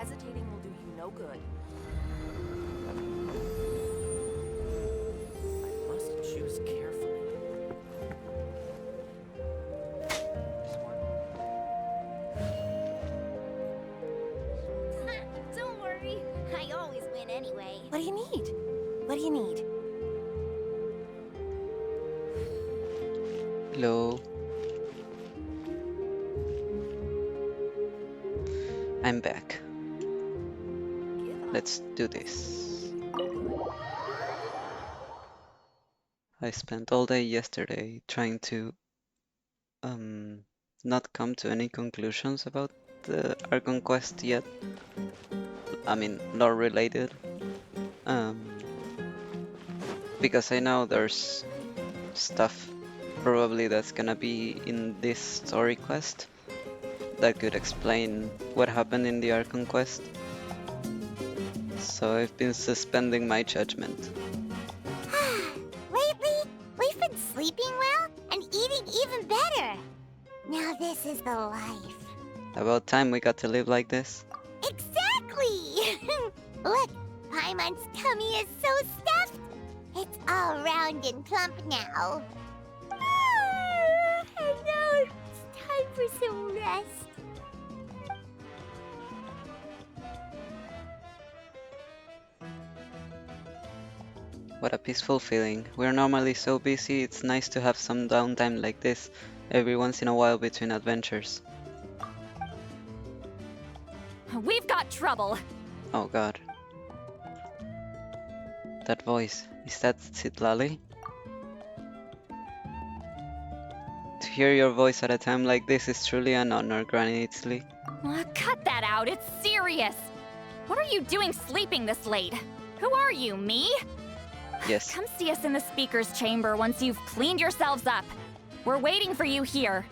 Hesitating will do you no good. I must choose carefully. Don't worry, I always win anyway. What do you need? What do you need? Hello. I'm back. Let's do this. I spent all day yesterday trying to not come to any conclusions about the Archon quest yet. I mean, lore related. Because I know there's stuff probably that's gonna be in this story quest that could explain what happened in the Archon quest. So I've been suspending my judgment. Lately, we've been sleeping well and eating even better. Now this is the life. About time we got to live like this. Exactly! Look, Paimon's tummy is so stuffed. It's all round and plump now. And now it's time for some rest. What a peaceful feeling. We're normally so busy, it's nice to have some downtime like this every once in a while between adventures. We've got trouble. Oh god. That voice, is that Citlali? To hear your voice at a time like this is truly an honor, Granny Itzli. Cut that out, it's serious. What are you doing sleeping this late? Who are you, me? Yes. Come see us in the speaker's chamber once you've cleaned yourselves up. We're waiting for you here.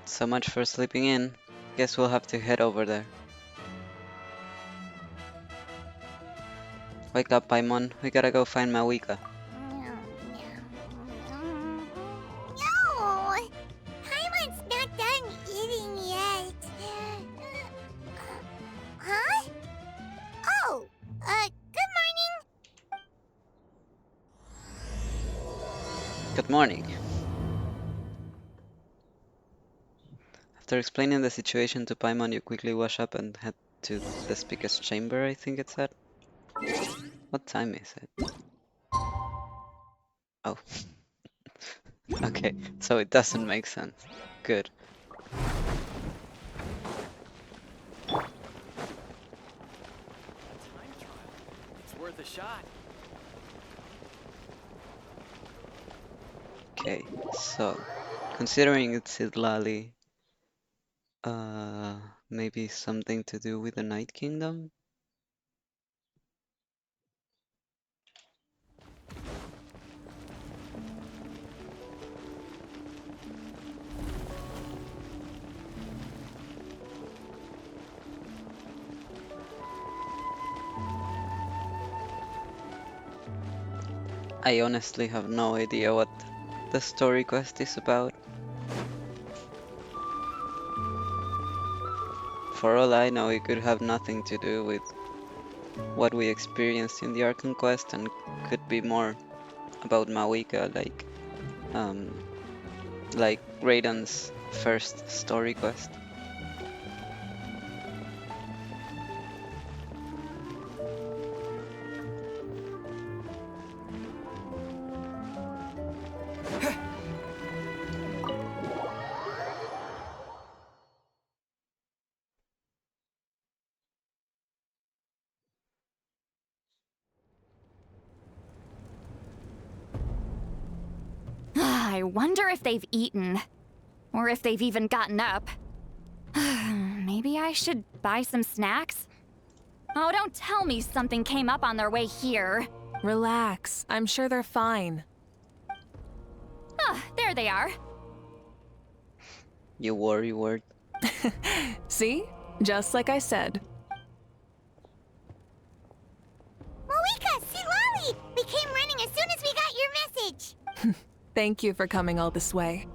So much for sleeping in. Guess we'll have to head over there. Wake up, Paimon. We gotta go find Mavuika. No! Paimon's not done eating yet. Huh? Oh, good morning. Good morning. After explaining the situation to Paimon, you quickly wash up and head to the speaker's chamber, I think it said. What time is it? Oh. Okay, so it doesn't make sense. Good. Time trial. It's worth a shot. Okay, so considering it's Citlali, maybe something to do with the Night Kingdom? I honestly have no idea what the story quest is about. For all I know, it could have nothing to do with what we experienced in the Archon quest and could be more about Mavuika, like Raiden's first story quest. I wonder if they've eaten. Or if they've even gotten up. Maybe I should buy some snacks? Oh, don't tell me something came up on their way here. Relax. I'm sure they're fine. Ah, there they are. You worry word. See? Just like I said. Mavuika, Silali! We came running as soon as we got your message. Thank you for coming all this way.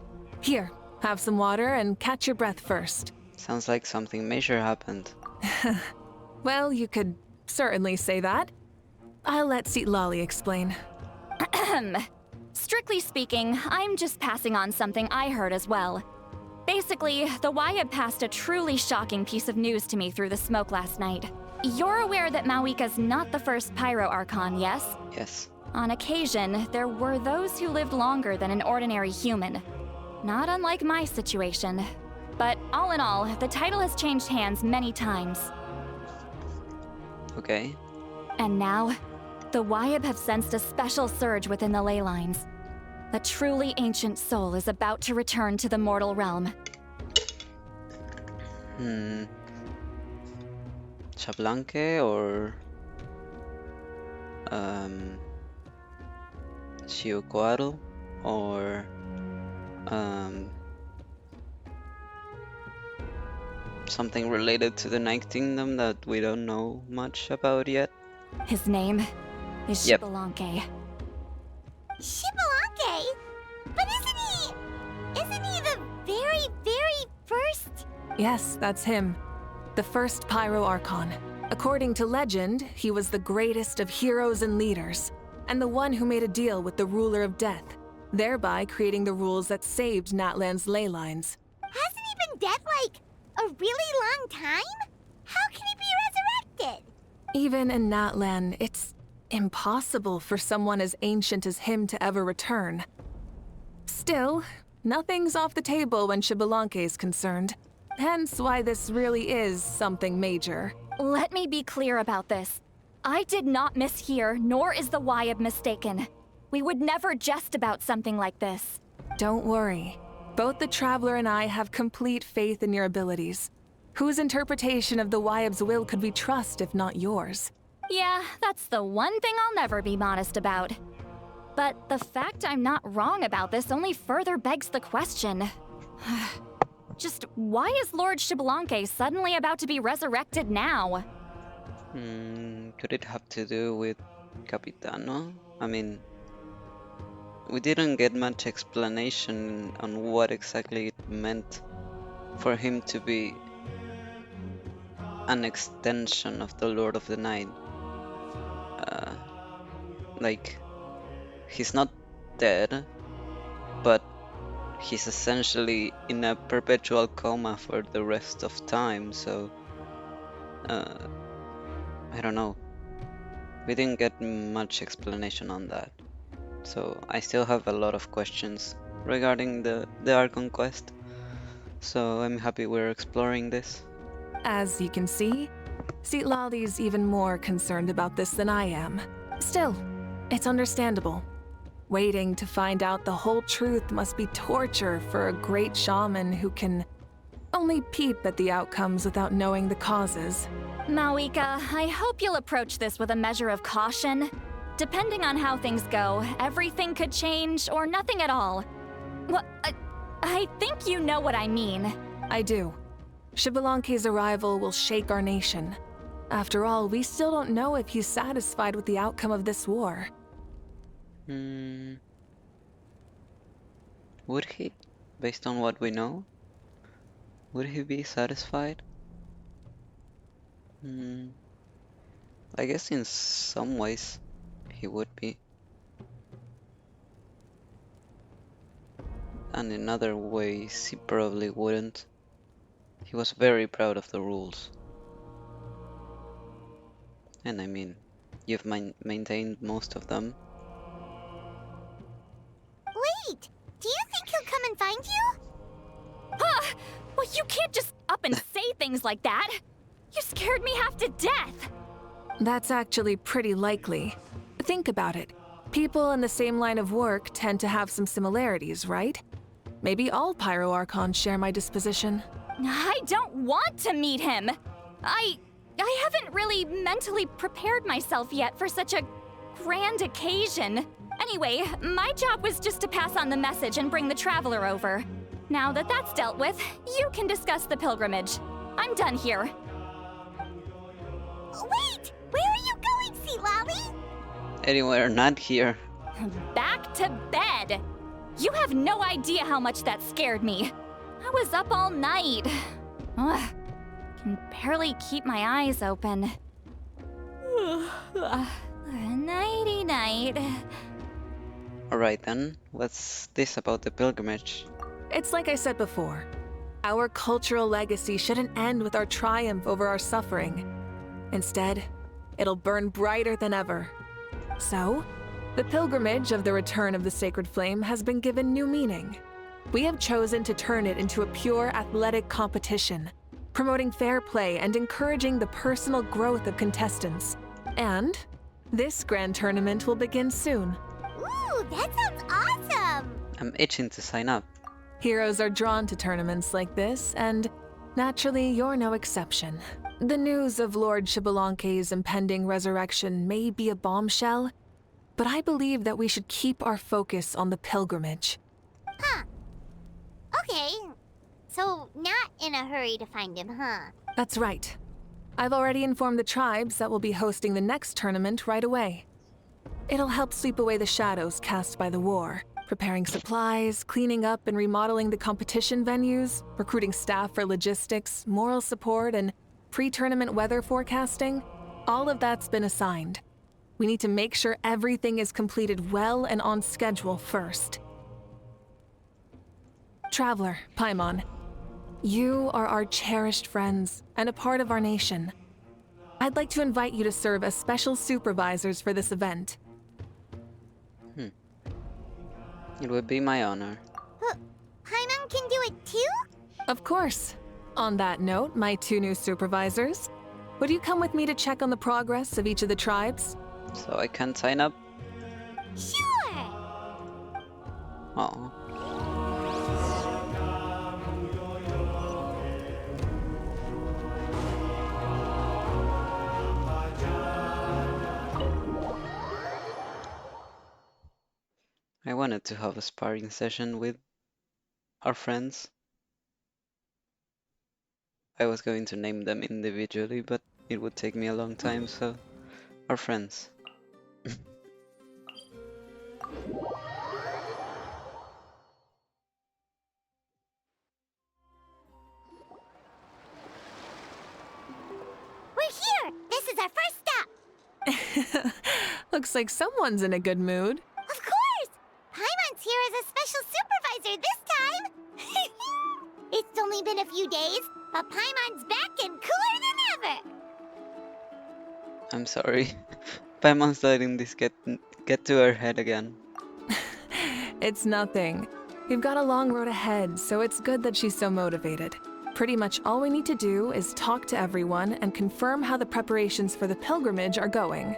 Here, Have some water and catch your breath first. Sounds like something major happened. Well, you could certainly say that. I'll let Lolly explain. Strictly speaking, I'm just passing on something I heard as well. Basically, the Wyab passed a truly shocking piece of news to me through the smoke last night. You're aware that Mavuika's not the first Pyro Archon, yes? Yes. On occasion, there were those who lived longer than an ordinary human. Not unlike my situation. But all in all, the title has changed hands many times. Okay. And now, the Wyab have sensed a special surge within the ley lines. A truly ancient soul is about to return to the mortal realm. Xbalanque or Xiuquatl or something related to the Night Kingdom that we don't know much about yet. His name is Yep. Xbalanque. Xbalanque? But isn't he the very, very first? Yes, that's him. The first Pyro Archon. According to legend, he was the greatest of heroes and leaders, and the one who made a deal with the ruler of death, thereby creating the rules that saved Natlan's ley lines. Hasn't he been dead like a really long time? How can he be resurrected? Even in Natlan, it's impossible for someone as ancient as him to ever return. Still, nothing's off the table when Xbalanque is concerned. Hence why this really is something major. Let me be clear about this. I did not mishear, nor is the Wyab mistaken. We would never jest about something like this. Don't worry. Both the Traveler and I have complete faith in your abilities. Whose interpretation of the Wyab's will could we trust if not yours? Yeah, that's the one thing I'll never be modest about. But the fact I'm not wrong about this only further begs the question. Just why is Lord Xbalanque suddenly about to be resurrected now? Could it have to do with Capitano? I mean, we didn't get much explanation on what exactly it meant for him to be an extension of the Lord of the Night. Like, he's not dead, but he's essentially in a perpetual coma for the rest of time, so I don't know. We didn't get much explanation on that. So I still have a lot of questions regarding the Archon quest. So I'm happy we're exploring this. As you can see, Lolly's even more concerned about this than I am. Still, it's understandable. Waiting to find out the whole truth must be torture for a great shaman who can only peep at the outcomes without knowing the causes. Mavuika, I hope you'll approach this with a measure of caution. Depending on how things go, everything could change or nothing at all. Well, I think you know what I mean. I do. Xbalanque's arrival will shake our nation. After all, we still don't know if he's satisfied with the outcome of this war. Would he? Based on what we know? Would he be satisfied? I guess in some ways he would be. And in other ways he probably wouldn't. He was very proud of the rules. And I mean, you've maintained most of them. Wait, do you think he'll come and find you? Well, you can't just up and say things like that. You scared me half to death. That's actually pretty likely. Think about it. People in the same line of work tend to have some similarities, right? Maybe all Pyro Archons share my disposition. I don't want to meet him. I haven't really mentally prepared myself yet for such a grand occasion. Anyway, my job was just to pass on the message and bring the Traveler over. Now that that's dealt with, you can discuss the pilgrimage. I'm done here. Wait, where are you going, Lolly? Anywhere not here. Back to bed. You have no idea how much that scared me. I was up all night. Ugh, can barely keep my eyes open. Nighty night. Alright then, what's this about the pilgrimage? It's like I said before. Our cultural legacy shouldn't end with our triumph over our suffering. Instead, it'll burn brighter than ever. So, the pilgrimage of the return of the sacred flame has been given new meaning. We have chosen to turn it into a pure athletic competition, promoting fair play and encouraging the personal growth of contestants. And this grand tournament will begin soon. Ooh, that sounds awesome! I'm itching to sign up. Heroes are drawn to tournaments like this, and naturally, you're no exception. The news of Lord Xbalanque's impending resurrection may be a bombshell, but I believe that we should keep our focus on the pilgrimage. Huh. Okay. So, not in a hurry to find him, huh? That's right. I've already informed the tribes that we'll be hosting the next tournament right away. It'll help sweep away the shadows cast by the war, preparing supplies, cleaning up and remodeling the competition venues, recruiting staff for logistics, moral support, and pre-tournament weather forecasting. All of that's been assigned. We need to make sure everything is completed well and on schedule first. Traveler, Paimon, you are our cherished friends and a part of our nation. I'd like to invite you to serve as special supervisors for this event. It would be my honor. Paimon can do it too? Of course. On that note, my 2 new supervisors, would you come with me to check on the progress of each of the tribes? So I can sign up? Sure! Oh. I wanted to have a sparring session with our friends. I was going to name them individually, but it would take me a long time, so our friends. We're here! This is our first stop! Looks like someone's in a good mood. Of course! Paimon's here as a special supervisor this time! It's only been a few days, but Paimon's back and cooler than ever! I'm sorry. Paimon's letting this get to her head again. It's nothing. We've got a long road ahead, so it's good that she's so motivated. Pretty much all we need to do is talk to everyone and confirm how the preparations for the pilgrimage are going.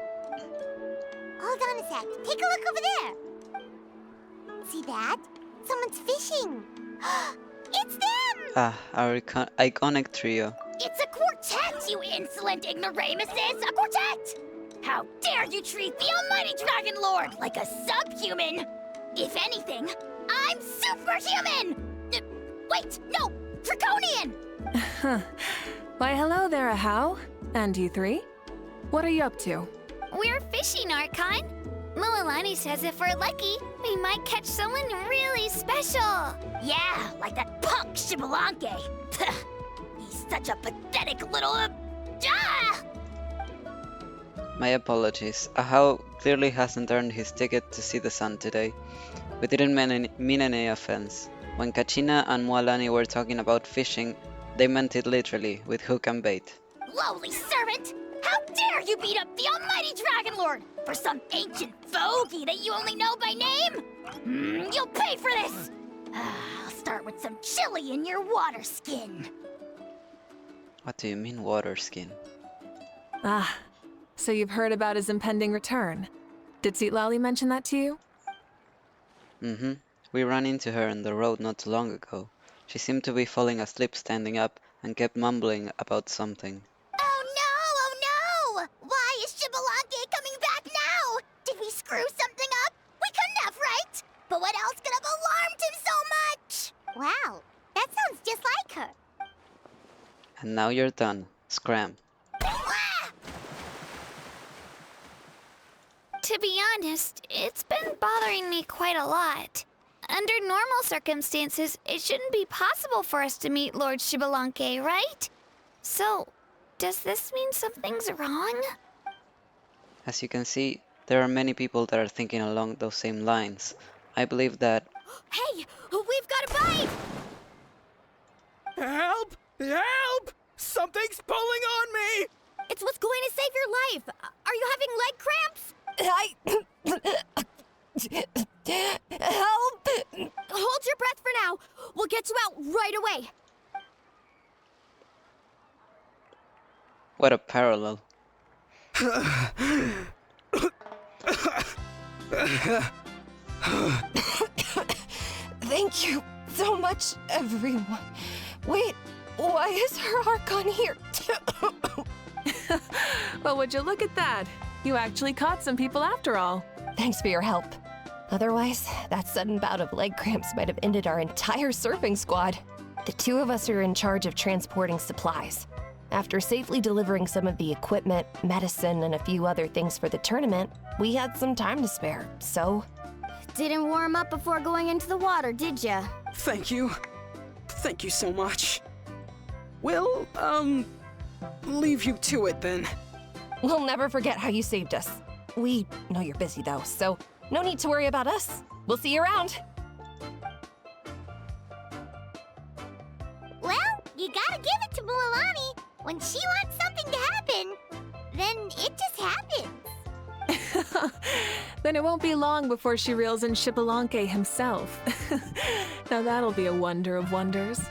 Hold on a sec. Take a look over there. See that? Someone's fishing. It's them! Ah, our iconic trio. It's a quartet, you insolent ignoramuses! A quartet! How dare you treat the almighty Dragon Lord like a subhuman! If anything, I'm superhuman! Wait, no! Draconian! Why, hello there, Ahau. And you 3? What are you up to? We're fishing, Archon. Mulalani says if we're lucky, we might catch someone really special. Yeah, like that punk Xbalanque. He's such a pathetic little... My apologies. Ahau clearly hasn't earned his ticket to see the sun today. We didn't mean any offense. When Kachina and Mualani were talking about fishing, they meant it literally, with hook and bait. Lowly servant! How dare you beat up the almighty Dragon Lord for some ancient fogey that you only know by name? You'll pay for this! I'll start with some chili in your water skin. What do you mean, water skin? Ah, so you've heard about his impending return. Did Citlali mention that to you? Mm-hmm. We ran into her on the road not too long ago. She seemed to be falling asleep standing up and kept mumbling about something. Oh no! Why is Xbalanque coming back now? Did we screw something up? We couldn't have, right? But what else could have alarmed him so much? Wow, that sounds just like her. And now you're done. Scram. To be honest, it's been bothering me quite a lot. Under normal circumstances, it shouldn't be possible for us to meet Lord Xbalanque, right? So, does this mean something's wrong? As you can see, there are many people that are thinking along those same lines. I believe that Hey, we've got a bite! Help! Help! Something's pulling on me! It's what's going to save your life. Are you having leg cramps? Help! Hold your breath for now. We'll get you out right away. what a parallel. Thank you so much, everyone. Wait, why is her Archon here? Well, would you look at that? You actually caught some people after all. Thanks for your help. Otherwise, that sudden bout of leg cramps might have ended our entire surfing squad. The two of us are in charge of transporting supplies. After safely delivering some of the equipment, medicine, and a few other things for the tournament, we had some time to spare, so... Didn't warm up before going into the water, did ya? Thank you. Thank you so much. We'll, leave you to it then. We'll never forget how you saved us. We know you're busy though, so no need to worry about us. We'll see you around. Well, you gotta give it to Mualani. When she wants something to happen, then it just happens. Then it won't be long before she reels in Xbalanque himself. Now that'll be a wonder of wonders.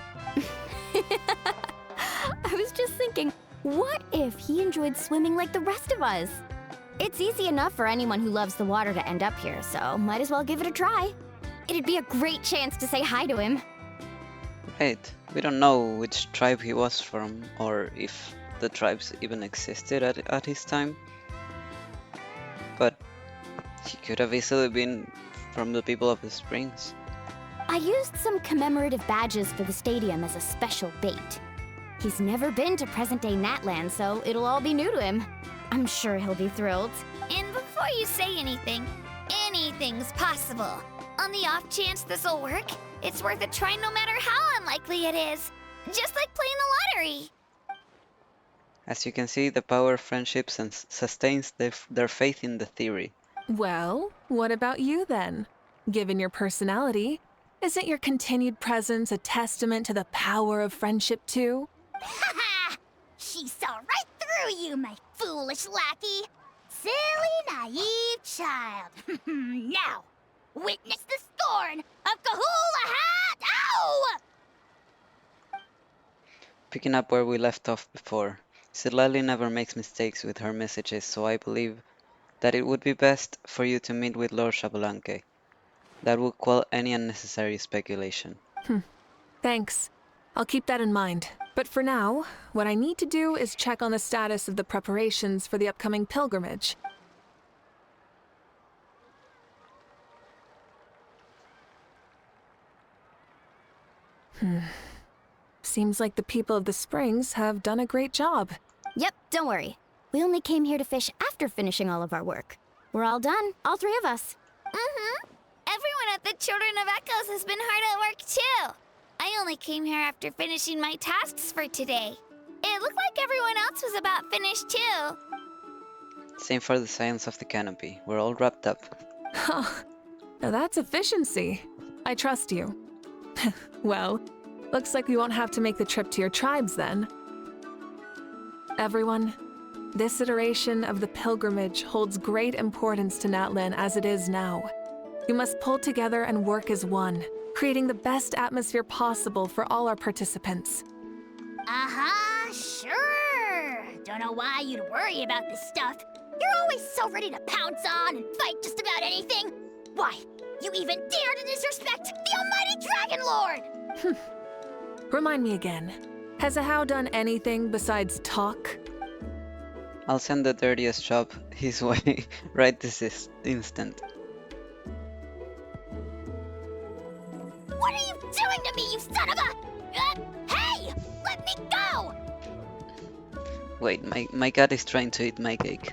I was just thinking, what if he enjoyed swimming like the rest of us? It's easy enough for anyone who loves the water to end up here, so might as well give it a try. It'd be a great chance to say hi to him. Right, we don't know which tribe he was from, or if the tribes even existed at his time. But he could have easily been from the people of the springs. I used some commemorative badges for the stadium as a special bait. He's never been to present-day Natland, so it'll all be new to him. I'm sure he'll be thrilled. And before you say anything, anything's possible. On the off chance this'll work, it's worth a try no matter how unlikely it is. Just like playing the lottery. As you can see, the power of friendship sustains their faith in the theory. Well, what about you then? Given your personality, isn't your continued presence a testament to the power of friendship too? Ha! She saw right through you, my foolish lackey. Silly, naive child. Now, witness the scorn of Kahula Hat! Ow! Picking up where we left off before, Silali never makes mistakes with her messages, so I believe that it would be best for you to meet with Lord Xbalanque. That would quell any unnecessary speculation. Thanks. I'll keep that in mind. But for now, what I need to do is check on the status of the preparations for the upcoming pilgrimage. Seems like the people of the springs have done a great job. Yep, don't worry. We only came here to fish after finishing all of our work. We're all done, all three of us. Mm-hmm. Everyone at the Children of Echoes has been hard at work too. I only came here after finishing my tasks for today. It looked like everyone else was about finished too. Same for the Science of the Canopy. We're all wrapped up. Now that's efficiency. I trust you. Well, looks like we won't have to make the trip to your tribes then. Everyone, this iteration of the pilgrimage holds great importance to Natlan as it is now. We must pull together and work as one, creating the best atmosphere possible for all our participants. Uh-huh, sure. Don't know why you'd worry about this stuff. You're always so ready to pounce on and fight just about anything. Why, you even dare to disrespect the almighty Dragon Lord! Remind me again, has Ahau done anything besides talk? I'll send the dirtiest job his way right this instant. What are you doing to me, you son of a... hey! Let me go! Wait, my cat is trying to eat my cake.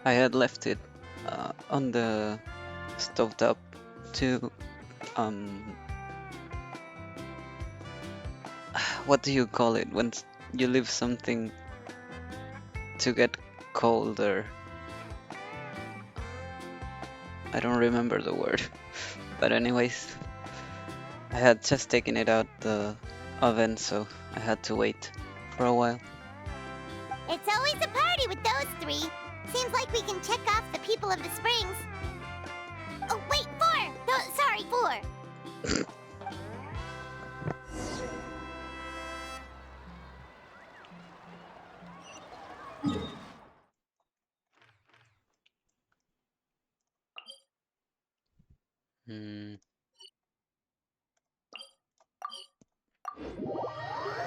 I had left it on the stovetop to what do you call it when you leave something to get colder? I don't remember the word. But anyways, I had just taken it out the oven, so I had to wait for a while. It's always a party with those three. Seems like we can check off the people of the springs. Oh, wait, 4! No, sorry, 4.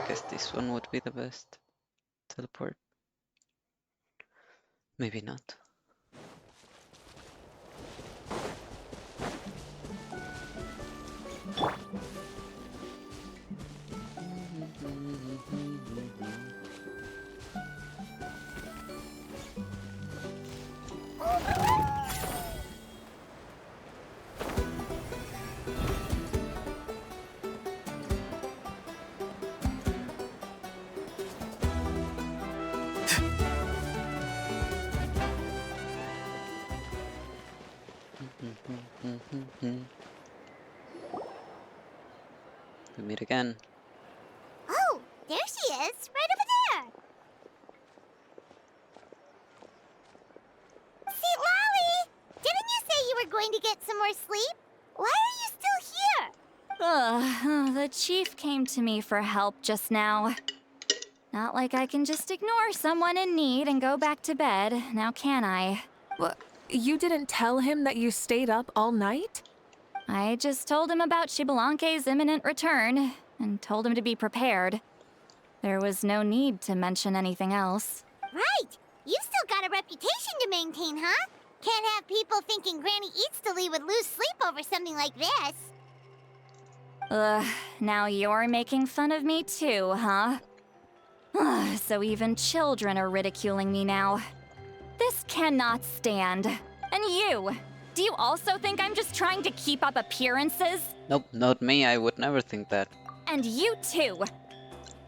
Guess this one would be the best. Teleport. Maybe not. We meet again. Oh, there she is, right over there. See, Lolly, didn't you say you were going to get some more sleep? Why are you still here? The chief came to me for help just now. Not like I can just ignore someone in need and go back to bed, now can I? What? You didn't tell him that you stayed up all night? I just told him about Shibalanke's imminent return, and told him to be prepared. There was no need to mention anything else. Right, you still got a reputation to maintain, huh? Can't have people thinking Granny Eatstily would lose sleep over something like this. Ugh, now you're making fun of me too, huh? Ugh, so even children are ridiculing me now. This cannot stand. And you! Do you also think I'm just trying to keep up appearances? Nope, not me. I would never think that. And you too!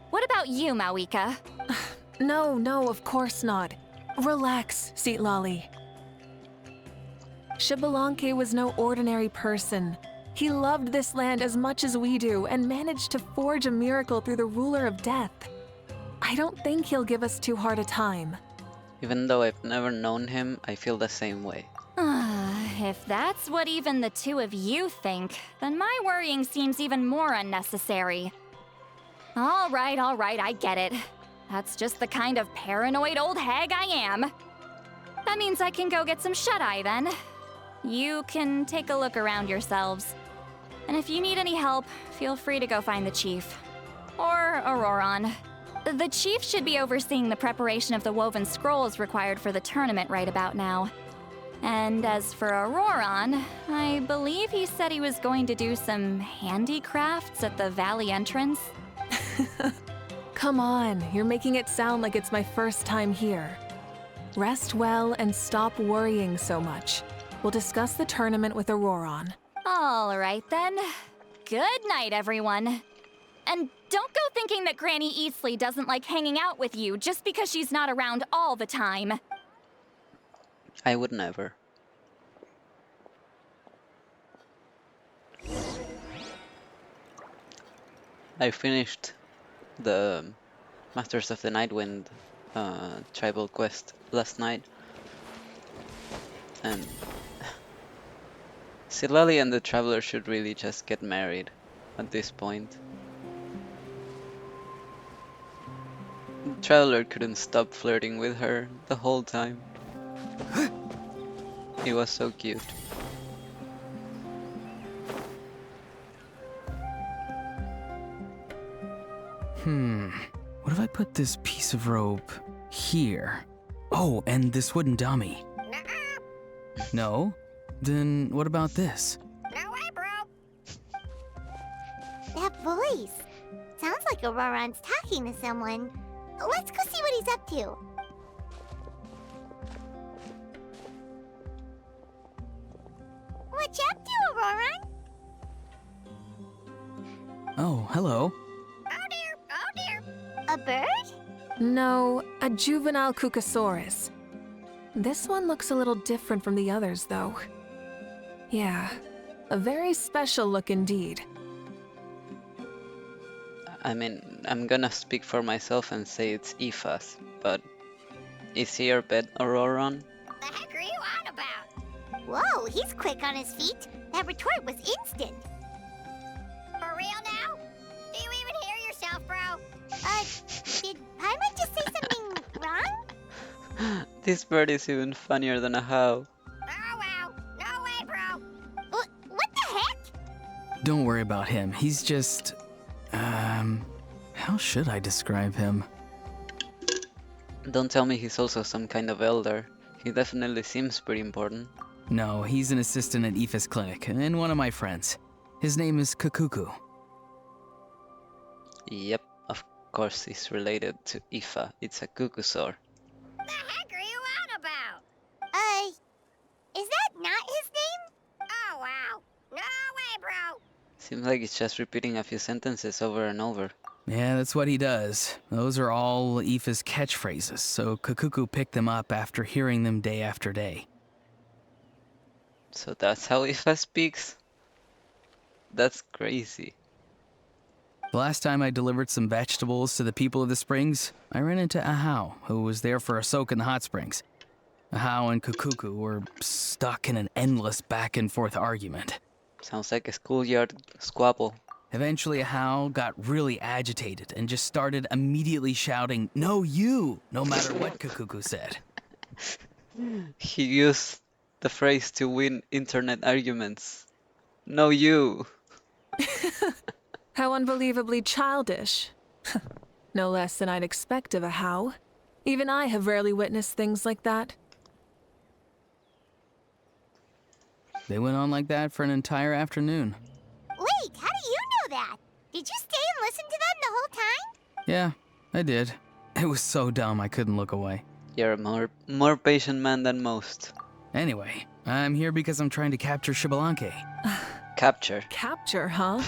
What about you, Mavuika? No, of course not. Relax, Seatlolly. Shibalanke was no ordinary person. He loved this land as much as we do and managed to forge a miracle through the ruler of death. I don't think he'll give us too hard a time. Even though I've never known him, I feel the same way. If that's what even the two of you think, then my worrying seems even more unnecessary. All right, I get it. That's just the kind of paranoid old hag I am. That means I can go get some shut-eye then. You can take a look around yourselves. And if you need any help, feel free to go find the chief. Or Auroron. The chief should be overseeing the preparation of the woven scrolls required for the tournament right about now. And as for Auroron, I believe he said he was going to do some handicrafts at the valley entrance. Come on, you're making it sound like it's my first time here. Rest well and stop worrying so much. We'll discuss the tournament with Auroron. All right then. Good night, everyone. And don't go thinking that Granny Eastly doesn't like hanging out with you just because she's not around all the time. I would never. I finished the Masters of the Nightwind tribal quest last night. And Silali and the Traveler should really just get married at this point. The Traveler couldn't stop flirting with her the whole time. He was so cute. What if I put this piece of rope here? Oh, and this wooden dummy. No? Then what about this? No way, bro. That voice. Sounds like Auroron's talking to someone. Let's go see what he's up to. Oh, hello. Oh dear, oh dear. A bird? No, a juvenile Cucosaurus. This one looks a little different from the others, though. Yeah, a very special look indeed. I mean, I'm gonna speak for myself and say it's Aoife's, but is he your pet, Auroron? The heck are you on about? Whoa, he's quick on his feet. That retort was instant. For real now? Do you even hear yourself, bro? Did Paimon just say something wrong? This bird is even funnier than a how. Oh wow, no way, bro. What the heck? Don't worry about him. He's just... how should I describe him? Don't tell me he's also some kind of elder. He definitely seems pretty important. No, he's an assistant at Aoife's clinic, and one of my friends. His name is Kakuku. Yep, of course he's related to Aoife. It's a Cucusaur. The heck are you on about? Is that not his name? Oh wow, no way, bro. Seems like he's just repeating a few sentences over and over. Yeah, that's what he does. Those are all Aoife's catchphrases, so Kakuku picked them up after hearing them day after day. So that's how Aoife speaks? That's crazy. The last time I delivered some vegetables to the people of the springs, I ran into Ahau, who was there for a soak in the hot springs. Ahau and Kakuku were stuck in an endless back-and-forth argument. Sounds like a schoolyard squabble. Eventually, Ahau got really agitated and just started immediately shouting, "No, you!" no matter what Kakuku said. He used the phrase to win internet arguments. No, you. How unbelievably childish. No less than I'd expect of a how. Even I have rarely witnessed things like that. They went on like that for an entire afternoon. Wait, how do you know that? Did you stay and listen to them the whole time? Yeah, I did. It was so dumb I couldn't look away. You're a more patient man than most. Anyway, I'm here because I'm trying to capture Xbalanque. Capture. Capture, huh?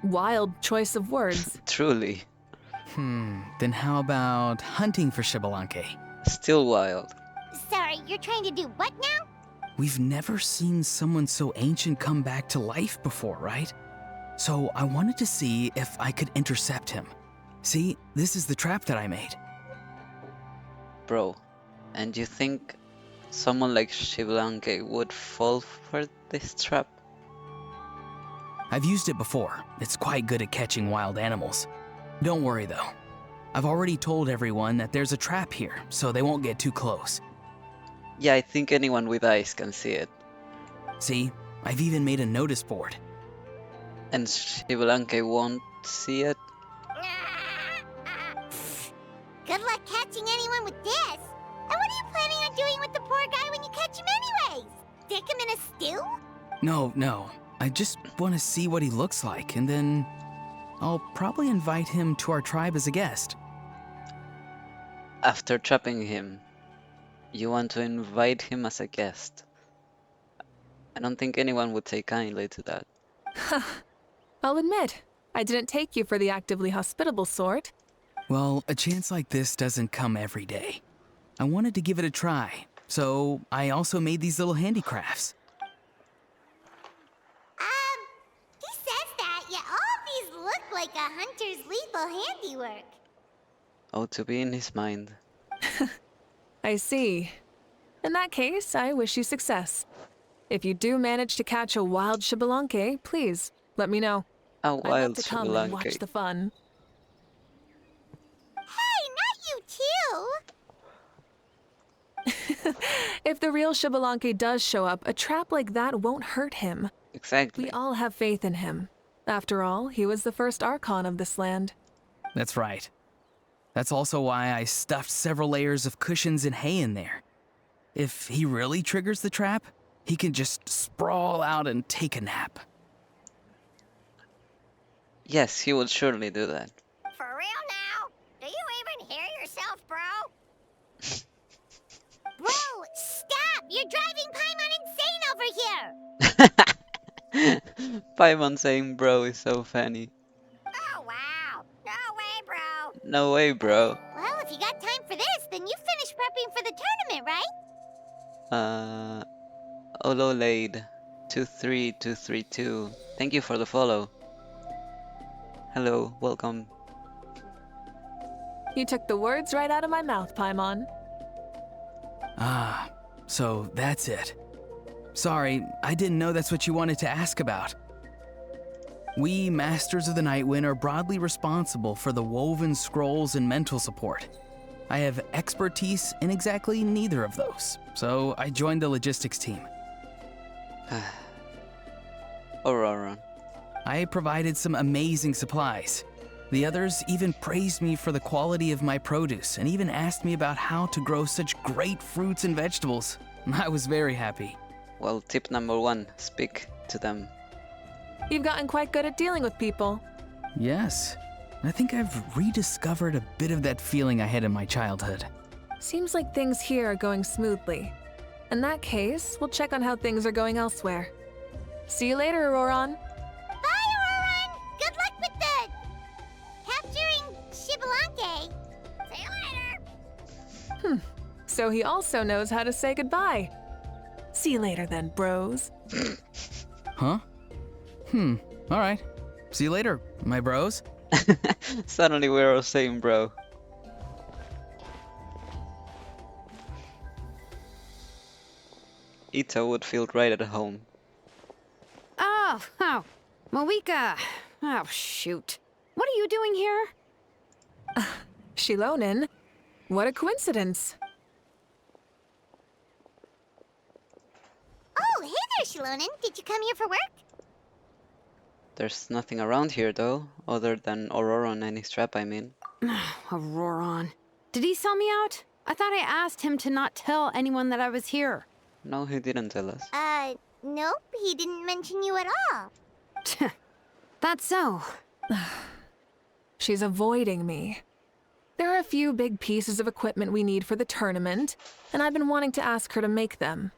Wild choice of words. Truly. Then how about hunting for Xbalanque? Still wild. Sorry, you're trying to do what now? We've never seen someone so ancient come back to life before, right? So I wanted to see if I could intercept him. See, this is the trap that I made. Bro, and you think someone like Xbalanque would fall for this trap? I've used it before. It's quite good at catching wild animals. Don't worry though. I've already told everyone that there's a trap here, so they won't get too close. Yeah, I think anyone with eyes can see it. See, I've even made a notice board. And Xbalanque won't see it? Good luck catching anyone with this. And what are you planning on doing with the poor guy when you catch him anyways? Stick him in a stew? No. I just want to see what he looks like, and then I'll probably invite him to our tribe as a guest. After trapping him, you want to invite him as a guest? I don't think anyone would take kindly to that. I'll admit, I didn't take you for the actively hospitable sort. Well, a chance like this doesn't come every day. I wanted to give it a try, so I also made these little handicrafts. He says that, yet all of these look like a hunter's lethal handiwork. Oh, to be in his mind. I see. In that case, I wish you success. If you do manage to catch a wild Xbalanque, please, let me know. A I'd love wild to come and watch Xbalanque. the fun. Hey, not you too! If the real Xbalanque does show up, a trap like that won't hurt him. Exactly. We all have faith in him. After all, he was the first Archon of this land. That's right. That's also why I stuffed several layers of cushions and hay in there. If he really triggers the trap, he can just sprawl out and take a nap. Yes, he would surely do that. For real now? Do you even hear yourself, bro? Bro, stop! You're driving Paimon insane over here! Paimon saying bro is so funny. Oh, wow. No way, bro. No way, bro. Well, if you got time for this, then you finished prepping for the tournament, right? Ololade 23232. Thank you for the follow. Hello, welcome. You took the words right out of my mouth, Paimon. Ah, so that's it. Sorry, I didn't know that's what you wanted to ask about. We, Masters of the Nightwind, are broadly responsible for the woven scrolls and mental support. I have expertise in exactly neither of those, so I joined the logistics team. Aurora. I provided some amazing supplies. The others even praised me for the quality of my produce and even asked me about how to grow such great fruits and vegetables. I was very happy. Well, tip number 1, speak to them. You've gotten quite good at dealing with people. Yes, I think I've rediscovered a bit of that feeling I had in my childhood. Seems like things here are going smoothly. In that case, we'll check on how things are going elsewhere. See you later, Auroron. Bye, Auroron! Good luck with the... capturing Shibalanke. See you later! So he also knows how to say goodbye. See you later then, bros. Huh? Alright. See you later, my bros. Suddenly we're all saying bro. Ito would feel right at home. Oh, Mavuika. Oh, shoot. What are you doing here? Shilonen, what a coincidence. Oh, hey there, Shilonen. Did you come here for work? There's nothing around here though, other than Auroron and his trap, I mean. Auroron. Did he sell me out? I thought I asked him to not tell anyone that I was here. No, he didn't tell us. Nope. He didn't mention you at all. That's so. She's avoiding me. There are a few big pieces of equipment we need for the tournament, and I've been wanting to ask her to make them.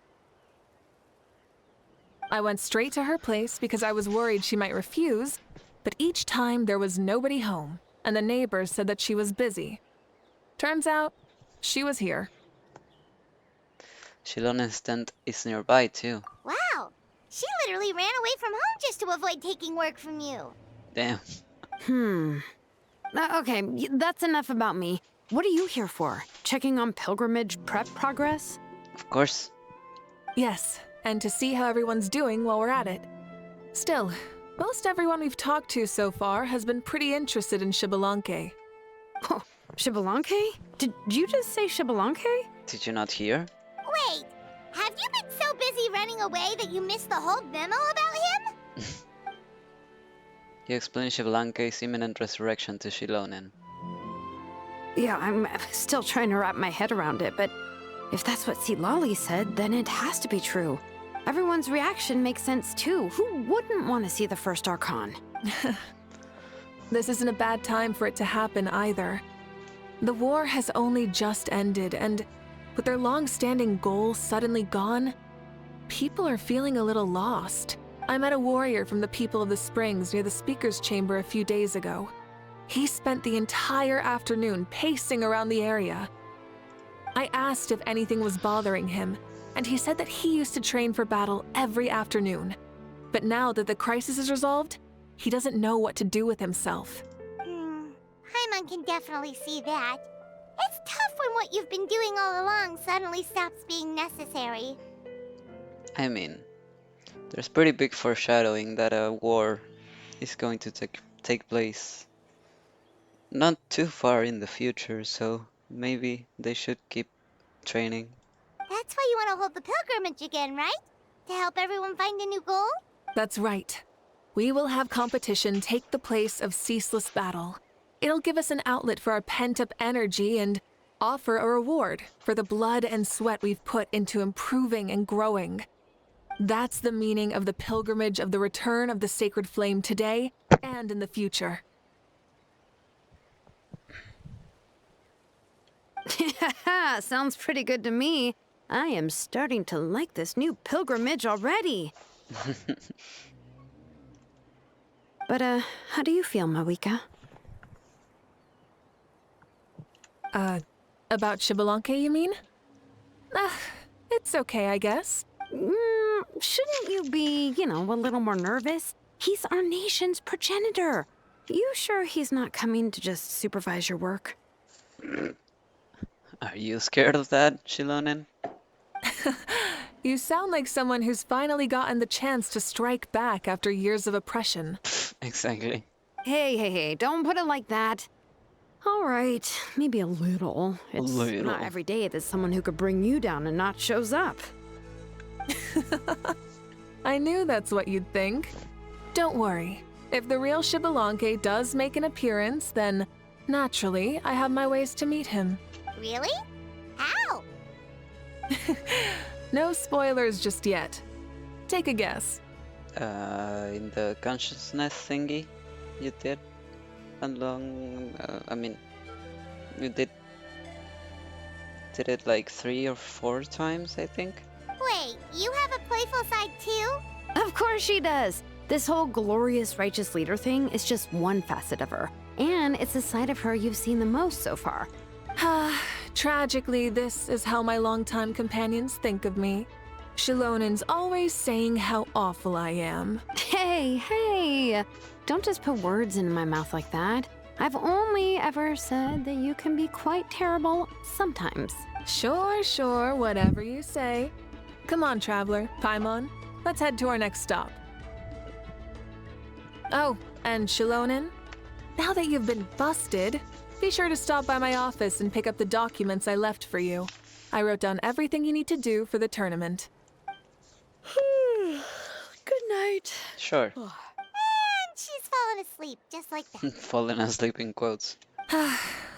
I went straight to her place because I was worried she might refuse, but each time there was nobody home, and the neighbors said that she was busy. Turns out, she was here. Shilonen's tent is nearby too. Wow. She literally ran away from home just to avoid taking work from you. Damn. Okay, that's enough about me. What are you here for? Checking on pilgrimage prep progress? Of course. Yes, and to see how everyone's doing while we're at it. Still, most everyone we've talked to so far has been pretty interested in Shibalanke. Oh, Shibalanke? Did you just say Shibalanke? Did you not hear? Wait, have you been so busy running away that you missed the whole memo about him? You explained Shivalanke's imminent resurrection to Shilonen. Yeah, I'm still trying to wrap my head around it, but if that's what Lolly said, then it has to be true. Everyone's reaction makes sense too. Who wouldn't want to see the first Archon? This isn't a bad time for it to happen either. The war has only just ended, and with their long-standing goal suddenly gone, people are feeling a little lost. I met a warrior from the People of the Springs near the Speaker's Chamber a few days ago. He spent the entire afternoon pacing around the area. I asked if anything was bothering him, and he said that he used to train for battle every afternoon. But now that the crisis is resolved, he doesn't know what to do with himself. Paimon can definitely see that. It's tough when what you've been doing all along suddenly stops being necessary. I mean, there's pretty big foreshadowing that a war is going to take place not too far in the future, so maybe they should keep training. That's why you want to hold the pilgrimage again, right? To help everyone find a new goal? That's right. We will have competition take the place of ceaseless battle. It'll give us an outlet for our pent-up energy and offer a reward for the blood and sweat we've put into improving and growing. That's the meaning of the pilgrimage of the return of the sacred flame today and in the future. Sounds pretty good to me. I am starting to like this new pilgrimage already. But, how do you feel, Mavuika? About Xbalanque, you mean? It's okay, I guess. Shouldn't you be, a little more nervous? He's our nation's progenitor. You sure he's not coming to just supervise your work? Are you scared of that, Shilonen? You sound like someone who's finally gotten the chance to strike back after years of oppression. Exactly. Hey, don't put it like that. All right, maybe a little. It's Little. not every day that someone who could bring you down a notch shows up. I knew that's what you'd think. Don't worry. If the real Xbalanque does make an appearance, then naturally I have my ways to meet him. Really? How? No spoilers just yet. Take a guess. In the consciousness thingy you did along, you did it like 3 or 4 times, I think. Wait, you have a playful side too? Of course she does. This whole glorious righteous leader thing is just one facet of her. And it's the side of her you've seen the most so far. Tragically, this is how my longtime companions think of me. Shilonen's always saying how awful I am. Hey, don't just put words into my mouth like that. I've only ever said that you can be quite terrible sometimes. Sure, whatever you say. Come on, traveler, Paimon, let's head to our next stop. Oh, and Shilonen, now that you've been busted, be sure to stop by my office and pick up the documents I left for you. I wrote down everything you need to do for the tournament. Good night. Sure. And she's fallen asleep, just like that. Fallen asleep in quotes.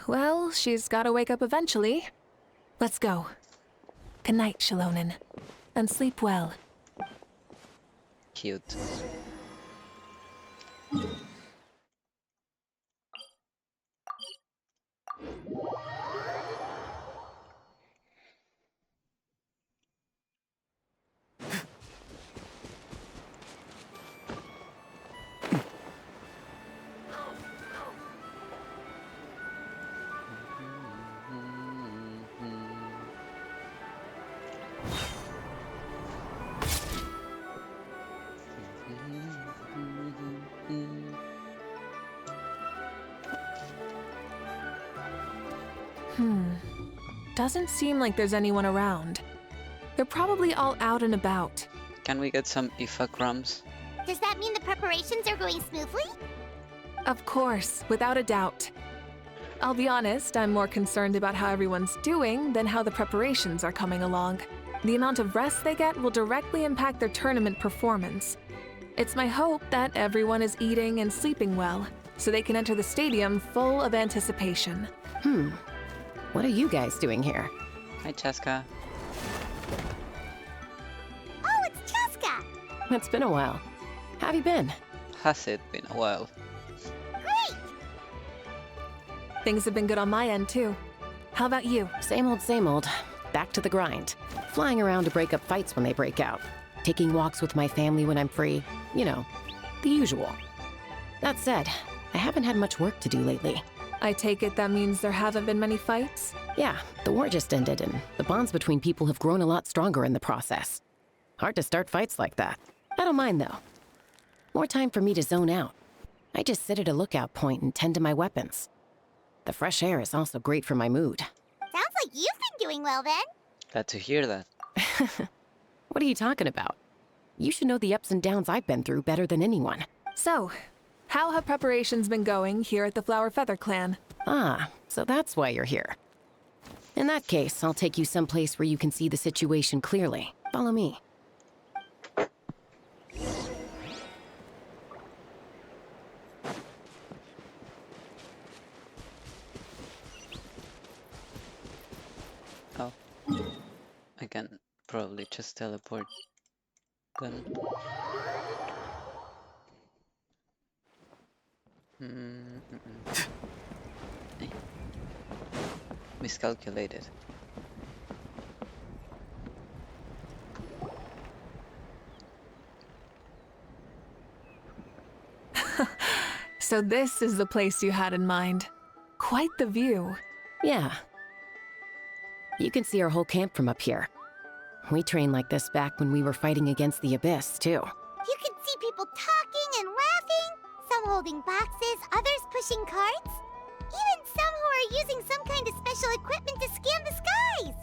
Well, she's gotta wake up eventually. Let's go. Good night, Shilonen. And sleep well. Cute. Doesn't seem like there's anyone around. They're probably all out and about. Can we get some IFA crumbs? Does that mean the preparations are going smoothly? Of course, without a doubt. I'll be honest, I'm more concerned about how everyone's doing than how the preparations are coming along. The amount of rest they get will directly impact their tournament performance. It's my hope that everyone is eating and sleeping well, so they can enter the stadium full of anticipation. What are you guys doing here? Hi, Chaska. Oh, it's Cheska! It's been a while. How have you been? Has it been a while? Great! Things have been good on my end, too. How about you? Same old. Back to the grind. Flying around to break up fights when they break out. Taking walks with my family when I'm free. You know, the usual. That said, I haven't had much work to do lately. I take it that means there haven't been many fights? Yeah, the war just ended, and the bonds between people have grown a lot stronger in the process. Hard to start fights like that. I don't mind, though. More time for me to zone out. I just sit at a lookout point and tend to my weapons. The fresh air is also great for my mood. Sounds like you've been doing well then. Glad to hear that. What are you talking about? You should know the ups and downs I've been through better than anyone. So, how have preparations been going here at the Flower Feather Clan? Ah, so that's why you're here. In that case, I'll take you someplace where you can see the situation clearly. Follow me. Oh. I can probably just teleport then. Miscalculated. So this is the place you had in mind. Quite the view. Yeah. You can see our whole camp from up here. We trained like this back when we were fighting against the Abyss, too. You can see people talking and laughing, some holding boxes, others pushing carts. Even some who are using some kind of special equipment to scan the skies.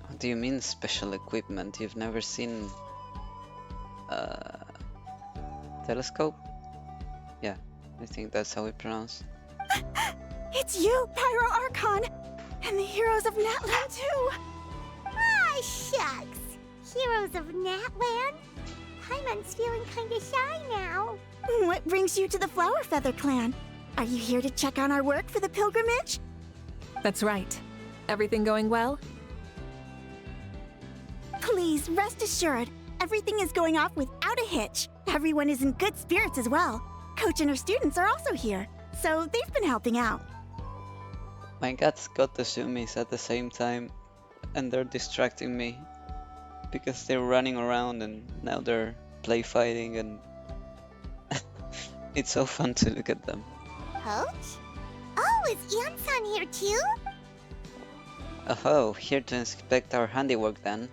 What do you mean special equipment? You've never seen telescope? Yeah, I think that's how we pronounce. It's you, Pyro Archon, and the heroes of Natland too. Ah, shucks. Heroes of Natland? Paimon's feeling kinda shy now. What brings you to the Flower Feather Clan? Are you here to check on our work for the pilgrimage? That's right. Everything going well? Please, rest assured, everything is going off without a hitch. Everyone is in good spirits as well. Coach and her students are also here, so they've been helping out. My cats got the zoomies at the same time, and they're distracting me because they're running around and now they're play fighting, and it's so fun to look at them. Coach? Oh, is Ian-san here too? Oh, here to inspect our handiwork then.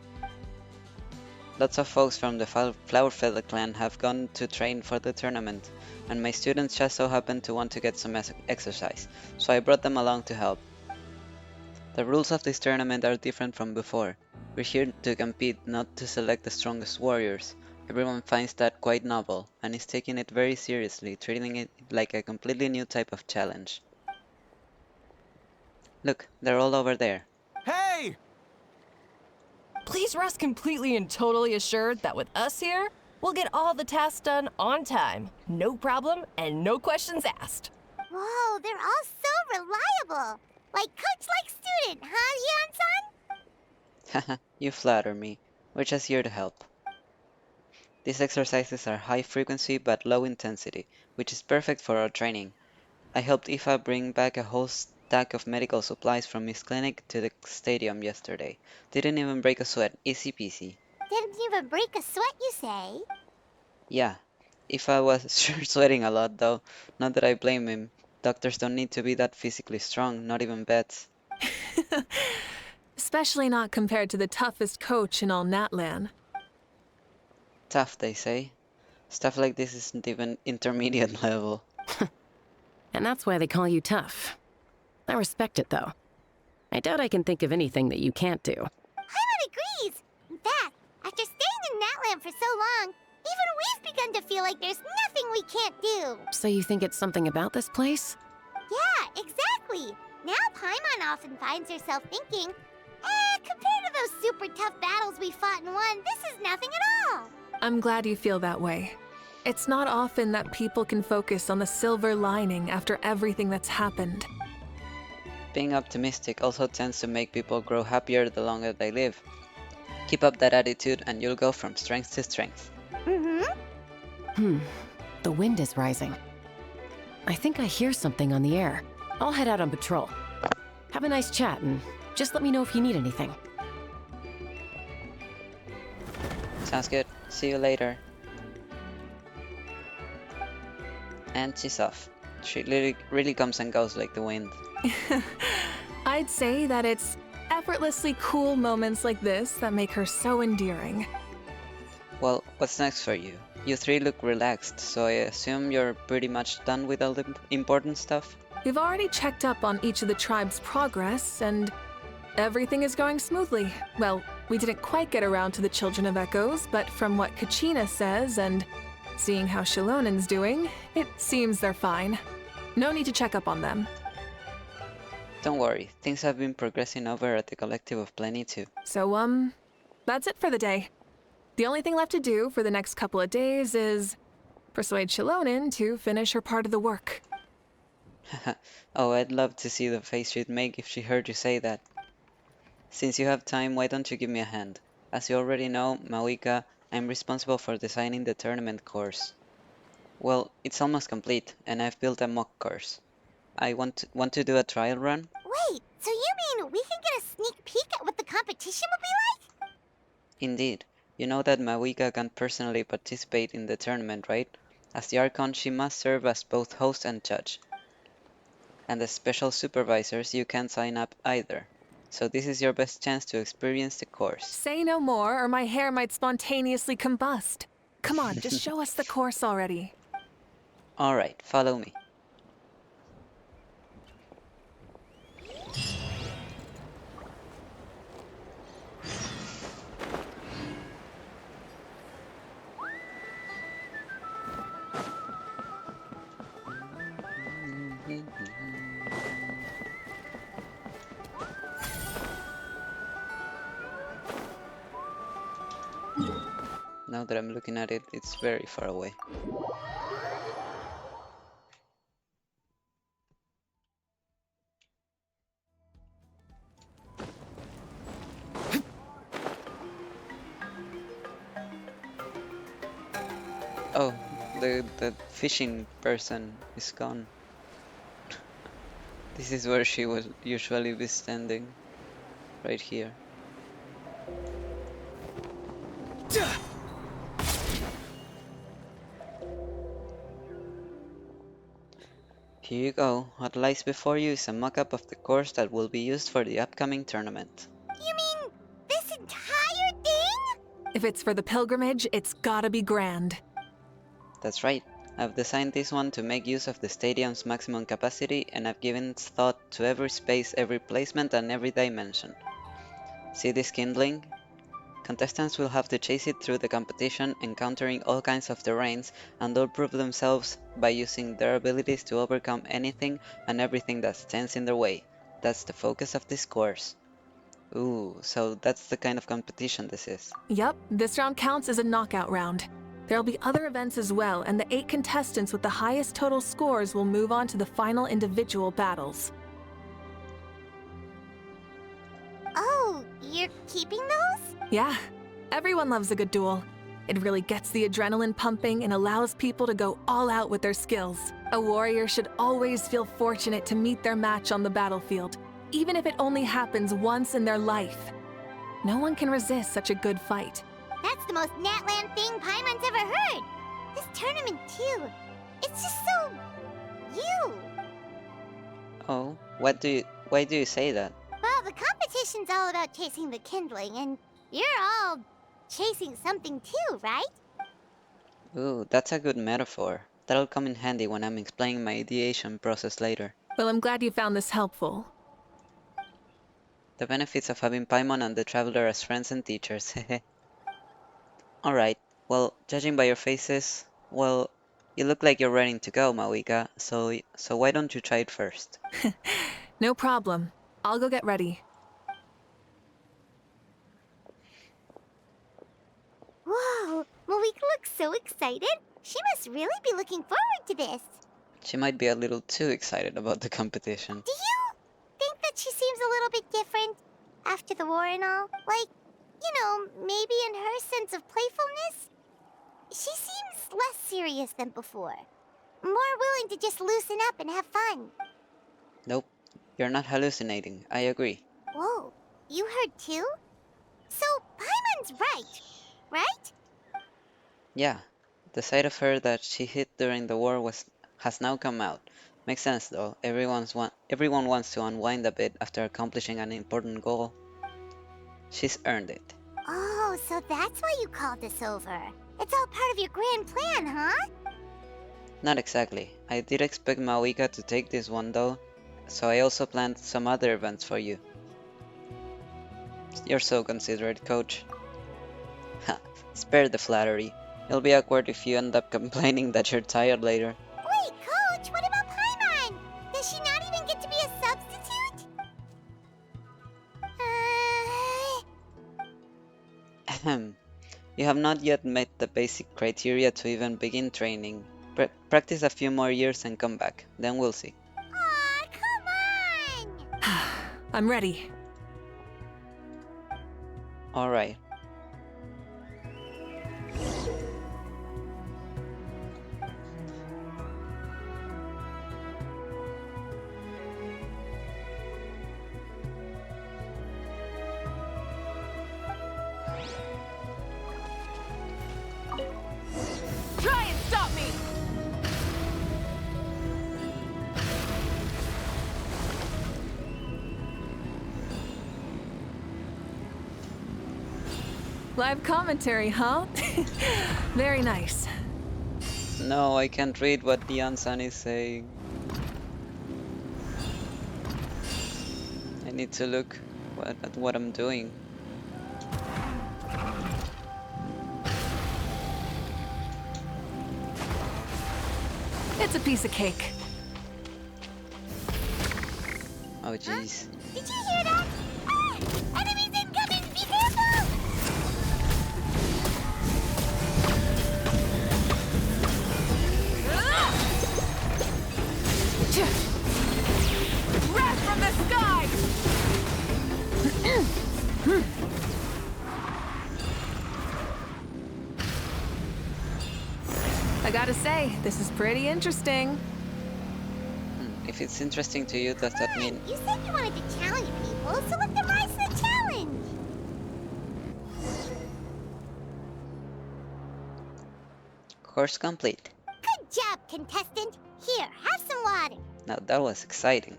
Lots of folks from the Flower Feather clan have gone to train for the tournament, and my students just so happen to want to get some exercise, so I brought them along to help. The rules of this tournament are different from before. We're here to compete, not to select the strongest warriors. Everyone finds that quite novel, and is taking it very seriously, treating it like a completely new type of challenge. Look, they're all over there. Hey! Please rest completely and totally assured that with us here, we'll get all the tasks done on time. No problem and no questions asked. Whoa, they're all so reliable. Like coach like student, huh, Ian-san? Haha, you flatter me. We're just here to help. These exercises are high frequency but low intensity, which is perfect for our training. I helped Aoife bring back a whole stack of medical supplies from his clinic to the stadium yesterday. Didn't even break a sweat, easy peasy. Didn't even break a sweat, you say? Yeah, Aoife was sure sweating a lot though, not that I blame him. Doctors don't need to be that physically strong, not even vets. Especially not compared to the toughest coach in all Natlan. Tough, they say. Stuff like this isn't even intermediate level. And that's why they call you tough. I respect it, though. I doubt I can think of anything that you can't do. Paimon agrees. In fact, after staying in Natland for so long, even we've begun to feel like there's nothing we can't do. So you think it's something about this place? Yeah, exactly. Now Paimon often finds herself thinking, compared to those super tough battles we fought and won, this is nothing at all. I'm glad you feel that way. It's not often that people can focus on the silver lining after everything that's happened. Being optimistic also tends to make people grow happier the longer they live. Keep up that attitude and you'll go from strength to strength. The wind is rising. I think I hear something on the air. I'll head out on patrol. Have a nice chat and just let me know if you need anything. Sounds good. See you later. And she's off. She really comes and goes like the wind. I'd say that it's effortlessly cool moments like this that make her so endearing. Well, what's next for you? You three look relaxed, so I assume you're pretty much done with all the important stuff? We've already checked up on each of the tribe's progress, and everything is going smoothly. Well, we didn't quite get around to the Children of Echoes, but from what Kachina says and seeing how Shilonen's doing, it seems they're fine. No need to check up on them. Don't worry, things have been progressing over at the Collective of Plenty too. So, that's it for the day. The only thing left to do for the next couple of days is persuade Shilonen to finish her part of the work. Oh, I'd love to see the face she'd make if she heard you say that. Since you have time, why don't you give me a hand? As you already know, Mavuika, I'm responsible for designing the tournament course. Well, it's almost complete, and I've built a mock course. I want to do a trial run? Wait, so you mean we can get a sneak peek at what the competition will be like? Indeed. You know that Mavuika can't personally participate in the tournament, right? As the Archon, she must serve as both host and judge. And as special supervisors, you can't sign up either. So this is your best chance to experience the course. Say no more, or my hair might spontaneously combust. Come on, just show us the course already. Alright, follow me. Now that I'm looking at it, it's very far away. Oh, the fishing person is gone. This is where she would usually be standing. Right here. Here you go. What lies before you is a mock-up of the course that will be used for the upcoming tournament. You mean this entire thing? If it's for the pilgrimage, it's gotta be grand. That's right. I've designed this one to make use of the stadium's maximum capacity, and I've given thought to every space, every placement, and every dimension. See this kindling? Contestants will have to chase it through the competition, encountering all kinds of terrains, and they'll prove themselves by using their abilities to overcome anything and everything that stands in their way. That's the focus of this course. Ooh, so that's the kind of competition this is. Yup, this round counts as a knockout round. There'll be other events as well, and the 8 contestants with the highest total scores will move on to the final individual battles. Oh, you're keeping those? Yeah, everyone loves a good duel. It really gets the adrenaline pumping and allows people to go all out with their skills. A warrior should always feel fortunate to meet their match on the battlefield, even if it only happens once in their life. No one can resist such a good fight. That's the most Natland thing Paimon's ever heard. This tournament, too. It's just so... you. Oh, why do you say that? Well, the competition's all about chasing the kindling, and you're all chasing something too, right? Ooh, that's a good metaphor. That'll come in handy when I'm explaining my ideation process later. Well, I'm glad you found this helpful. The benefits of having Paimon and the Traveler as friends and teachers, hehe. Alright, well, judging by your faces, well, you look like you're ready to go, Mavuika, so why don't you try it first? No problem. I'll go get ready. Whoa, Mavuika looks so excited. She must really be looking forward to this. She might be a little too excited about the competition. Do you think that she seems a little bit different after the war and all? Like, you know, maybe in her sense of playfulness? She seems less serious than before. More willing to just loosen up and have fun. Nope, you're not hallucinating, I agree. Whoa, you heard too? So, Paimon's right? Yeah, the side of her that she hid during the war has now come out. Makes sense though, everyone wants to unwind a bit after accomplishing an important goal. She's earned it. Oh, so that's why you called this over. It's all part of your grand plan, huh? Not exactly. I did expect Mavuika to take this one though, so I also planned some other events for you. You're so considerate, coach. Ha, spare the flattery. It'll be awkward if you end up complaining that you're tired later. Wait, Coach, what about Paimon? Does she not even get to be a substitute? Ahem. You have not yet met the basic criteria to even begin training. Practice a few more years and come back, then we'll see. Aw, come on! I'm ready. Alright. Try and stop me! Live commentary, huh? Very nice. No, I can't read what Dian-san is saying. I need to look at what I'm doing. It's a piece of cake. Oh jeez. Did you hear that? Ah! Enemies incoming! Be careful! Wrath from the sky! I gotta say, this is pretty interesting. If it's interesting to you, does that mean... You said you wanted to challenge people, so let them rise to the challenge! Course complete. Good job, contestant! Here, have some water! Now that was exciting.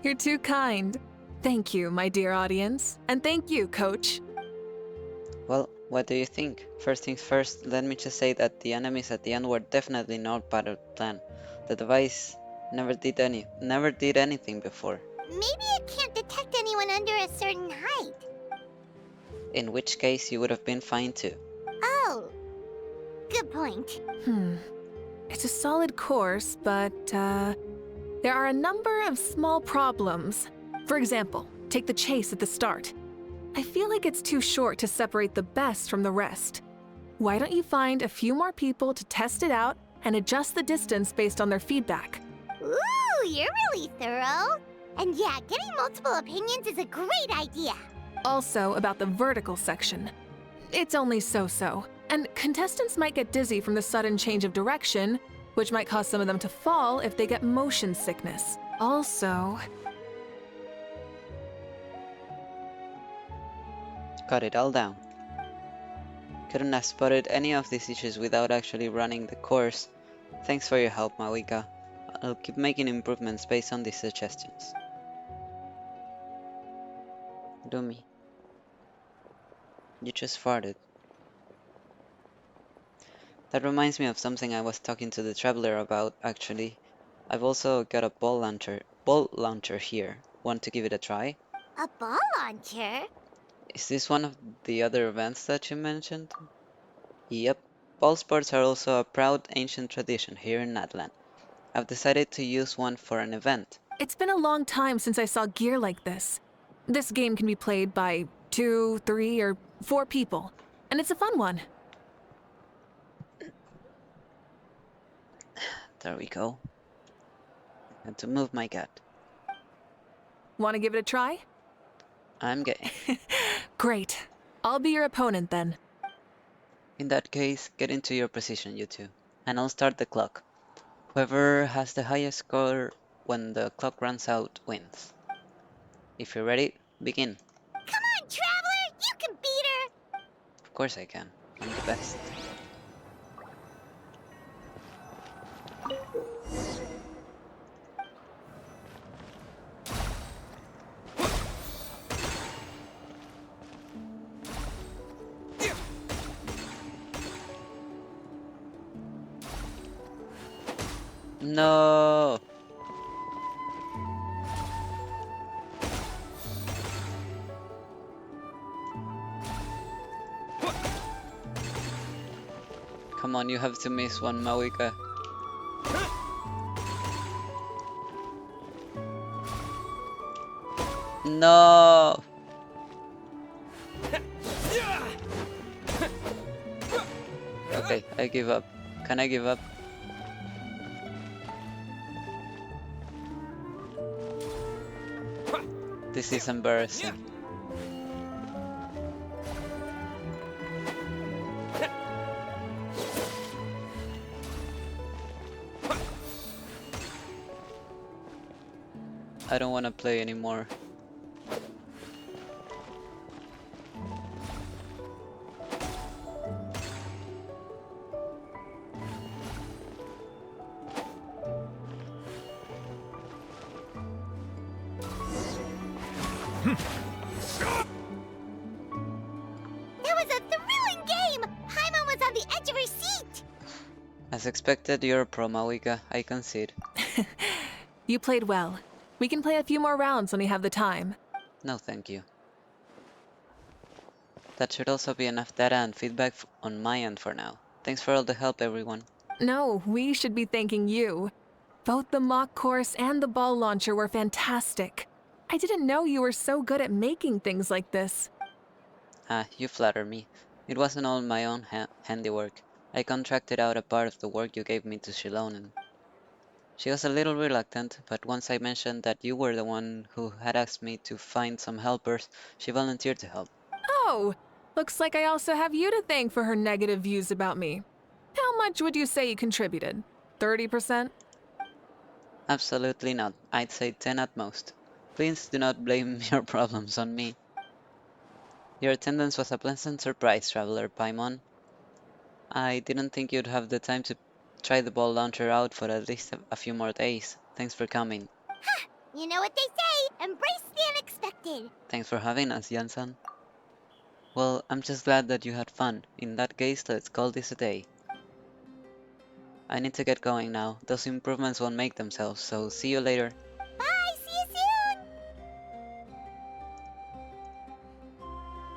You're too kind. Thank you, my dear audience. And thank you, Coach. Well, what do you think? First things first, let me just say that the enemies at the end were definitely not part of the plan. The device never did anything before. Maybe it can't detect anyone under a certain height. In which case, you would have been fine too. Oh, good point. It's a solid course, but, there are a number of small problems. For example, take the chase at the start. I feel like it's too short to separate the best from the rest. Why don't you find a few more people to test it out and adjust the distance based on their feedback? Ooh, you're really thorough. And yeah, getting multiple opinions is a great idea. Also, about the vertical section. It's only so-so, and contestants might get dizzy from the sudden change of direction, which might cause some of them to fall if they get motion sickness. Also... Got it all down. Couldn't have spotted any of these issues without actually running the course. Thanks for your help, Mavuika. I'll keep making improvements based on these suggestions. Dumi. You just farted. That reminds me of something I was talking to the traveler about, actually. I've also got a ball launcher here. Want to give it a try? A ball launcher? Is this one of the other events that you mentioned? Yep. Ball sports are also a proud ancient tradition here in Natlan. I've decided to use one for an event. It's been a long time since I saw gear like this. This game can be played by 2, 3, or 4 people, and it's a fun one. There we go. Had to move my gut. Want to give it a try? I'm game. Great. I'll be your opponent then. In that case, get into your position, you two, and I'll start the clock. Whoever has the highest score when the clock runs out wins. If you're ready, begin. Come on, Traveler! You can beat her! Of course I can. I'm the best. No! Come on, you have to miss one, Mavuika. No! Okay, I give up. Can I give up? This is embarrassing. I don't want to play anymore. That As expected, you're a pro, Mavuika. I concede. You played well. We can play a few more rounds when we have the time. No, thank you. That should also be enough data and feedback on my end for now. Thanks for all the help, everyone. No, we should be thanking you. Both the mock course and the ball launcher were fantastic. I didn't know you were so good at making things like this. Ah, you flatter me. It wasn't all my own handiwork. I contracted out a part of the work you gave me to Shilonen. She was a little reluctant, but once I mentioned that you were the one who had asked me to find some helpers, she volunteered to help. Oh, looks like I also have you to thank for her negative views about me. How much would you say you contributed? 30%? Absolutely not. I'd say 10 at most. Please do not blame your problems on me. Your attendance was a pleasant surprise, Traveler Paimon. I didn't think you'd have the time to try the ball launcher out for at least a few more days. Thanks for coming. Ha! You know what they say, embrace the unexpected. Thanks for having us, Jansan. Well, I'm just glad that you had fun. In that case, let's call this a day. I need to get going now. Those improvements won't make themselves, so see you later. Bye, see you soon!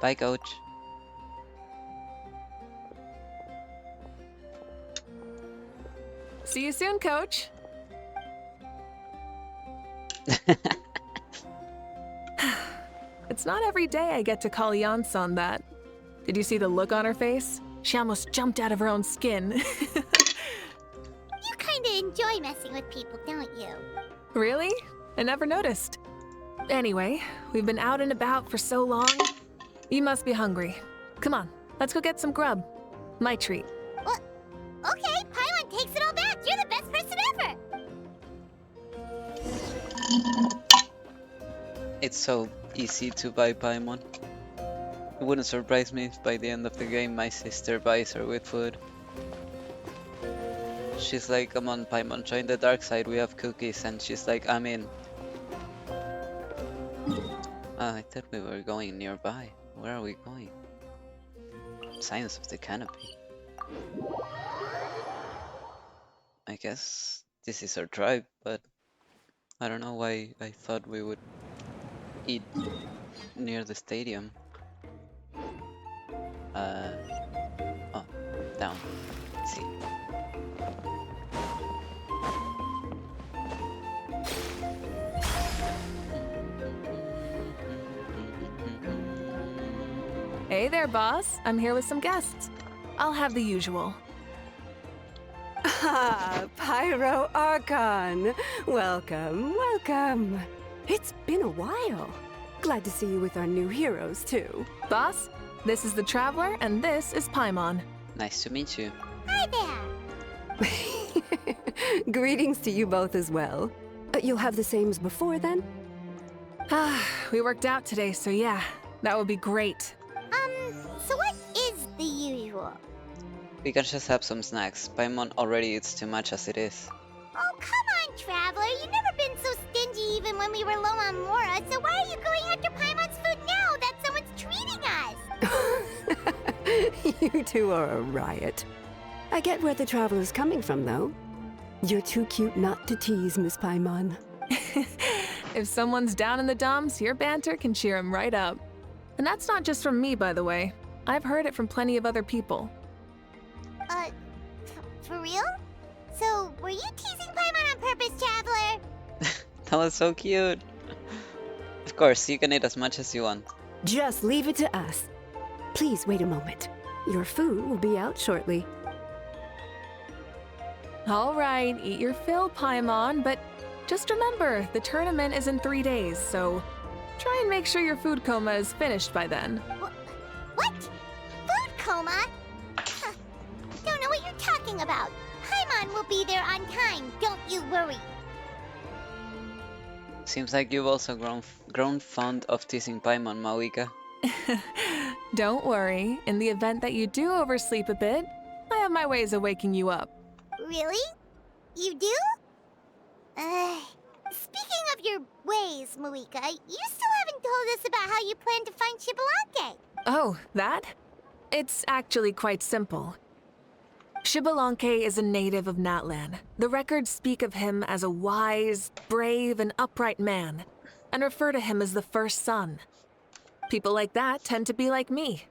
Bye, coach. See you soon, coach. It's not every day I get to call Jansan that. Did you see the look on her face? She almost jumped out of her own skin. You kinda enjoy messing with people, don't you? Really? I never noticed. Anyway, we've been out and about for so long. You must be hungry. Come on, let's go get some grub. My treat. Well, okay, Paimon takes it all back. You're the best person ever. It's so easy to buy Paimon. It wouldn't surprise me if by the end of the game my sister buys her with food. She's like, come on Paimon, join the dark side, we have cookies, and she's like, I'm in. I thought we were going nearby. Where are we going? Signs of the canopy. I guess this is our tribe, but I don't know why I thought we would eat near the stadium. Oh, down. Let's see. Hey there, boss. I'm here with some guests. I'll have the usual. Ah, Pyro Archon. Welcome, welcome. It's been a while. Glad to see you with our new heroes, too. Boss, this is the Traveler, and this is Paimon. Nice to meet you. Hi there. Greetings to you both as well. You'll have the same as before, then? We worked out today, so yeah, that would be great. So what is the usual? We can just have some snacks. Paimon already eats too much as it is. Oh, come on, Traveler. You've never been so stingy even when we were low on Mora, so why are you going after Paimon's food now that someone's treating us? You two are a riot. I get where the Traveler's coming from, though. You're too cute not to tease, Miss Paimon. If someone's down in the dumps, your banter can cheer him right up. And that's not just from me, by the way. I've heard it from plenty of other people. For real? So, were you teasing Paimon on purpose, Traveler? That was so cute. Of course, you can eat as much as you want. Just leave it to us. Please wait a moment. Your food will be out shortly. All right, eat your fill, Paimon, but just remember, the tournament is in 3 days, so try and make sure your food coma is finished by then. What? Food coma? Huh. Don't know what you're talking about. Paimon will be there on time, don't you worry. Seems like you've also grown fond of teasing Paimon, Mavuika. Don't worry, in the event that you do oversleep a bit, I have my ways of waking you up. Really? You do? Speaking of your ways, Mavuika, you still haven't told us about how you plan to find Xbalanque. Oh, that? It's actually quite simple. Xbalanque is a native of Natlan. The records speak of him as a wise, brave, and upright man, and refer to him as the first son. People like that tend to be like me,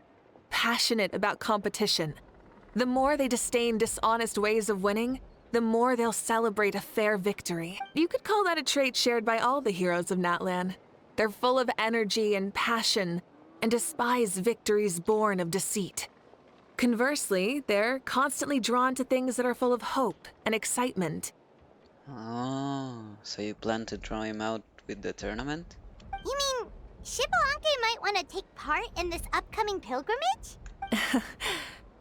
passionate about competition. The more they disdain dishonest ways of winning, the more they'll celebrate a fair victory. You could call that a trait shared by all the heroes of Natlan. They're full of energy and passion, and despise victories born of deceit. Conversely, they're constantly drawn to things that are full of hope and excitement. Oh, so you plan to draw him out with the tournament? You mean Xbalanque might want to take part in this upcoming pilgrimage?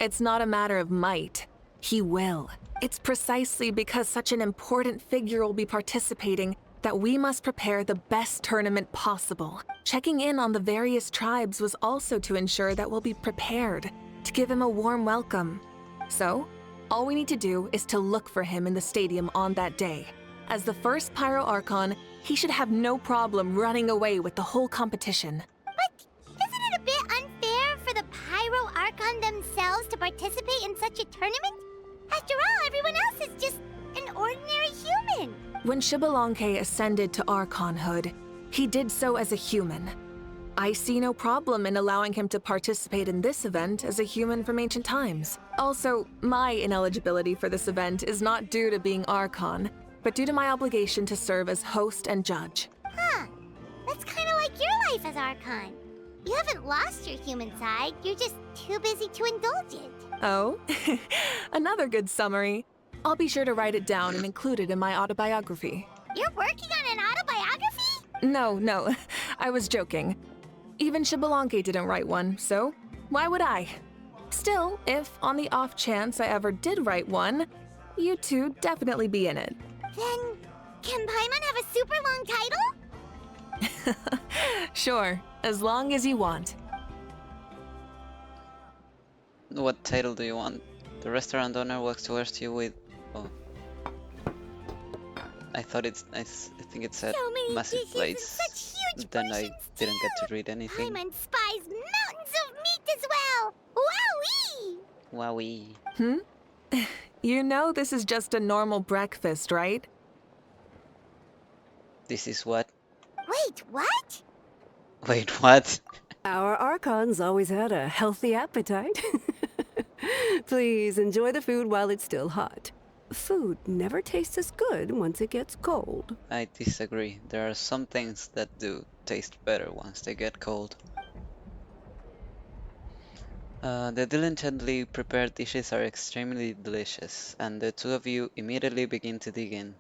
It's not a matter of might. He will. It's precisely because such an important figure will be participating that we must prepare the best tournament possible. Checking in on the various tribes was also to ensure that we'll be prepared to give him a warm welcome. So, all we need to do is to look for him in the stadium on that day. As the first Pyro Archon, he should have no problem running away with the whole competition. But isn't it a bit unfair for the Pyro Archon themselves to participate in such a tournament? After all, everyone else is just an ordinary human. When Xbalanque ascended to Archonhood, he did so as a human. I see no problem in allowing him to participate in this event as a human from ancient times. Also, my ineligibility for this event is not due to being Archon, but due to my obligation to serve as host and judge. Huh. That's kind of like your life as Archon. You haven't lost your human side, you're just too busy to indulge it. Oh, another good summary. I'll be sure to write it down and include it in my autobiography. You're working on an autobiography? No, I was joking. Even Xbalanque didn't write one, so why would I? Still, if on the off chance I ever did write one, you two definitely be in it. Then, can Paimon have a super long title? Sure, as long as you want. What title do you want? The restaurant owner walks towards you with... Oh. I think it said So many massive dishes plates. and such huge Then I portions didn't get too. to read anything. Paimon spies mountains of meat as well. Wowee! Wowee. You know this is just a normal breakfast, right? This is what? Wait, what? Wait, what? Our Archons always had a healthy appetite. Please enjoy the food while it's still hot. Food never tastes as good once it gets cold. I disagree. There are some things that do taste better once they get cold. The diligently prepared dishes are extremely delicious, and the two of you immediately begin to dig in.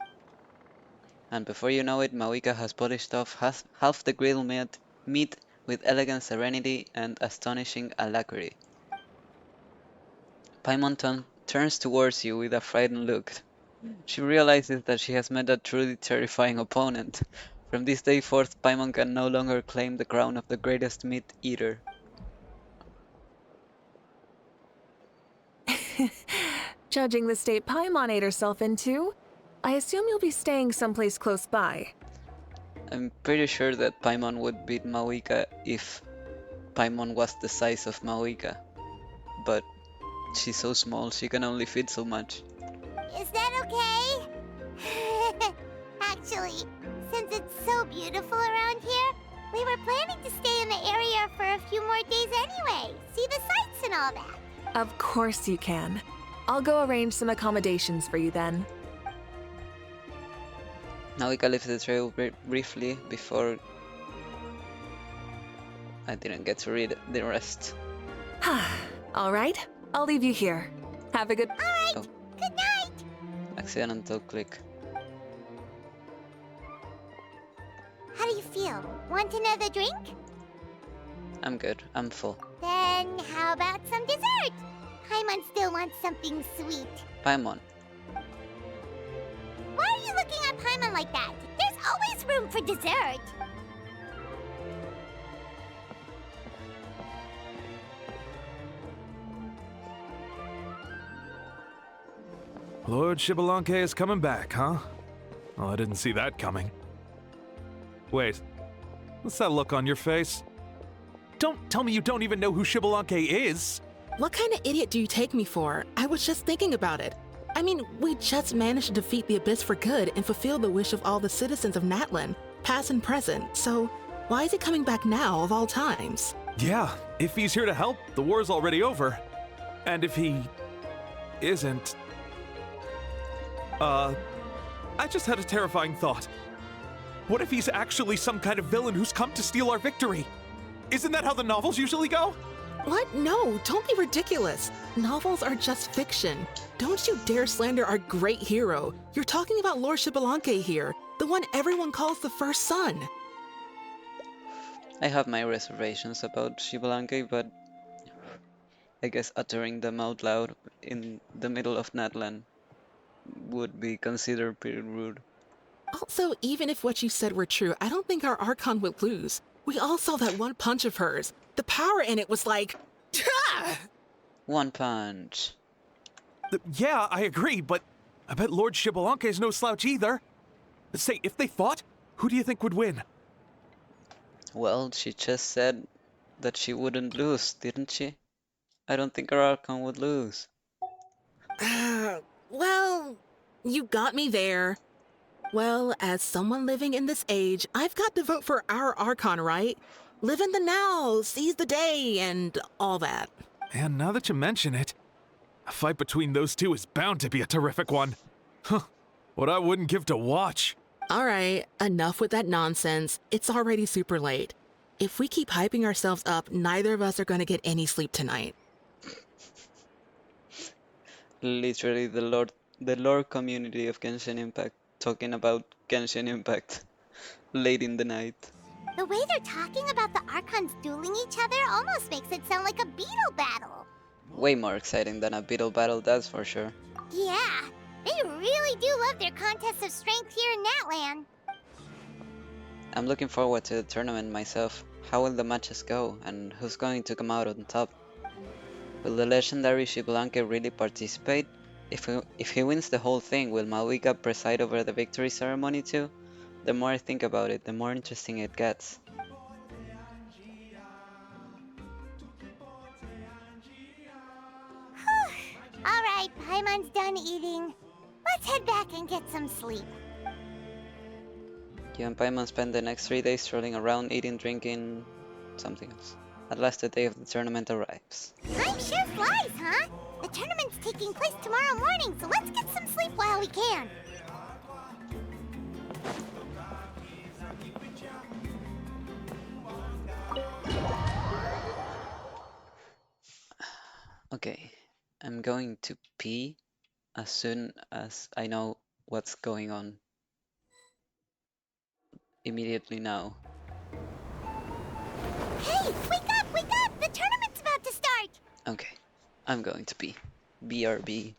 And before you know it, Mavuika has polished off half the grilled meat with elegant serenity and astonishing alacrity. Paimon turns towards you with a frightened look. She realizes that she has met a truly terrifying opponent. From this day forth, Paimon can no longer claim the crown of the greatest meat eater. Judging the state Paimon ate herself into, I assume you'll be staying someplace close by. I'm pretty sure that Paimon would beat Mavuika if Paimon was the size of Mavuika. But she's so small, she can only fit so much. Is that okay? Actually, since it's so beautiful around here, we were planning to stay in the area for a few more days anyway. See the sights and all that. Of course you can. I'll go arrange some accommodations for you then. Mavuika left the trail briefly before... I didn't get to read the rest. Alright, I'll leave you here. Have a good... Alright, Oh. good night! Accidental click. How do you feel? Want another drink? I'm good, I'm full. Then how about some dessert? Paimon still wants something sweet. Paimon. Why are you looking at Paimon like that? There's always room for dessert. Lord Xbalanque is coming back, huh? Oh, I didn't see that coming. Wait, what's that look on your face? Don't tell me you don't even know who Xbalanque is! What kind of idiot do you take me for? I was just thinking about it. I mean, we just managed to defeat the Abyss for good and fulfill the wish of all the citizens of Natlan, past and present, so why is he coming back now of all times? Yeah, if he's here to help, the war's already over. And if he isn't... I just had a terrifying thought. What if he's actually some kind of villain who's come to steal our victory? Isn't that how the novels usually go? What? No, don't be ridiculous. Novels are just fiction. Don't you dare slander our great hero. You're talking about Lord Xbalanque here, the one everyone calls the First Son. I have my reservations about Xbalanque, but I guess uttering them out loud in the middle of Natlan would be considered pretty rude. Also, even if what you said were true, I don't think our Archon would lose. We all saw that one punch of hers. The power in it was like... Ah! One punch. Yeah, I agree, but I bet Lord Xbalanque is no slouch either. Say, if they fought, who do you think would win? Well, she just said that she wouldn't lose, didn't she? I don't think our Archon would lose. Well, you got me there. Well, as someone living in this age, I've got to vote for our Archon, right? Live in the now, seize the day, and all that. And now that you mention it, a fight between those two is bound to be a terrific one. Huh, what I wouldn't give to watch. All right, enough with that nonsense. It's already super late. If we keep hyping ourselves up, neither of us are going to get any sleep tonight. Literally the lore community of Genshin Impact talking about Genshin Impact late in the night. The way they're talking about the Archons dueling each other almost makes it sound like a beetle battle. Way more exciting than a beetle battle, that's for sure. Yeah, they really do love their contests of strength here in Natlan. I'm looking forward to the tournament myself. How will the matches go, and who's going to come out on top? Will the legendary Xbalanque really participate? If he wins the whole thing, will Mavuika preside over the victory ceremony too? The more I think about it, the more interesting it gets. Alright, Paimon's done eating. Let's head back and get some sleep. You and Paimon spend the next 3 days strolling around, eating, drinking, something else. At last the day of the tournament arrives. Time sure flies, huh? The tournament's taking place tomorrow morning, so let's get some sleep while we can. Okay, I'm going to pee as soon as I know what's going on. Immediately now. Hey, wake up, wake up! The tournament's about to start! Okay, I'm going to pee. BRB.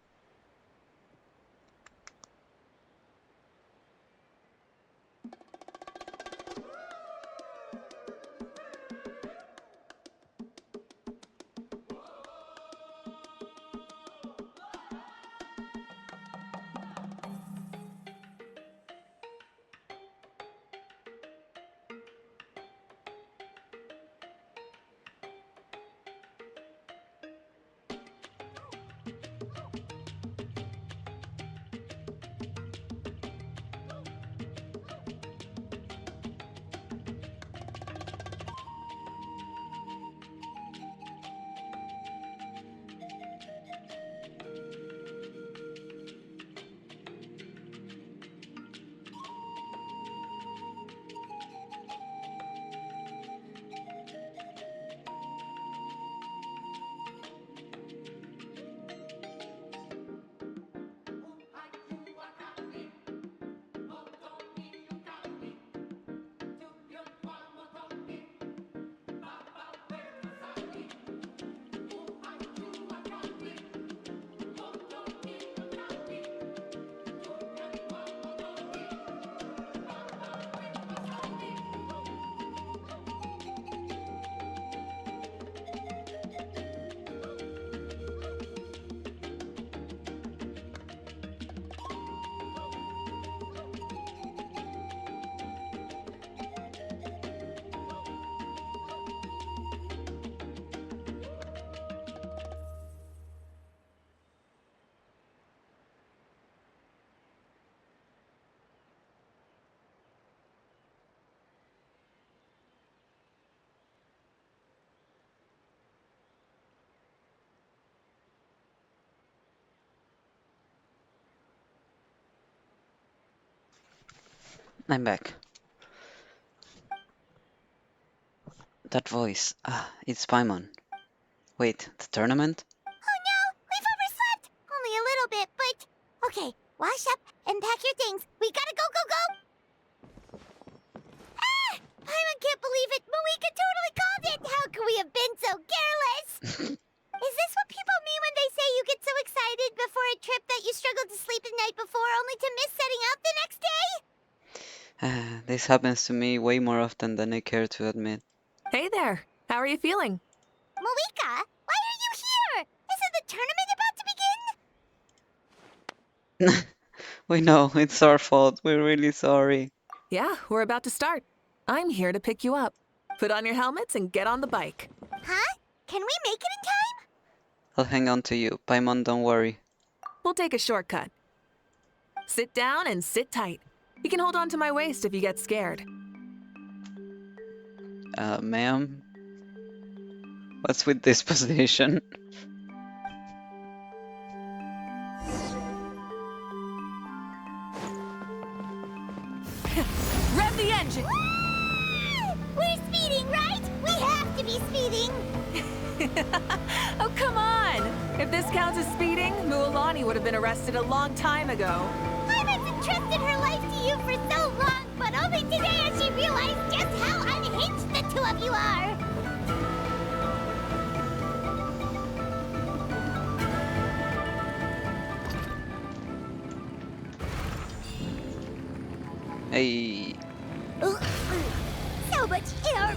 I'm back. That voice. It's Paimon. Wait, the tournament? Oh no, we've overslept! Only a little bit, but... Okay, wash up and pack your things. We gotta go, go, go! Ah! Paimon can't believe it! Mavuika totally called it! How could we have been so careless? Is this what people mean when they say you get so excited before a trip that you struggle to sleep the night before only to miss setting out the next day? This happens to me way more often than I care to admit. Hey there. How are you feeling? Mavuika, why are you here? Isn't the tournament about to begin? We know, it's our fault. We're really sorry. Yeah, we're about to start. I'm here to pick you up. Put on your helmets and get on the bike. Huh? Can we make it in time? I'll hang on to you. Paimon, don't worry. We'll take a shortcut. Sit down and sit tight. You can hold on to my waist if you get scared. Ma'am? What's with this position? Rev the engine! We're speeding, right? We have to be speeding! Oh, come on! If this counts as speeding, Mualani would have been arrested a long time ago. Ivan's entrusted her life to you for so long, but only today has she realized just how unhinged the two of you are! Hey. So much air!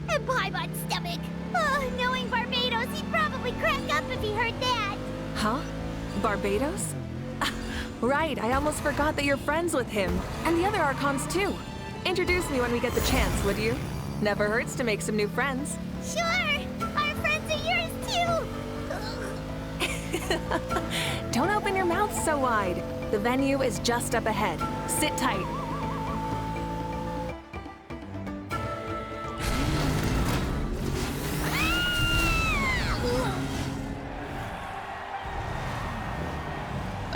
And Paimon's stomach! Oh, knowing Barbados, he'd probably crack up if he heard that! Huh? Barbados? Right, I almost forgot that you're friends with him. And the other Archons too. Introduce me when we get the chance, would you? Never hurts to make some new friends. Sure! Our friends are yours too! Don't open your mouth so wide. The venue is just up ahead. Sit tight.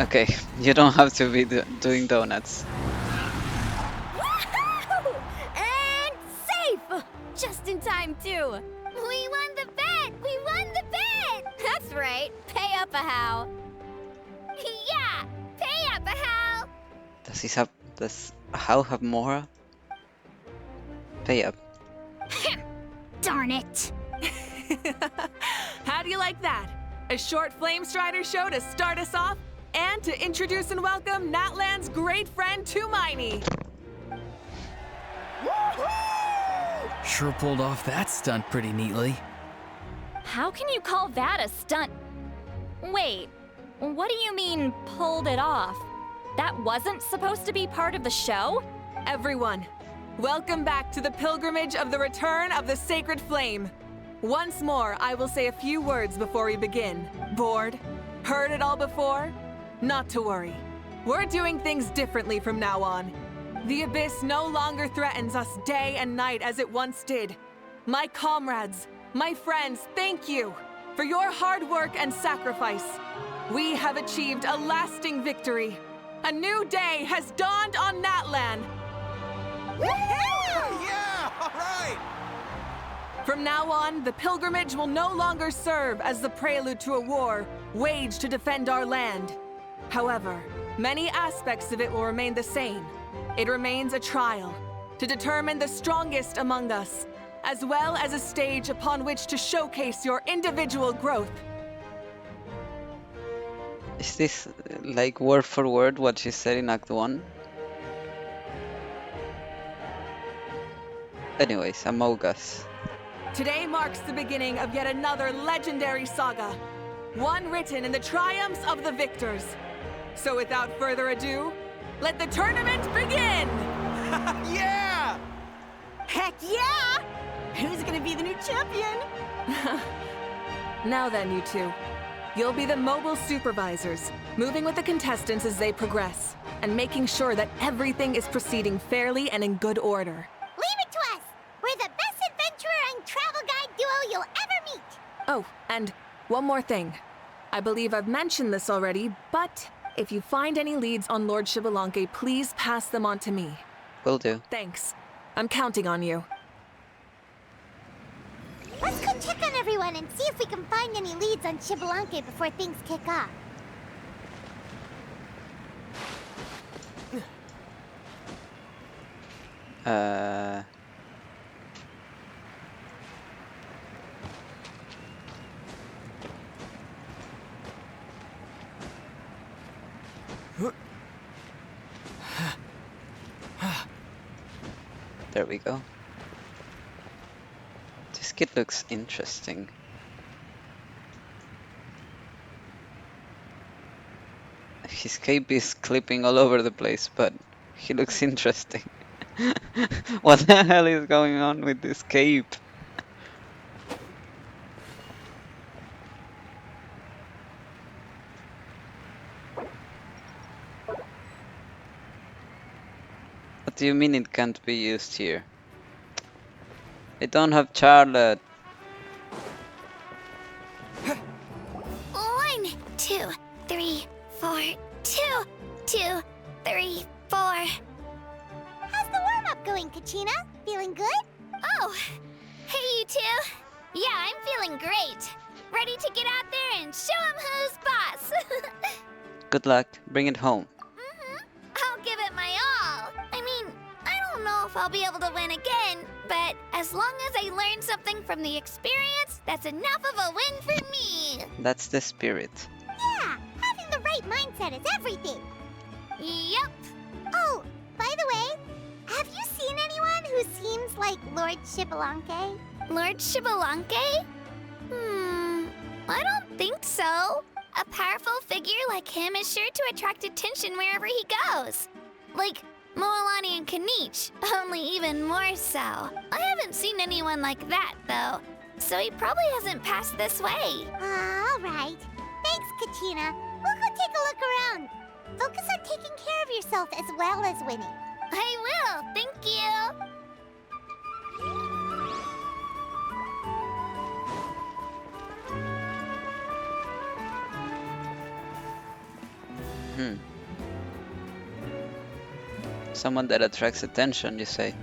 Okay, you don't have to be doing donuts. Woohoo! And safe! Just in time, too. We won the bet! We won the bet! That's right. Pay up a how. Yeah! Pay up, Hal! Does Hal have more? Pay up. Darn it! How do you like that? A short Flame Strider show to start us off, and to introduce and welcome Natlan's great friend Tumaini. Sure pulled off that stunt pretty neatly. How can you call that a stunt? Wait, what do you mean, pulled it off? That wasn't supposed to be part of the show? Everyone, welcome back to the pilgrimage of the return of the sacred flame. Once more, I will say a few words before we begin. Bored? Heard it all before? Not to worry. We're doing things differently from now on. The abyss no longer threatens us day and night as it once did. My comrades, my friends, thank you for your hard work and sacrifice. We have achieved a lasting victory. A new day has dawned on Natlan. Yeah! All right! From now on, the pilgrimage will no longer serve as the prelude to a war waged to defend our land. However, many aspects of it will remain the same. It remains a trial to determine the strongest among us, as well as a stage upon which to showcase your individual growth. Is this like word for word what she said in Act 1? Anyways, Among Us. Today marks the beginning of yet another legendary saga, one written in the triumphs of the victors. So without further ado, let the tournament begin! Yeah! Heck yeah! Who's gonna be the new champion? Now then, you two. You'll be the mobile supervisors, moving with the contestants as they progress, and making sure that everything is proceeding fairly and in good order. Leave it to us! We're the best adventurer and travel guide duo you'll ever meet! Oh, and one more thing. I believe I've mentioned this already, but if you find any leads on Lord Shibalanke, please pass them on to me. Will do. Thanks. I'm counting on you. Let's go check on everyone and see if we can find any leads on Xbalanque before things kick off. There we go. This kid looks interesting. His cape is clipping all over the place, but he looks interesting. What the hell is going on with this cape? What do you mean it can't be used here? I don't have Charlotte. 1, 2, 3, 4, 2, 2, 3, 4. How's the warm-up going, Kachina? Feeling good? Oh, hey you two. Yeah, I'm feeling great. Ready to get out there and show 'em who's boss. Good luck. Bring it home. I'll give it my all. I mean, I don't know if I'll be able to win again, but as long as I learn something from the experience, that's enough of a win for me. That's the spirit. Yeah, having the right mindset is everything. Yep. Oh, by the way, have you seen anyone who seems like Lord Xbalanque? Lord Xbalanque? I don't think so. A powerful figure like him is sure to attract attention wherever he goes. Like Moalani and Kanich, only even more so. I haven't seen anyone like that, though, so he probably hasn't passed this way. All right. Thanks, Kachina. We'll go take a look around. Focus on taking care of yourself as well as winning. I will, thank you. Someone that attracts attention, you say?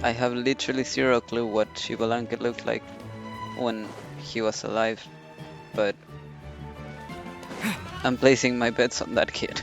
I have literally zero clue what Xbalanque looked like when he was alive, but I'm placing my bets on that kid.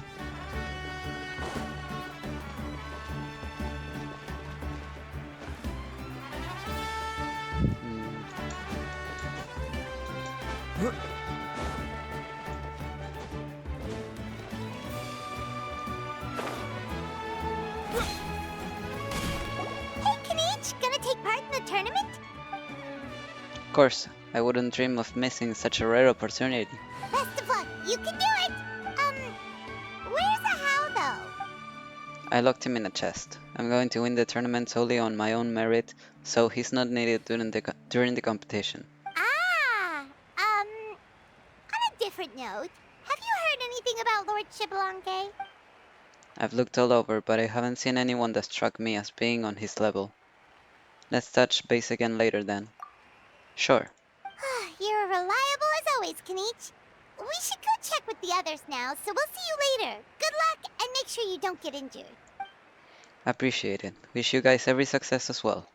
Of course, I wouldn't dream of missing such a rare opportunity. Best of luck, you can do it! Where's the how, though? I locked him in a chest. I'm going to win the tournament solely on my own merit, so he's not needed during the competition. Ah! On a different note, have you heard anything about Lord Xbalanque? I've looked all over, but I haven't seen anyone that struck me as being on his level. Let's touch base again later then. Sure. You're reliable as always, Kanich. We should go check with the others now, so we'll see you later. Good luck, and make sure you don't get injured. Appreciate it. Wish you guys every success as well.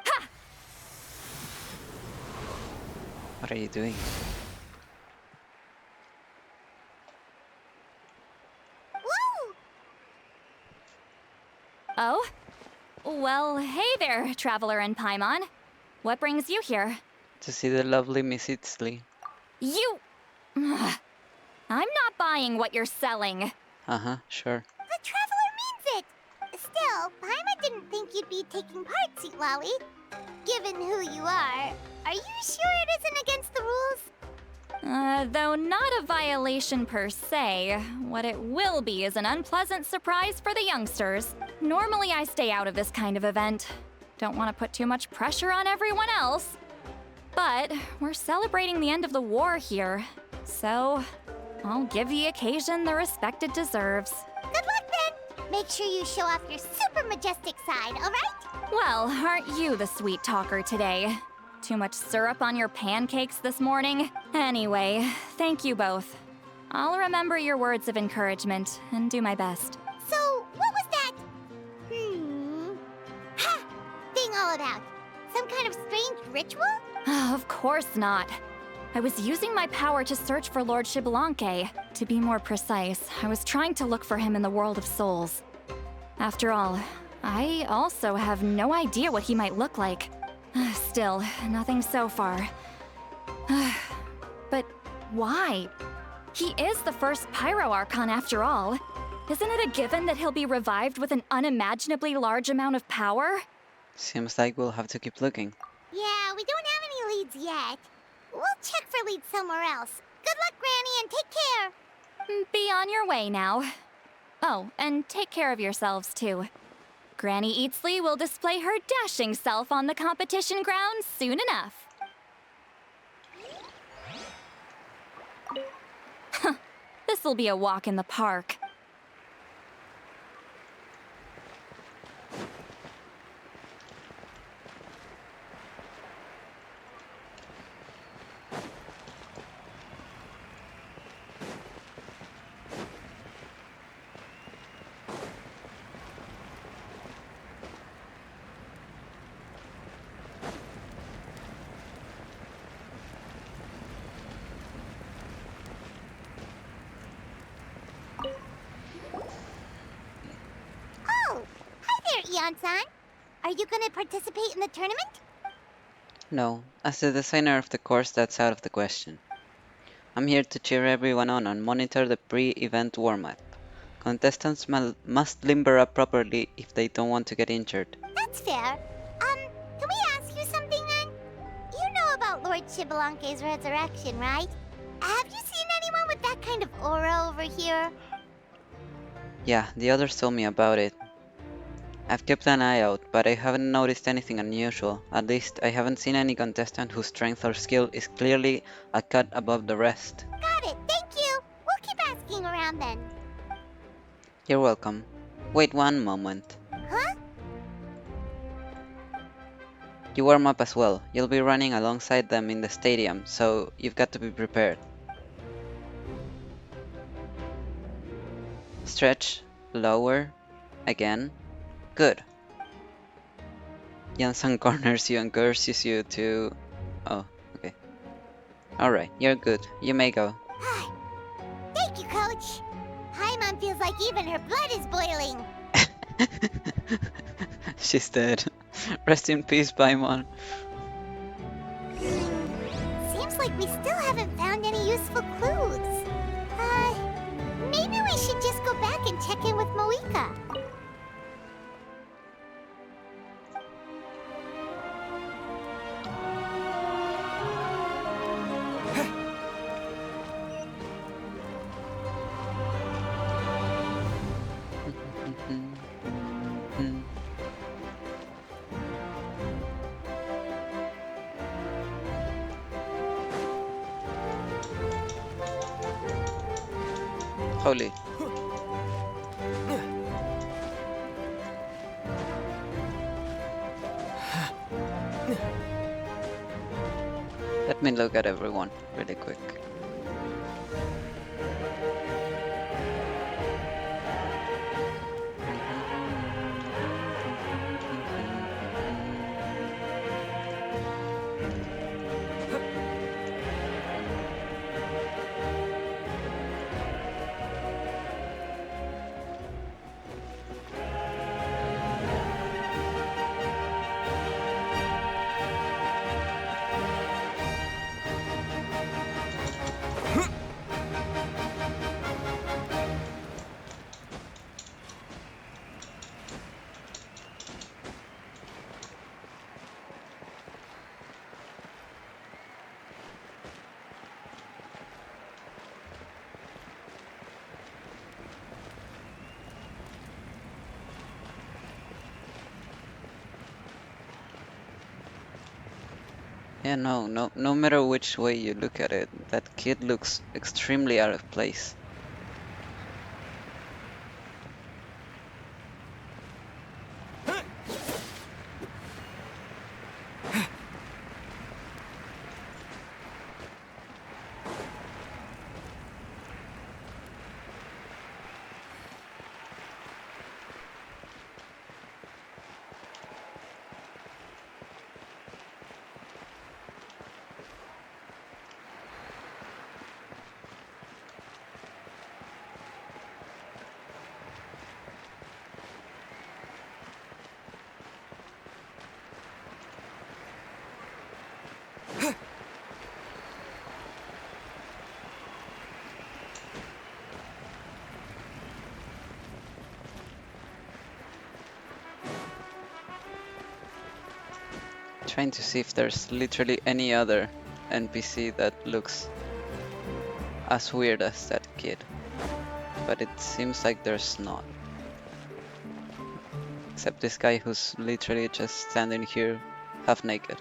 Ha! What are you doing? Woo! Oh? Well, hey there, Traveler and Paimon. What brings you here? To see the lovely Miss Itzley. You... I'm not buying what you're selling. Sure. The Traveler means it! Still, Paimon didn't think you'd be taking part, Seat Lolly. Given who you are you sure it isn't against the rules? Though not a violation per se, what it will be is an unpleasant surprise for the youngsters. Normally I stay out of this kind of event. Don't want to put too much pressure on everyone else. But we're celebrating the end of the war here, so I'll give the occasion the respect it deserves. Good luck then! Make sure you show off your super majestic side, alright? Well, aren't you the sweet talker today? Too much syrup on your pancakes this morning? Anyway, thank you both. I'll remember your words of encouragement and do my best. So, what was that? Ha! Thing all about? Some kind of strange ritual? Of course not. I was using my power to search for Lord Xbalanque. To be more precise, I was trying to look for him in the world of souls. After all, I also have no idea what he might look like. Still, nothing so far. But why? He is the first Pyro Archon after all. Isn't it a given that he'll be revived with an unimaginably large amount of power? Seems like we'll have to keep looking. Yeah, we don't have any leads yet. We'll check for leads somewhere else. Good luck, Granny, and take care. Be on your way now. Oh, and take care of yourselves too. Granny Eatsley will display her dashing self on the competition grounds soon enough. This'll be a walk in the park. Eon-san, are you gonna participate in the tournament? No, as the designer of the course, that's out of the question. I'm here to cheer everyone on and monitor the pre-event warm-up. Contestants must limber up properly if they don't want to get injured. That's fair. Can we ask you something then? You know about Lord Xbalanque's resurrection, right? Have you seen anyone with that kind of aura over here? Yeah, the others told me about it. I've kept an eye out, but I haven't noticed anything unusual. At least, I haven't seen any contestant whose strength or skill is clearly a cut above the rest. Got it, thank you! We'll keep asking around then. You're welcome. Wait one moment. Huh? You warm up as well. You'll be running alongside them in the stadium, so you've got to be prepared. Stretch. Lower. Again. Good. Jansen corners you and curses you to... Oh, okay. Alright, you're good. You may go. Thank you, Coach. Paimon feels like even her blood is boiling. She's dead. Rest in peace, Paimon. Seems like we still haven't found any useful clues. Maybe we should just go back and check in with Mavuika. Holy. Let me look at everyone really quick. Yeah, no matter which way you look at it, that kid looks extremely out of place. Trying to see if there's literally any other NPC that looks as weird as that kid, but it seems like there's not. Except this guy who's literally just standing here half naked.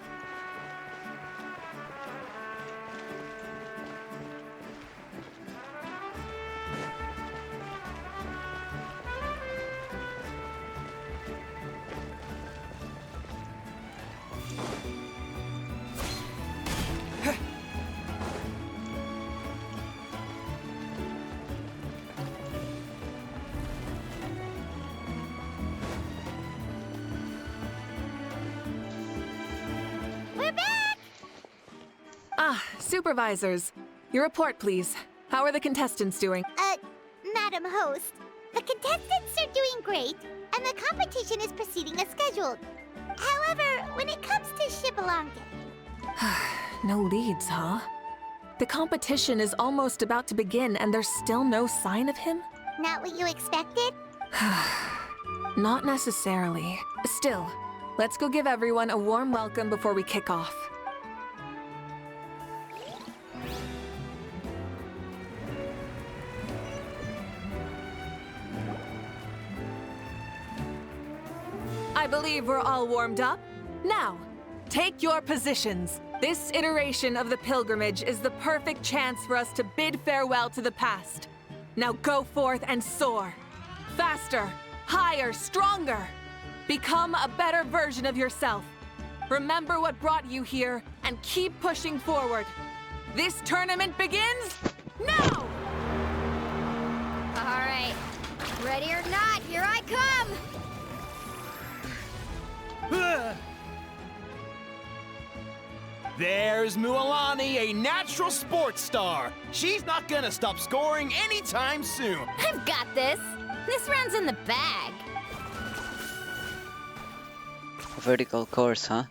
Supervisors, your report, please. How are the contestants doing? Madam Host, the contestants are doing great, and the competition is proceeding as scheduled. However, when it comes to Shibalonge... No leads, huh? The competition is almost about to begin, and there's still no sign of him? Not what you expected? Not necessarily. Still, let's go give everyone a warm welcome before we kick off. I believe we're all warmed up. Now, take your positions. This iteration of the pilgrimage is the perfect chance for us to bid farewell to the past. Now go forth and soar. Faster, higher, stronger. Become a better version of yourself. Remember what brought you here and keep pushing forward. This tournament begins now! All right. Ready or not, here I come! There's Mualani, a natural sports star. She's not gonna stop scoring anytime soon. I've got this. This round's in the bag. A vertical course, huh?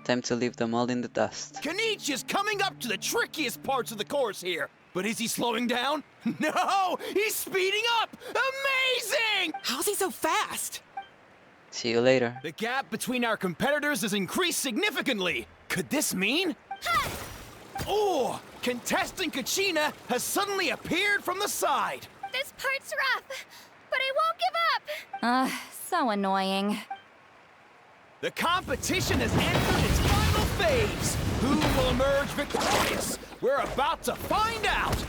Time to leave them all in the dust. Kanich is coming up to the trickiest parts of the course here. But is he slowing down? No! He's speeding up! Amazing! How's he so fast? See you later. The gap between our competitors has increased significantly. Could this mean? Oh! Contestant Kachina has suddenly appeared from the side. This part's rough, but I won't give up. So annoying. The competition has entered its final phase. Who will emerge victorious? We're about to find out.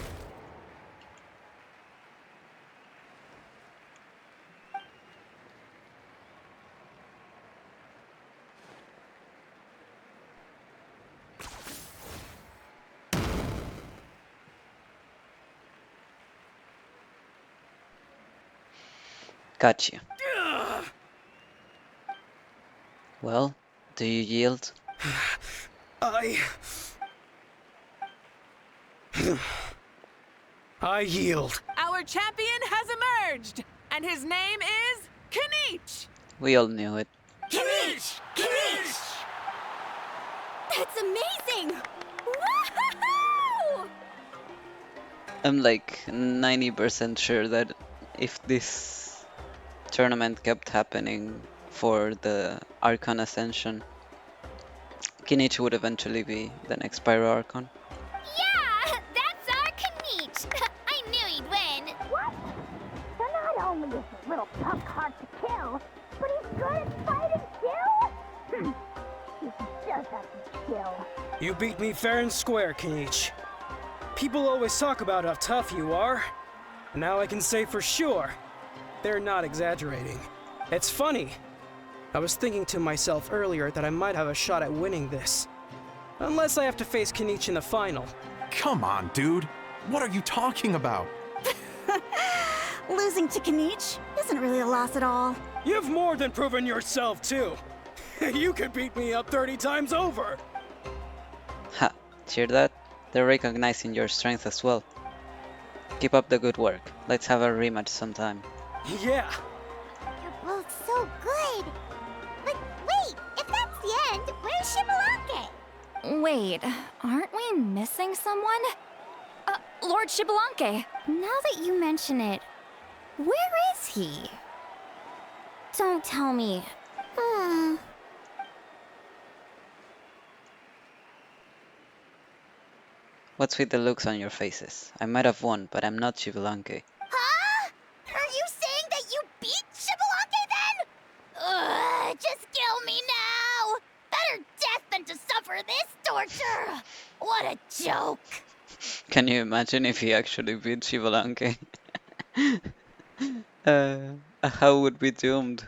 Gotcha. Well, do you yield? I yield. Our champion has emerged, and his name is Kanich! We all knew it. Kanich! Kanich! That's amazing! Woohoo! I'm like 90% sure that if this tournament kept happening for the Archon Ascension, Kinich would eventually be the next Pyro Archon. Yeah! That's our Kanich! I knew he'd win! What? So not only is he a little punk hard to kill, but he's good at fighting too? He's just You beat me fair and square, Kenichi. People always talk about how tough you are. Now I can say for sure, they're not exaggerating. It's funny. I was thinking to myself earlier that I might have a shot at winning this. Unless I have to face Kenichi in the final. Come on, dude. What are you talking about? Losing to Kenichi isn't really a loss at all. You've more than proven yourself, too. You could beat me up 30 times over. Ha, hear that? They're recognizing your strength as well. Keep up the good work. Let's have a rematch sometime. Yeah. You're both so good. But wait, if that's the end, where's Shibalanke? Wait, aren't we missing someone? Lord Shibalanke. Now that you mention it, where is he? Don't tell me. What's with the looks on your faces? I might have won, but I'm not Shibalanke. Huh? Are you saying that you beat Shibalanke then? Ugh, just kill me now! Better death than to suffer this torture! What a joke! Can you imagine if he actually beat Shibalanke? How would be doomed?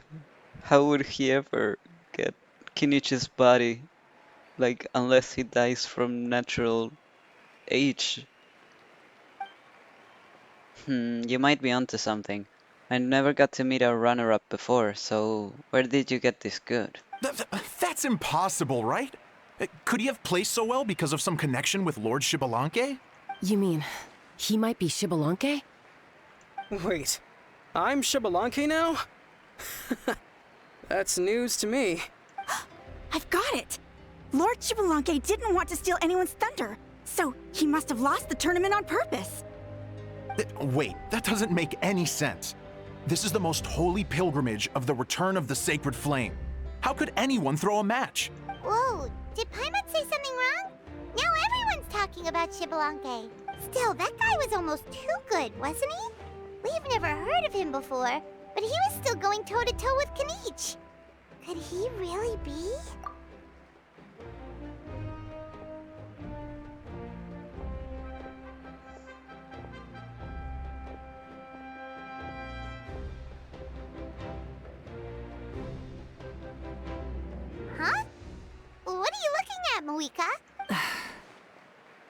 How would he ever get Kenichi's body? Like, unless he dies from natural age. You might be onto something. I never got to meet a runner-up before, so where did you get this good? That's impossible, right? Could he have placed so well because of some connection with Lord Shibalanke? You mean, he might be Shibalanke? Wait, I'm Shibalanke now? That's news to me. I've got it! Lord Shibalanke didn't want to steal anyone's thunder, so he must have lost the tournament on purpose. Wait, that doesn't make any sense. This is the most holy pilgrimage of the return of the sacred flame. How could anyone throw a match? Whoa, did Paimon say something wrong? Now everyone's talking about Shibalanke. Still, that guy was almost too good, wasn't he? We've never heard of him before, but he was still going toe-to-toe with Kenichi. Could he really be? Huh? What are you looking at, Mavuika?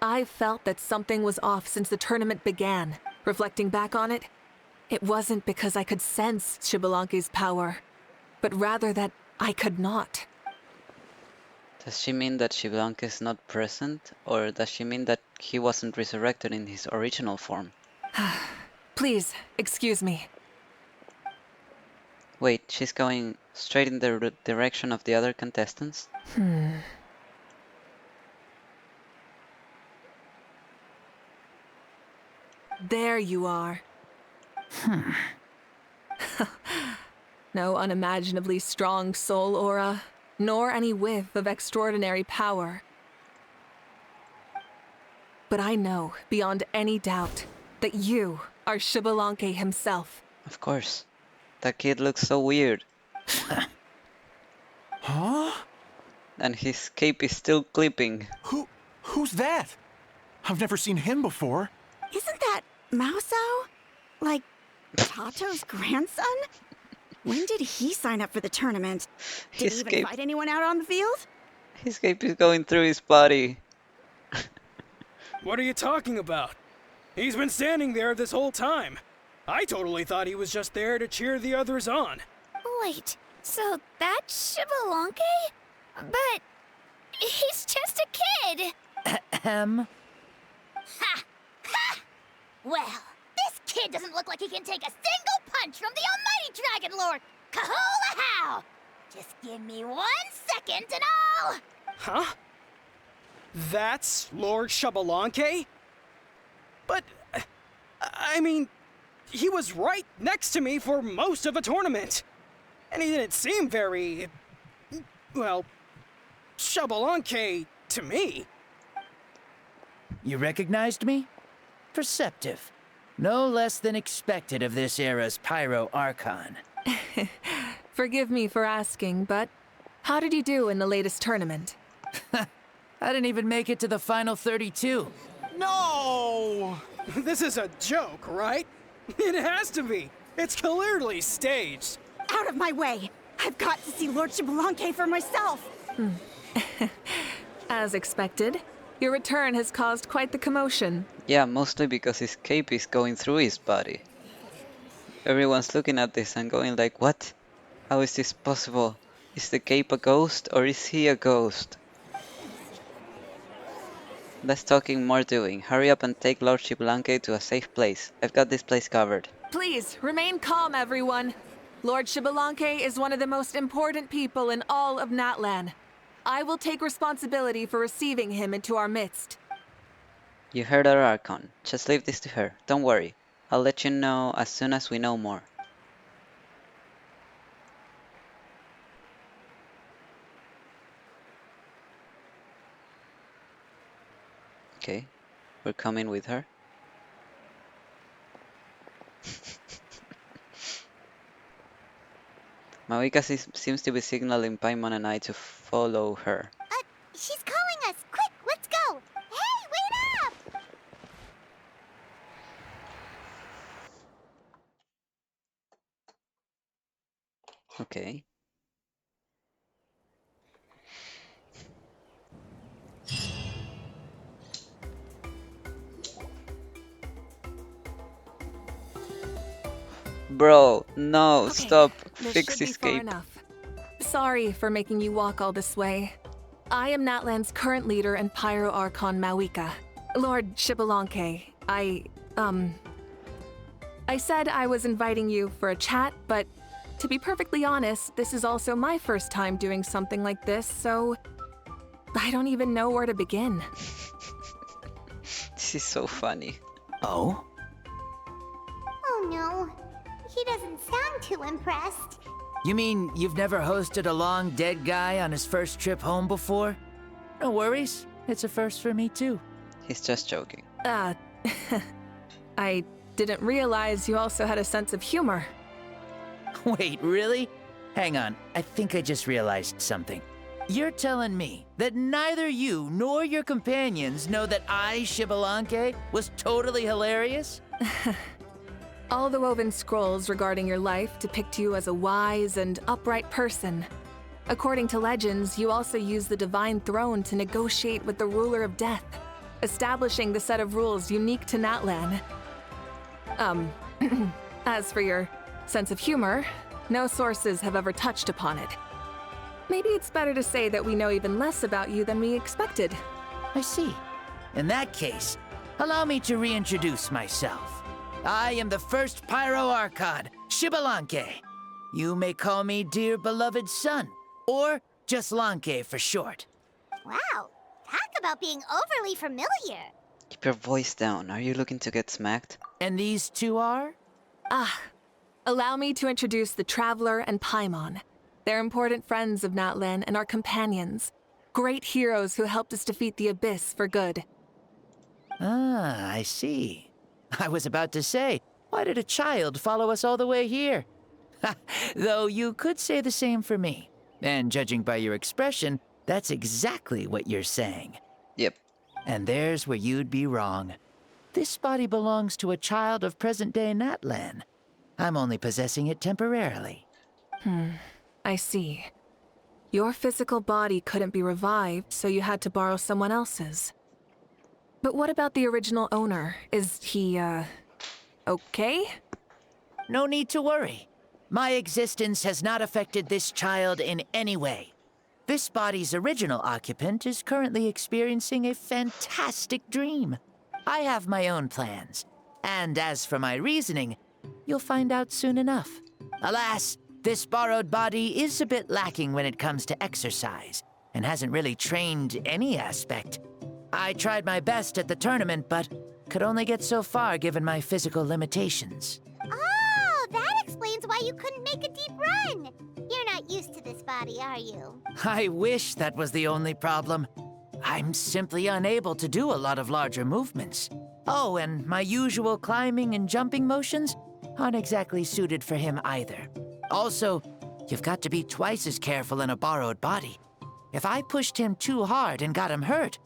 I felt that something was off since the tournament began. Reflecting back on it, it wasn't because I could sense Shibalanke's power, but rather that I could not. Does she mean that Shibalanke is not present, or does she mean that he wasn't resurrected in his original form? Please, excuse me. Wait, she's going straight in the direction of the other contestants? There you are. No unimaginably strong soul aura, nor any whiff of extraordinary power. But I know, beyond any doubt, that you are Shibalanke himself. Of course. That kid looks so weird. Huh? And his cape is still clipping. Who's that? I've never seen him before. Isn't that Mauso? Like, Tato's grandson? When did he sign up for the tournament? Did he even fight anyone out on the field? His cape is going through his body. What are you talking about? He's been standing there this whole time. I totally thought he was just there to cheer the others on. Wait, so that's Shibalanke? But he's just a kid. Ha! Ha! Well, this kid doesn't look like he can take a single punch from the almighty Dragon Lord! Kahula how! Just give me 1 second and I'll... Huh? That's Lord Shibalanke? But, I mean, he was right next to me for most of the tournament. And he didn't seem very, well, Shibalanke to me. You recognized me? Perceptive. No less than expected of this era's Pyro Archon. Forgive me for asking, but how did you do in the latest tournament? I didn't even make it to the final 32. No! This is a joke, right? It has to be. It's clearly staged. Out of my way! I've got to see Lord Xbalanque for myself! As expected, your return has caused quite the commotion. Yeah, mostly because his cape is going through his body. Everyone's looking at this and going like, what? How is this possible? Is the cape a ghost or is he a ghost? Less talking, more doing. Hurry up and take Lord Xbalanque to a safe place. I've got this place covered. Please, remain calm, everyone. Lord Xbalanque is one of the most important people in all of Natlan. I will take responsibility for receiving him into our midst. You heard our Archon. Just leave this to her. Don't worry. I'll let you know as soon as we know more. Okay, we're coming with her. Mavuika seems to be signaling Paimon and I to follow her. She's calling us! Quick, let's go! Hey, wait up! Okay. Bro, no, Okay, stop. this Fix should be far escape. enough. Sorry for making you walk all this way. I am Natlan's current leader and Pyro Archon Mavuika. Lord Xbalanque, I said I was inviting you for a chat, but to be perfectly honest, this is also my first time doing something like this, so I don't even know where to begin. This is so funny. Oh? Oh no, he doesn't sound too impressed. You mean you've never hosted a long dead guy on his first trip home before? No worries. It's a first for me too. He's just joking. I didn't realize you also had a sense of humor. Wait, really? Hang on, I think I just realized something. You're telling me that neither you nor your companions know that I, Xbalanque, was totally hilarious? All the woven scrolls regarding your life depict you as a wise and upright person. According to legends, you also use the divine throne to negotiate with the ruler of death, establishing the set of rules unique to Natlan. As for your sense of humor, no sources have ever touched upon it. Maybe it's better to say that we know even less about you than we expected. I see. In that case, allow me to reintroduce myself. I am the first Pyro Archon, Xbalanque. You may call me dear beloved son, or just Lanque for short. Wow, talk about being overly familiar. Keep your voice down. Are you looking to get smacked? And these two are? Allow me to introduce the Traveler and Paimon. They're important friends of Natlan and our companions. Great heroes who helped us defeat the Abyss for good. Ah, I see. I was about to say, why did a child follow us all the way here? Though you could say the same for me. And judging by your expression, that's exactly what you're saying. Yep. And there's where you'd be wrong. This body belongs to a child of present-day Natlan. I'm only possessing it temporarily. I see. Your physical body couldn't be revived, so you had to borrow someone else's. But what about the original owner? Is he, okay? No need to worry. My existence has not affected this child in any way. This body's original occupant is currently experiencing a fantastic dream. I have my own plans. And as for my reasoning, you'll find out soon enough. Alas, this borrowed body is a bit lacking when it comes to exercise, and hasn't really trained any aspect. I tried my best at the tournament, but could only get so far given my physical limitations. Oh, that explains why you couldn't make a deep run. You're not used to this body, are you? I wish that was the only problem. I'm simply unable to do a lot of larger movements. Oh, and my usual climbing and jumping motions aren't exactly suited for him either. Also, you've got to be twice as careful in a borrowed body. If I pushed him too hard and got him hurt,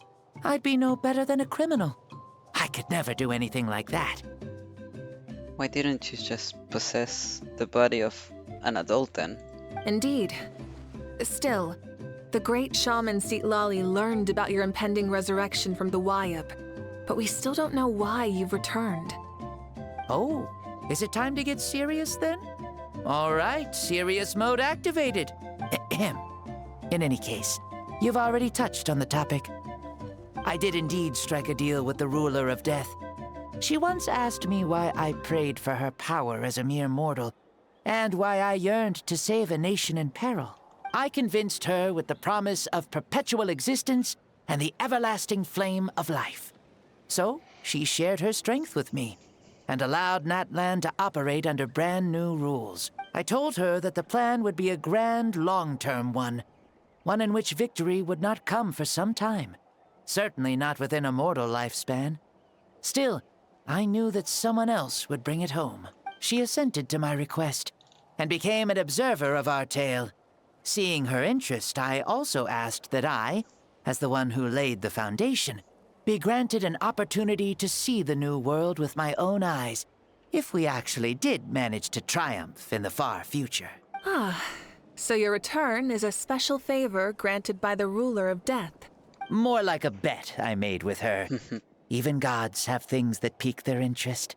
I'd be no better than a criminal. I could never do anything like that. Why didn't you just possess the body of an adult then? Indeed. Still, the great shaman Sitlali learned about your impending resurrection from the Wayup, but we still don't know why you've returned. Oh, is it time to get serious then? All right, serious mode activated. Ahem. In any case, you've already touched on the topic. I did indeed strike a deal with the ruler of death. She once asked me why I prayed for her power as a mere mortal, and why I yearned to save a nation in peril. I convinced her with the promise of perpetual existence and the everlasting flame of life. So, she shared her strength with me, and allowed Natlan to operate under brand new rules. I told her that the plan would be a grand, long-term one in which victory would not come for some time. Certainly not within a mortal lifespan. Still, I knew that someone else would bring it home. She assented to my request, and became an observer of our tale. Seeing her interest, I also asked that I, as the one who laid the foundation, be granted an opportunity to see the new world with my own eyes, if we actually did manage to triumph in the far future. Ah, so your return is a special favor granted by the ruler of death. More like a bet I made with her. Even gods have things that pique their interest.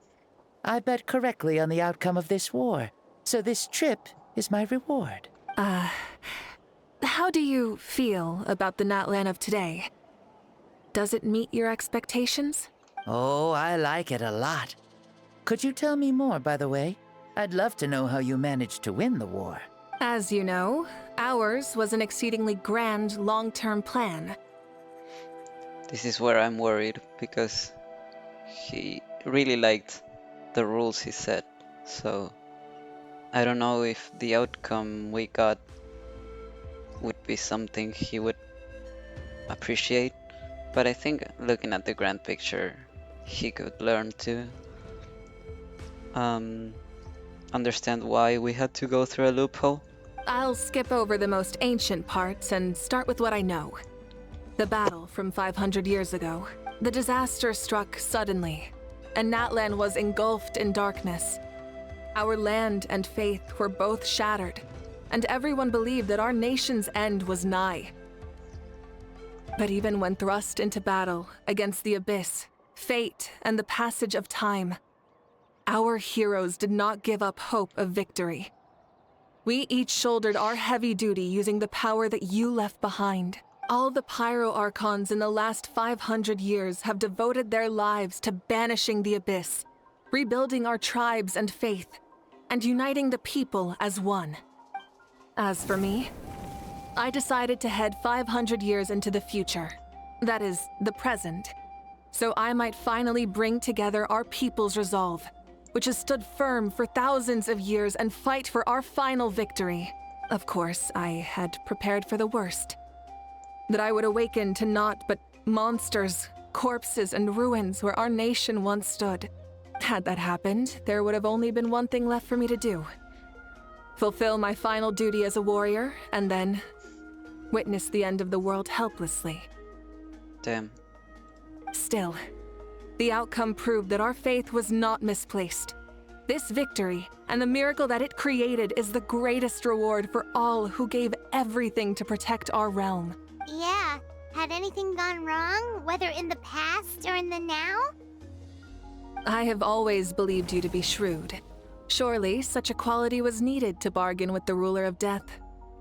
I bet correctly on the outcome of this war, so this trip is my reward. How do you feel about the Natlan of today? Does it meet your expectations? Oh, I like it a lot. Could you tell me more, by the way? I'd love to know how you managed to win the war. As you know, ours was an exceedingly grand, long-term plan. This is where I'm worried, because he really liked the rules he set, so I don't know if the outcome we got would be something he would appreciate, but I think looking at the grand picture, he could learn to understand why we had to go through a loophole. I'll skip over the most ancient parts and start with what I know. The battle from 500 years ago. The disaster struck suddenly, and Natlan was engulfed in darkness. Our land and faith were both shattered, and everyone believed that our nation's end was nigh. But even when thrust into battle against the abyss, fate, and the passage of time, our heroes did not give up hope of victory. We each shouldered our heavy duty using the power that you left behind. All the Pyro Archons in the last 500 years have devoted their lives to banishing the abyss, rebuilding our tribes and faith, and uniting the people as one. As for me, I decided to head 500 years into the future, that is, the present, so I might finally bring together our people's resolve, which has stood firm for thousands of years, and fight for our final victory. Of course, I had prepared for the worst. That I would awaken to naught but monsters, corpses, and ruins where our nation once stood. Had that happened, there would have only been one thing left for me to do. Fulfill my final duty as a warrior, and then witness the end of the world helplessly. Damn. Still, the outcome proved that our faith was not misplaced. This victory, and the miracle that it created, is the greatest reward for all who gave everything to protect our realm. Yeah. Had anything gone wrong, whether in the past or in the now? I have always believed you to be shrewd. Surely, such a quality was needed to bargain with the ruler of death,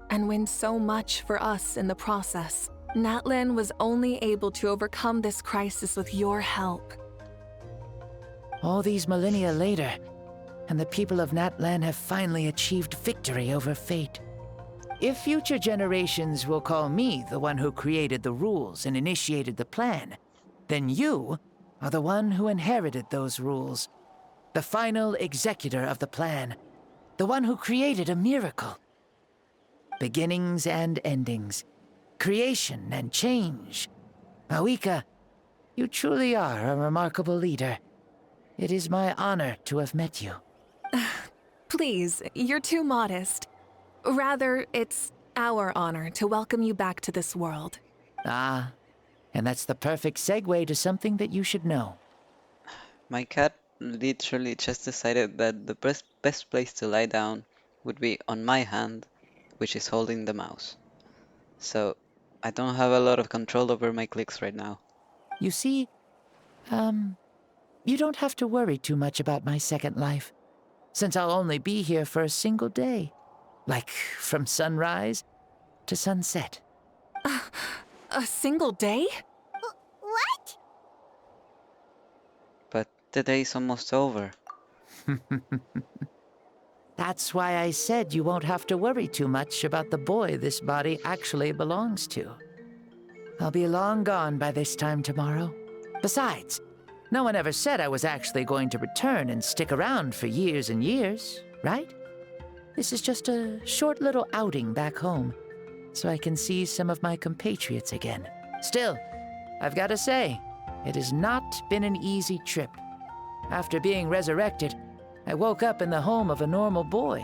and win so much for us in the process. Natlan was only able to overcome this crisis with your help. All these millennia later, and the people of Natlan have finally achieved victory over fate. If future generations will call me the one who created the rules and initiated the plan, then you are the one who inherited those rules. The final executor of the plan. The one who created a miracle. Beginnings and endings. Creation and change. Mavuika, you truly are a remarkable leader. It is my honor to have met you. Please, you're too modest. Rather, it's our honor to welcome you back to this world. Ah, and that's the perfect segue to something that you should know. My cat literally just decided that the best place to lie down would be on my hand, which is holding the mouse. So I don't have a lot of control over my clicks right now. You see, you don't have to worry too much about my second life, since I'll only be here for a single day. Like, from sunrise to sunset. A single day? What? But the day's almost over. That's why I said you won't have to worry too much about the boy this body actually belongs to. I'll be long gone by this time tomorrow. Besides, no one ever said I was actually going to return and stick around for years and years, right? This is just a short little outing back home, so I can see some of my compatriots again. Still, I've got to say, it has not been an easy trip. After being resurrected, I woke up in the home of a normal boy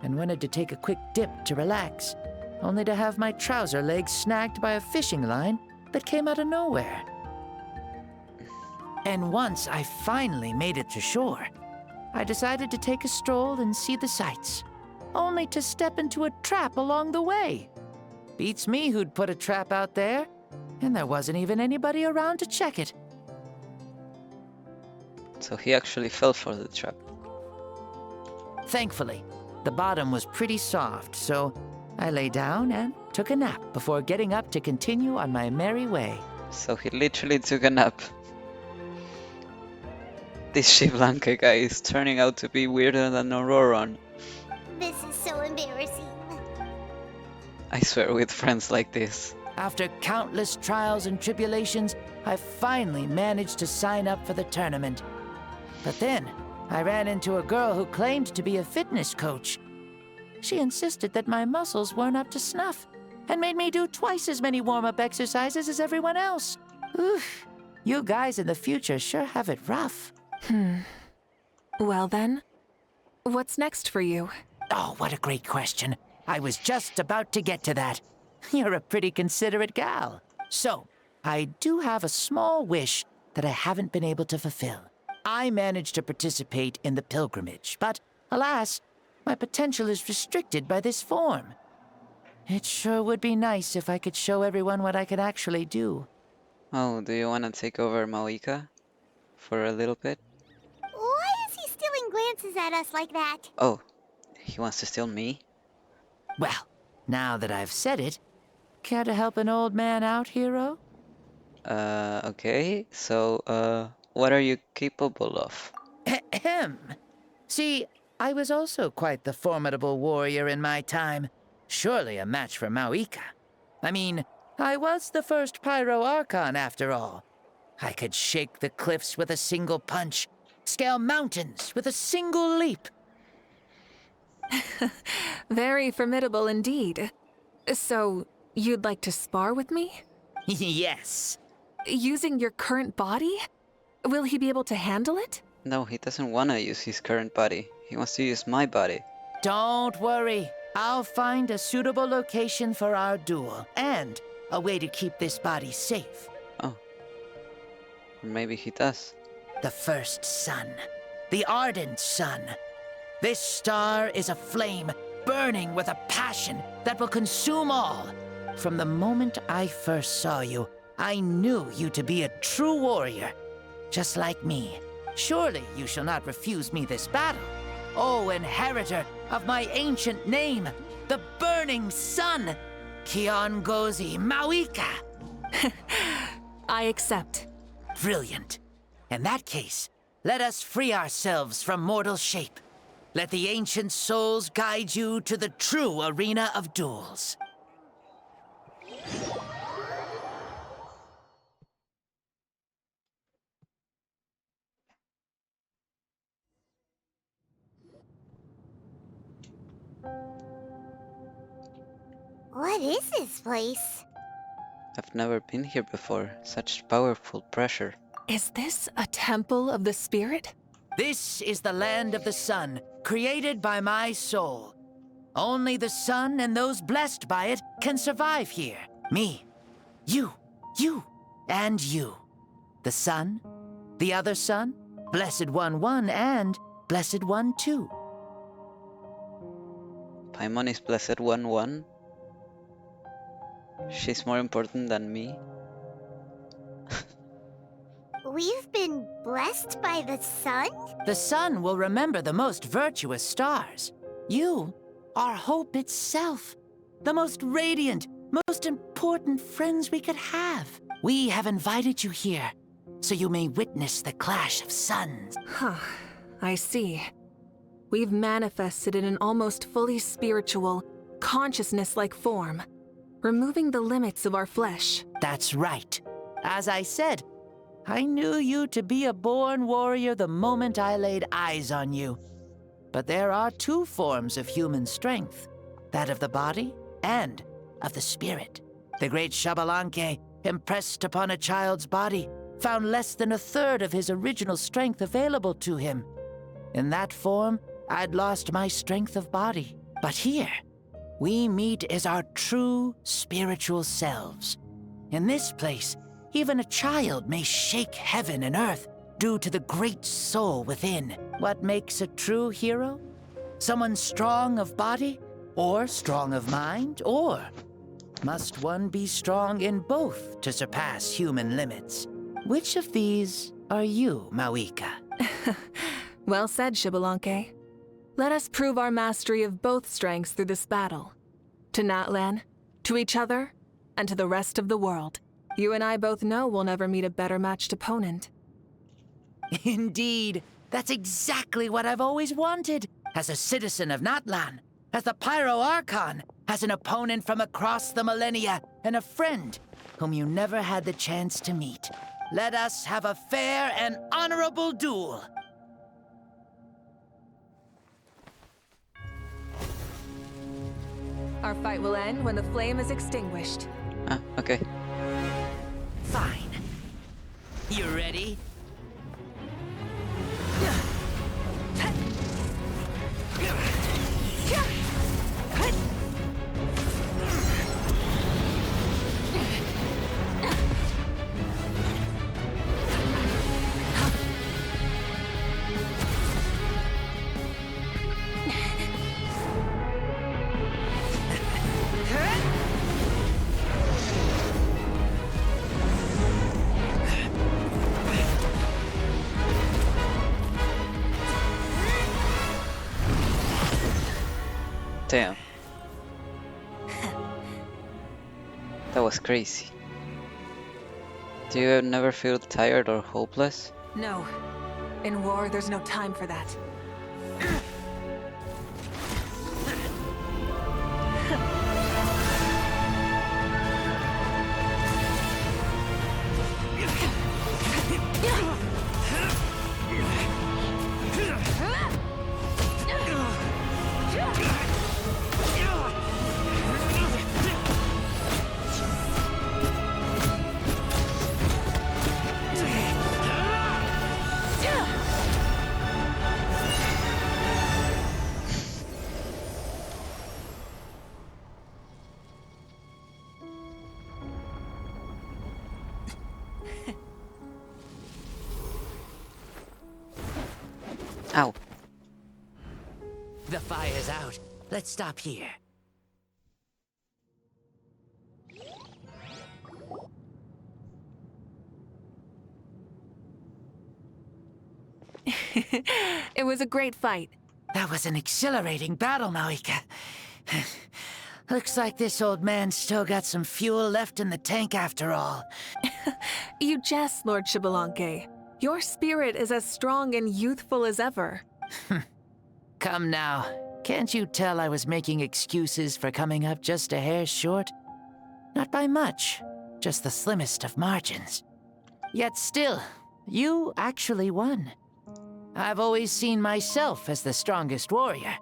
and wanted to take a quick dip to relax, only to have my trouser legs snagged by a fishing line that came out of nowhere. And once I finally made it to shore, I decided to take a stroll and see the sights, only to step into a trap along the way. Beats me who'd put a trap out there, and there wasn't even anybody around to check it. So he actually fell for the trap. Thankfully, the bottom was pretty soft, so I lay down and took a nap before getting up to continue on my merry way. So he literally took a nap. This Xiblanca guy is turning out to be weirder than Auroron. This is so embarrassing. I swear, with friends like this. After countless trials and tribulations, I finally managed to sign up for the tournament. But then, I ran into a girl who claimed to be a fitness coach. She insisted that my muscles weren't up to snuff, and made me do twice as many warm-up exercises as everyone else. Oof, you guys in the future sure have it rough. Well then, what's next for you? Oh, what a great question. I was just about to get to that. You're a pretty considerate gal. So, I do have a small wish that I haven't been able to fulfill. I managed to participate in the pilgrimage, but alas, my potential is restricted by this form. It sure would be nice if I could show everyone what I can actually do. Oh, do you want to take over Mavuika for a little bit? Why is he stealing glances at us like that? Oh, he wants to steal me? Well, now that I've said it, care to help an old man out, hero? Okay. So, what are you capable of? Ahem. See, I was also quite the formidable warrior in my time. Surely a match for Mavuika. I mean, I was the first Pyro Archon after all. I could shake the cliffs with a single punch, scale mountains with a single leap. Very formidable indeed. So, you'd like to spar with me? Yes. Using your current body? Will he be able to handle it? No, he doesn't want to use his current body. He wants to use my body. Don't worry. I'll find a suitable location for our duel, and a way to keep this body safe. Oh. Or maybe he does. The first sun. The ardent sun. This star is a flame, burning with a passion that will consume all. From the moment I first saw you, I knew you to be a true warrior. Just like me. Surely you shall not refuse me this battle. O inheritor of my ancient name, the burning sun, Kiongozi Mavuika. I accept. Brilliant. In that case, let us free ourselves from mortal shape. Let the ancient souls guide you to the true arena of duels. What is this place? I've never been here before. Such powerful pressure. Is this a temple of the spirit? This is the land of the sun, created by my soul. Only the sun and those blessed by it can survive here. Me, you, and you. The sun, the other sun, Blessed One 1, and Blessed One 2. Paimon is Blessed One 1. She's more important than me. We've been blessed by the sun? The sun will remember the most virtuous stars. You are hope itself. The most radiant, most important friends we could have. We have invited you here, so you may witness the clash of suns. Huh, I see. We've manifested in an almost fully spiritual, consciousness-like form, removing the limits of our flesh. That's right. As I said, I knew you to be a born warrior the moment I laid eyes on you. But there are two forms of human strength, that of the body and of the spirit. The great Xbalanque, impressed upon a child's body, found less than a third of his original strength available to him. In that form, I'd lost my strength of body. But here, we meet as our true spiritual selves. In this place, even a child may shake heaven and earth due to the great soul within. What makes a true hero? Someone strong of body, or strong of mind, or must one be strong in both to surpass human limits? Which of these are you, Mavuika? Well said, Xbalanque. Let us prove our mastery of both strengths through this battle. To Natlan, to each other, and to the rest of the world. You and I both know we'll never meet a better matched opponent. Indeed. That's exactly what I've always wanted. As a citizen of Natlan, as the Pyro Archon, as an opponent from across the millennia, and a friend whom you never had the chance to meet. Let us have a fair and honorable duel. Our fight will end when the flame is extinguished. Ah, okay. Fine. You ready? Damn. That was crazy. Do you never feel tired or hopeless? No. In war, there's no time for that. Ow. The fire's out. Let's stop here. It was a great fight. That was an exhilarating battle, Mavuika. Looks like this old man's still got some fuel left in the tank after all. You jest, Lord Xbalanque. Your spirit is as strong and youthful as ever. Come now. Can't you tell I was making excuses for coming up just a hair short? Not by much, just the slimmest of margins. Yet still, you actually won. I've always seen myself as the strongest warrior,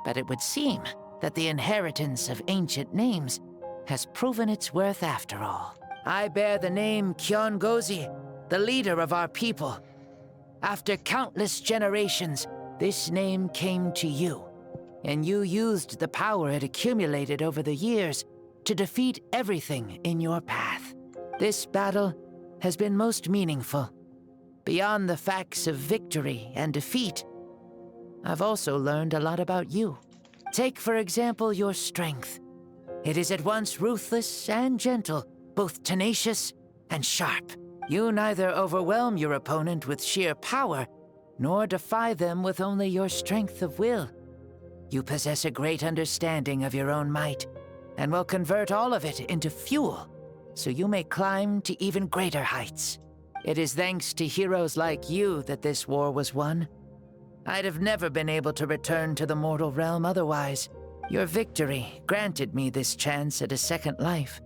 but it would seem that the inheritance of ancient names has proven its worth after all. I bear the name Kiongozi, the leader of our people. After countless generations, this name came to you. and you used the power it accumulated over the years to defeat everything in your path. This battle has been most meaningful. Beyond the facts of victory and defeat, I've also learned a lot about you. Take, for example, your strength. It is at once ruthless and gentle, both tenacious and sharp. You neither overwhelm your opponent with sheer power, nor defy them with only your strength of will. You possess a great understanding of your own might, and will convert all of it into fuel, so you may climb to even greater heights. It is thanks to heroes like you that this war was won. I'd have never been able to return to the mortal realm otherwise. Your victory granted me this chance at a second life.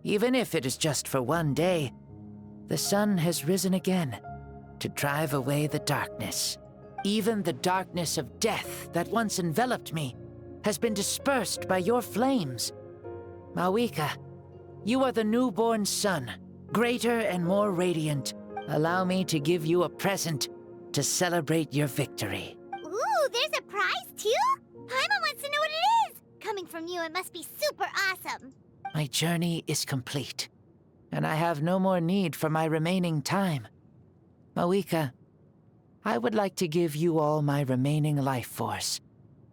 Even if it is just for one day, the sun has risen again to drive away the darkness. Even the darkness of death that once enveloped me has been dispersed by your flames. Mavuika, you are the newborn sun, greater and more radiant. Allow me to give you a present to celebrate your victory. Ooh, there's a prize too? Paimon wants to know what it is! Coming from you, it must be super awesome. My journey is complete, and I have no more need for my remaining time. Mavuika, I would like to give you all my remaining life force,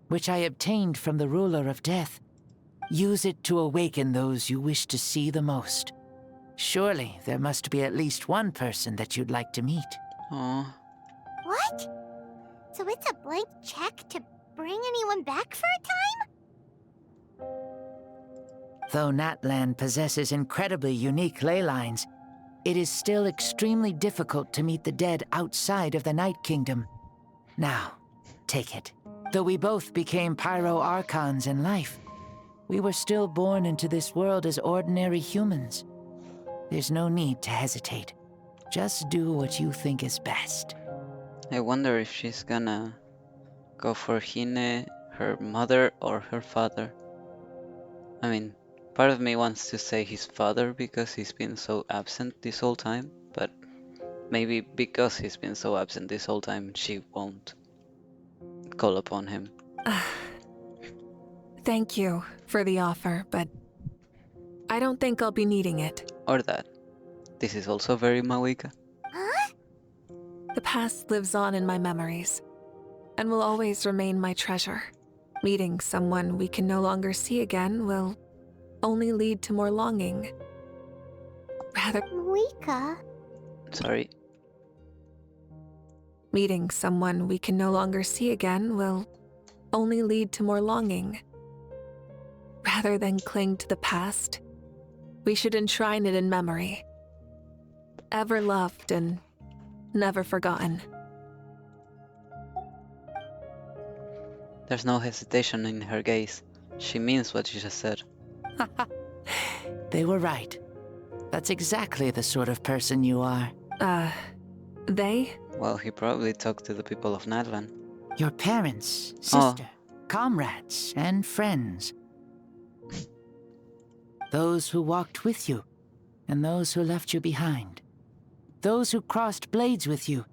which I obtained from the ruler of death. Use it to awaken those you wish to see the most. Surely there must be at least one person that you'd like to meet. Aww. What? So it's a blank check to bring anyone back for a time? Though Natlan possesses incredibly unique ley lines, it is still extremely difficult to meet the dead outside of the Night Kingdom. Now, take it. Though we both became Pyro-Archons in life, we were still born into this world as ordinary humans. There's no need to hesitate. Just do what you think is best. I wonder if she's gonna go for Hine, her mother, or her father. I mean, part of me wants to say his father because he's been so absent this whole time, but maybe because he's been so absent this whole time, she won't call upon him. Thank you for the offer, but I don't think I'll be needing it. Or that. This is also very Mavuika. Huh? The past lives on in my memories, and will always remain my treasure. Meeting someone we can no longer see again will only lead to more longing. Rather... Mavuika? Sorry. Meeting someone we can no longer see again will only lead to more longing. Rather than cling to the past, we should enshrine it in memory. Ever loved and never forgotten. There's no hesitation in her gaze. She means what she just said. They were right. That's exactly the sort of person you are. They? Well, he probably talked to the people of Natlan. Your parents, sister, comrades, and friends. Those who walked with you, and those who left you behind. Those who crossed blades with you,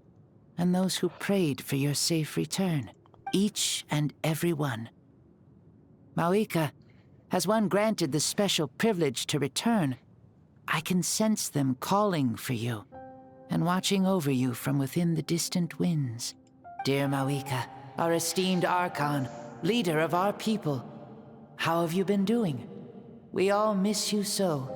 and those who prayed for your safe return. Each and every one. Mavuika, as one granted the special privilege to return, I can sense them calling for you, and watching over you from within the distant winds. Dear Mavuika, our esteemed Archon, leader of our people, how have you been doing? We all miss you so.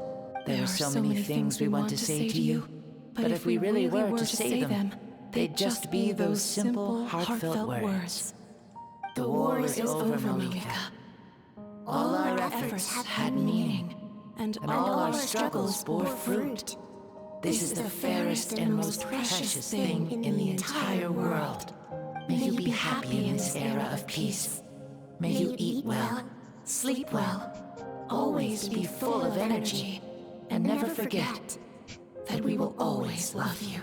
There are so many things we want to say to you, but if we really were to say them, they'd just be those simple, heartfelt words. The war is over, Mavuika. All our efforts had meaning, and all our struggles bore fruit. This is the fairest and most precious thing in the entire world. May you be happy in this era of peace. May you eat well, sleep well, always be full of energy, and never forget that we will always love you.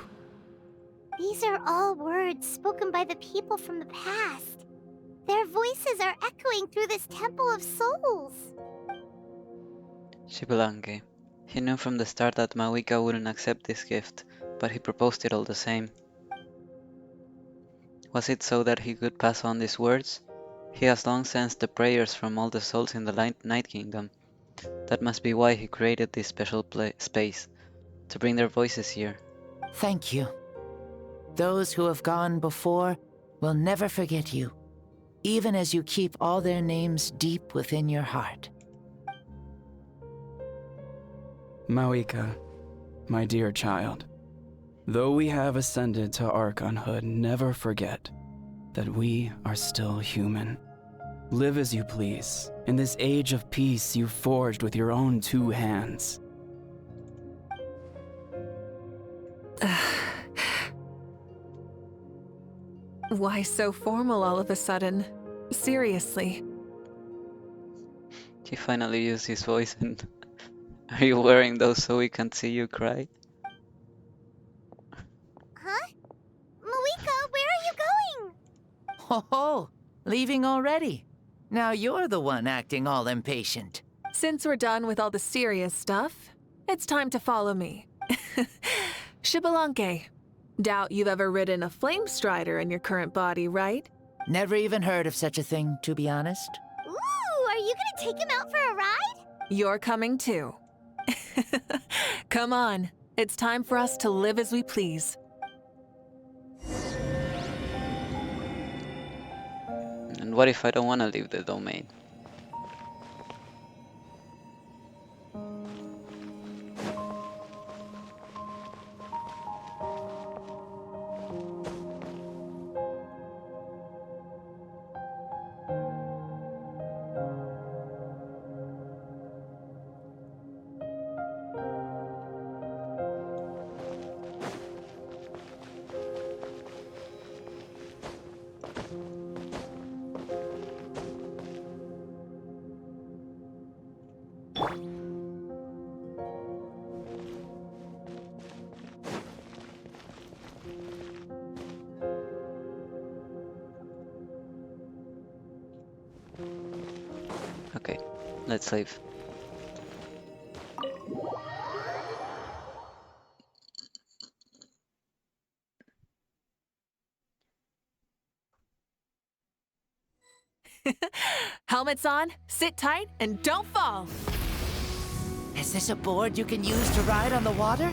These are all words spoken by the people from the past. Their voices are echoing through this Temple of Souls. Shibulangi. He knew from the start that Mavuika wouldn't accept this gift, but he proposed it all the same. Was it so that he could pass on these words? He has long sensed the prayers from all the souls in the Night Kingdom. That must be why he created this special space, to bring their voices here. Thank you. Those who have gone before will never forget you, even as you keep all their names deep within your heart. Mavuika, my dear child, though we have ascended to Archonhood, never forget that we are still human. Live as you please, in this age of peace you forged with your own 2 hands. Why so formal all of a sudden? Seriously. He finally used his voice and... Are you wearing those so we can see you cry? Huh? Mavuika, where are you going? Ho ho! Leaving already? Now you're the one acting all impatient. Since we're done with all the serious stuff, it's time to follow me. Shibalanke. Doubt you've ever ridden a flame strider in your current body, right? Never even heard of such a thing, to be honest. Ooh, are you gonna take him out for a ride? You're coming too. Come on, it's time for us to live as we please. And what if I don't want to leave the domain? Okay, let's leave. Helmets on, sit tight, and don't fall! Is this a board you can use to ride on the water?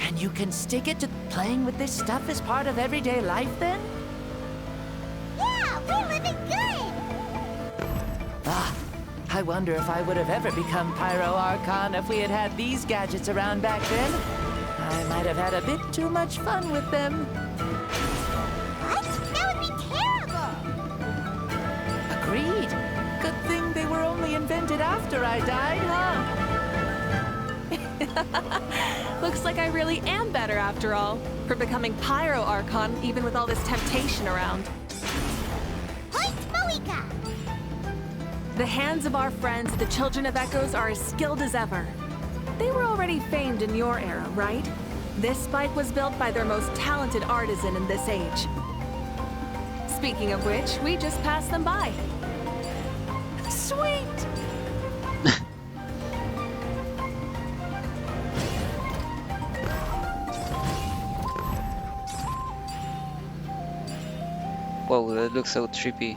And you can stick it to playing with this stuff as part of everyday life then? Yeah, we're living good! Ah, I wonder if I would have ever become Pyro Archon if we had had these gadgets around back then. I might have had a bit too much fun with them. What? That would be terrible! Agreed. Good thing they were only invented after I died, huh? Looks like I really am better after all, for becoming Pyro Archon even with all this temptation around. Point Mavuika! The hands of our friends, the Children of Echoes, are as skilled as ever. They were already famed in your era, right? This spike was built by their most talented artisan in this age. Speaking of which, we just passed them by. Sweet! Whoa, that looks so trippy.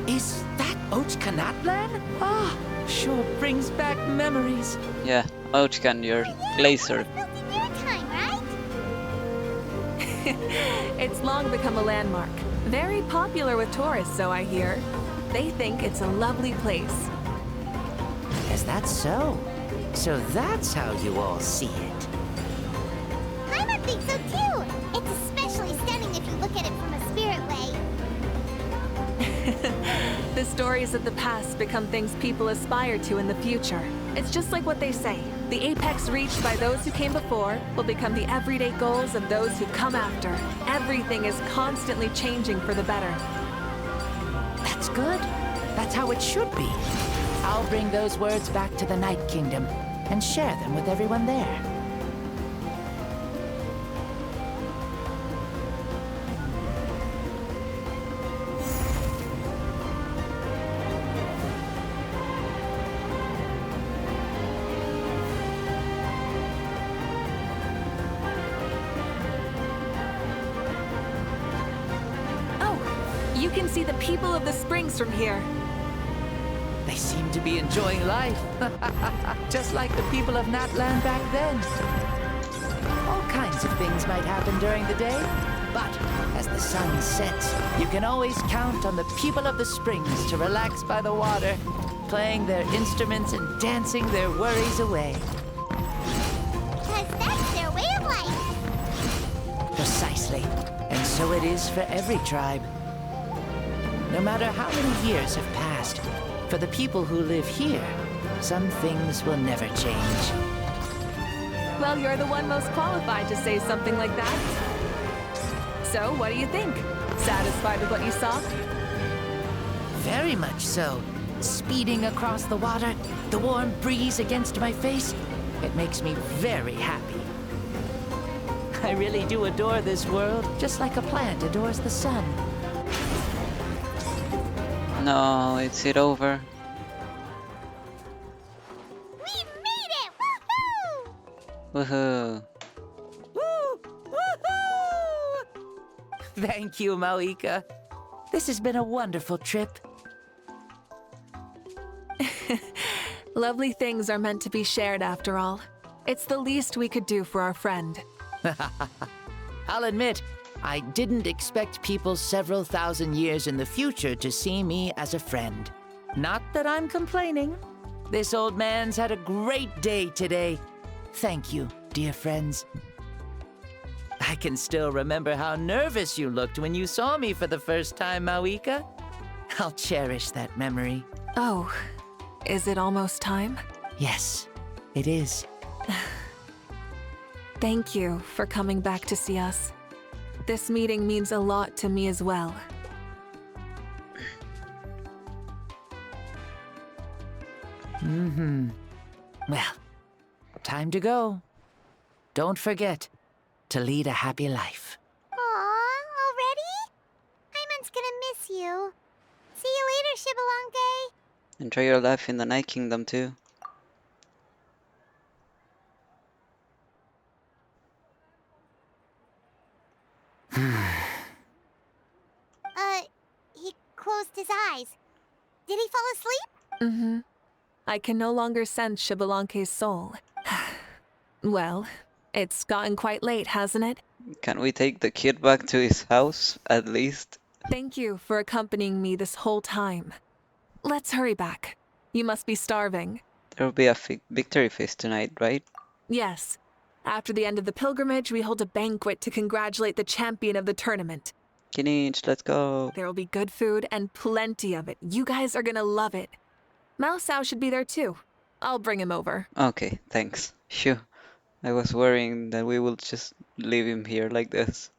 Is that Ochkanatlan? Ah, sure brings back memories. Yeah, Ochkan, your glazer. Time, right? It's long become a landmark. Very popular with tourists, so I hear. They think it's a lovely place. Is that so? So that's how you all see it. Paimon thinks so too! It's especially stunning if you look at it from a spirit way. The stories of the past become things people aspire to in the future. It's just like what they say. The apex reached by those who came before will become the everyday goals of those who come after. Everything is constantly changing for the better. That's good. That's how it should be. I'll bring those words back to the Night Kingdom and share them with everyone there. You can see the people of the springs from here. They seem to be enjoying life. Just like the people of Natland back then. All kinds of things might happen during the day, but as the sun sets, you can always count on the people of the springs to relax by the water, playing their instruments and dancing their worries away. 'Cause that's their way of life. Precisely. And so it is for every tribe. No matter how many years have passed, for the people who live here, some things will never change. Well, you're the one most qualified to say something like that. So, what do you think? Satisfied with what you saw? Very much so. Speeding across the water, the warm breeze against my face, it makes me very happy. I really do adore this world, just like a plant adores the sun. No, is it over? We made it! Woohoo! Woohoo! Thank you, Mavuika. This has been a wonderful trip. Lovely things are meant to be shared after all. It's the least we could do for our friend. I'll admit, I didn't expect people several thousand years in the future to see me as a friend. Not that I'm complaining. This old man's had a great day today. Thank you, dear friends. I can still remember how nervous you looked when you saw me for the first time, Mavuika. I'll cherish that memory. Oh, is it almost time? Yes, it is. Thank you for coming back to see us. This meeting means a lot to me as well. Well, time to go. Don't forget to lead a happy life. Aw, already? Hyman's gonna miss you. See you later, Shibalonke. Enjoy your life in the Night Kingdom too. He closed his eyes. Did he fall asleep? Mm-hmm. I can no longer sense Shibalonke's soul. Well, it's gotten quite late, hasn't it? Can we take the kid back to his house, at least? Thank you for accompanying me this whole time. Let's hurry back. You must be starving. There will be a victory feast tonight, right? Yes. After the end of the pilgrimage, we hold a banquet to congratulate the champion of the tournament. Kinich, let's go. There will be good food and plenty of it. You guys are gonna love it. Mao Sao should be there too. I'll bring him over. Okay, thanks. Phew. I was worrying that we will just leave him here like this.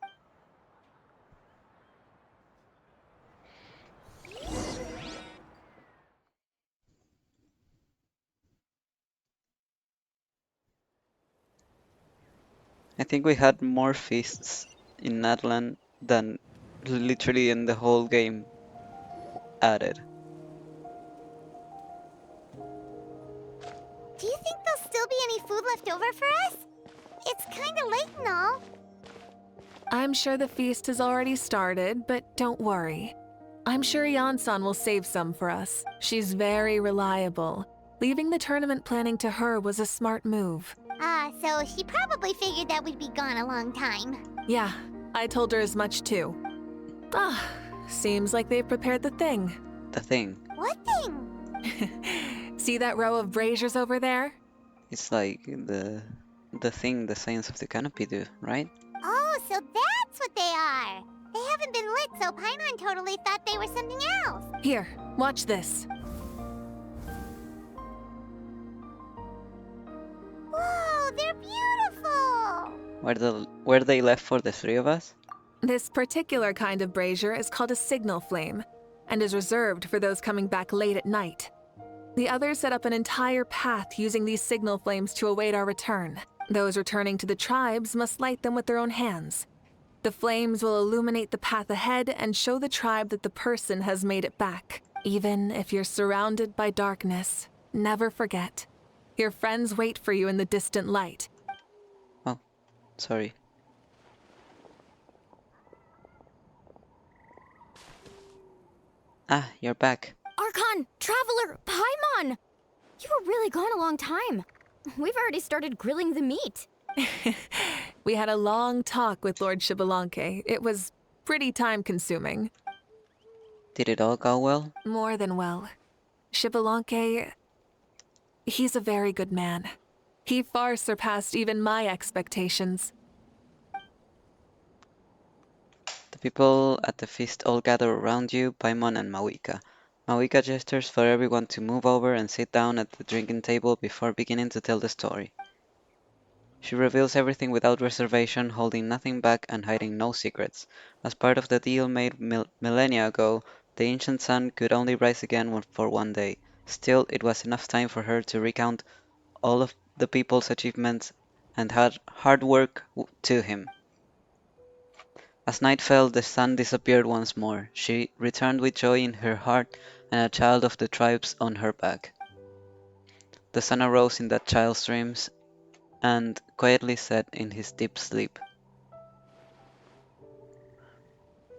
I think we had more feasts in Natlan than literally in the whole game added. Do you think there'll still be any food left over for us? It's kinda late and all. I'm sure the feast has already started, but don't worry. I'm sure Yan-san will save some for us. She's very reliable. Leaving the tournament planning to her was a smart move. So she probably figured that we'd be gone a long time. Yeah, I told her as much too. Seems like they've prepared the thing. The thing. What thing? See that row of braziers over there? It's like the thing the Saints of the Canopy do, right? Oh, so that's what they are. They haven't been lit, so Paimon totally thought they were something else. Here, watch this. Whoa, they're beautiful! Were they left for the three of us? This particular kind of brazier is called a signal flame, and is reserved for those coming back late at night. The others set up an entire path using these signal flames to await our return. Those returning to the tribes must light them with their own hands. The flames will illuminate the path ahead and show the tribe that the person has made it back. Even if you're surrounded by darkness, never forget. Your friends wait for you in the distant light. Oh, sorry. Ah, you're back. Archon, Traveler, Paimon! You were really gone a long time. We've already started grilling the meat. We had a long talk with Lord Shibalanke. It was pretty time-consuming. Did it all go well? More than well. Shibalanke, he's a very good man. He far surpassed even my expectations. The people at the feast all gather around you, Paimon and Mavuika. Mavuika gestures for everyone to move over and sit down at the drinking table before beginning to tell the story. She reveals everything without reservation, holding nothing back and hiding no secrets. As part of the deal made millennia ago, the ancient sun could only rise again for one day. Still, it was enough time for her to recount all of the people's achievements and hard work to him. As night fell, the sun disappeared once more. She returned with joy in her heart and a child of the tribes on her back. The sun arose in that child's dreams and quietly set in his deep sleep.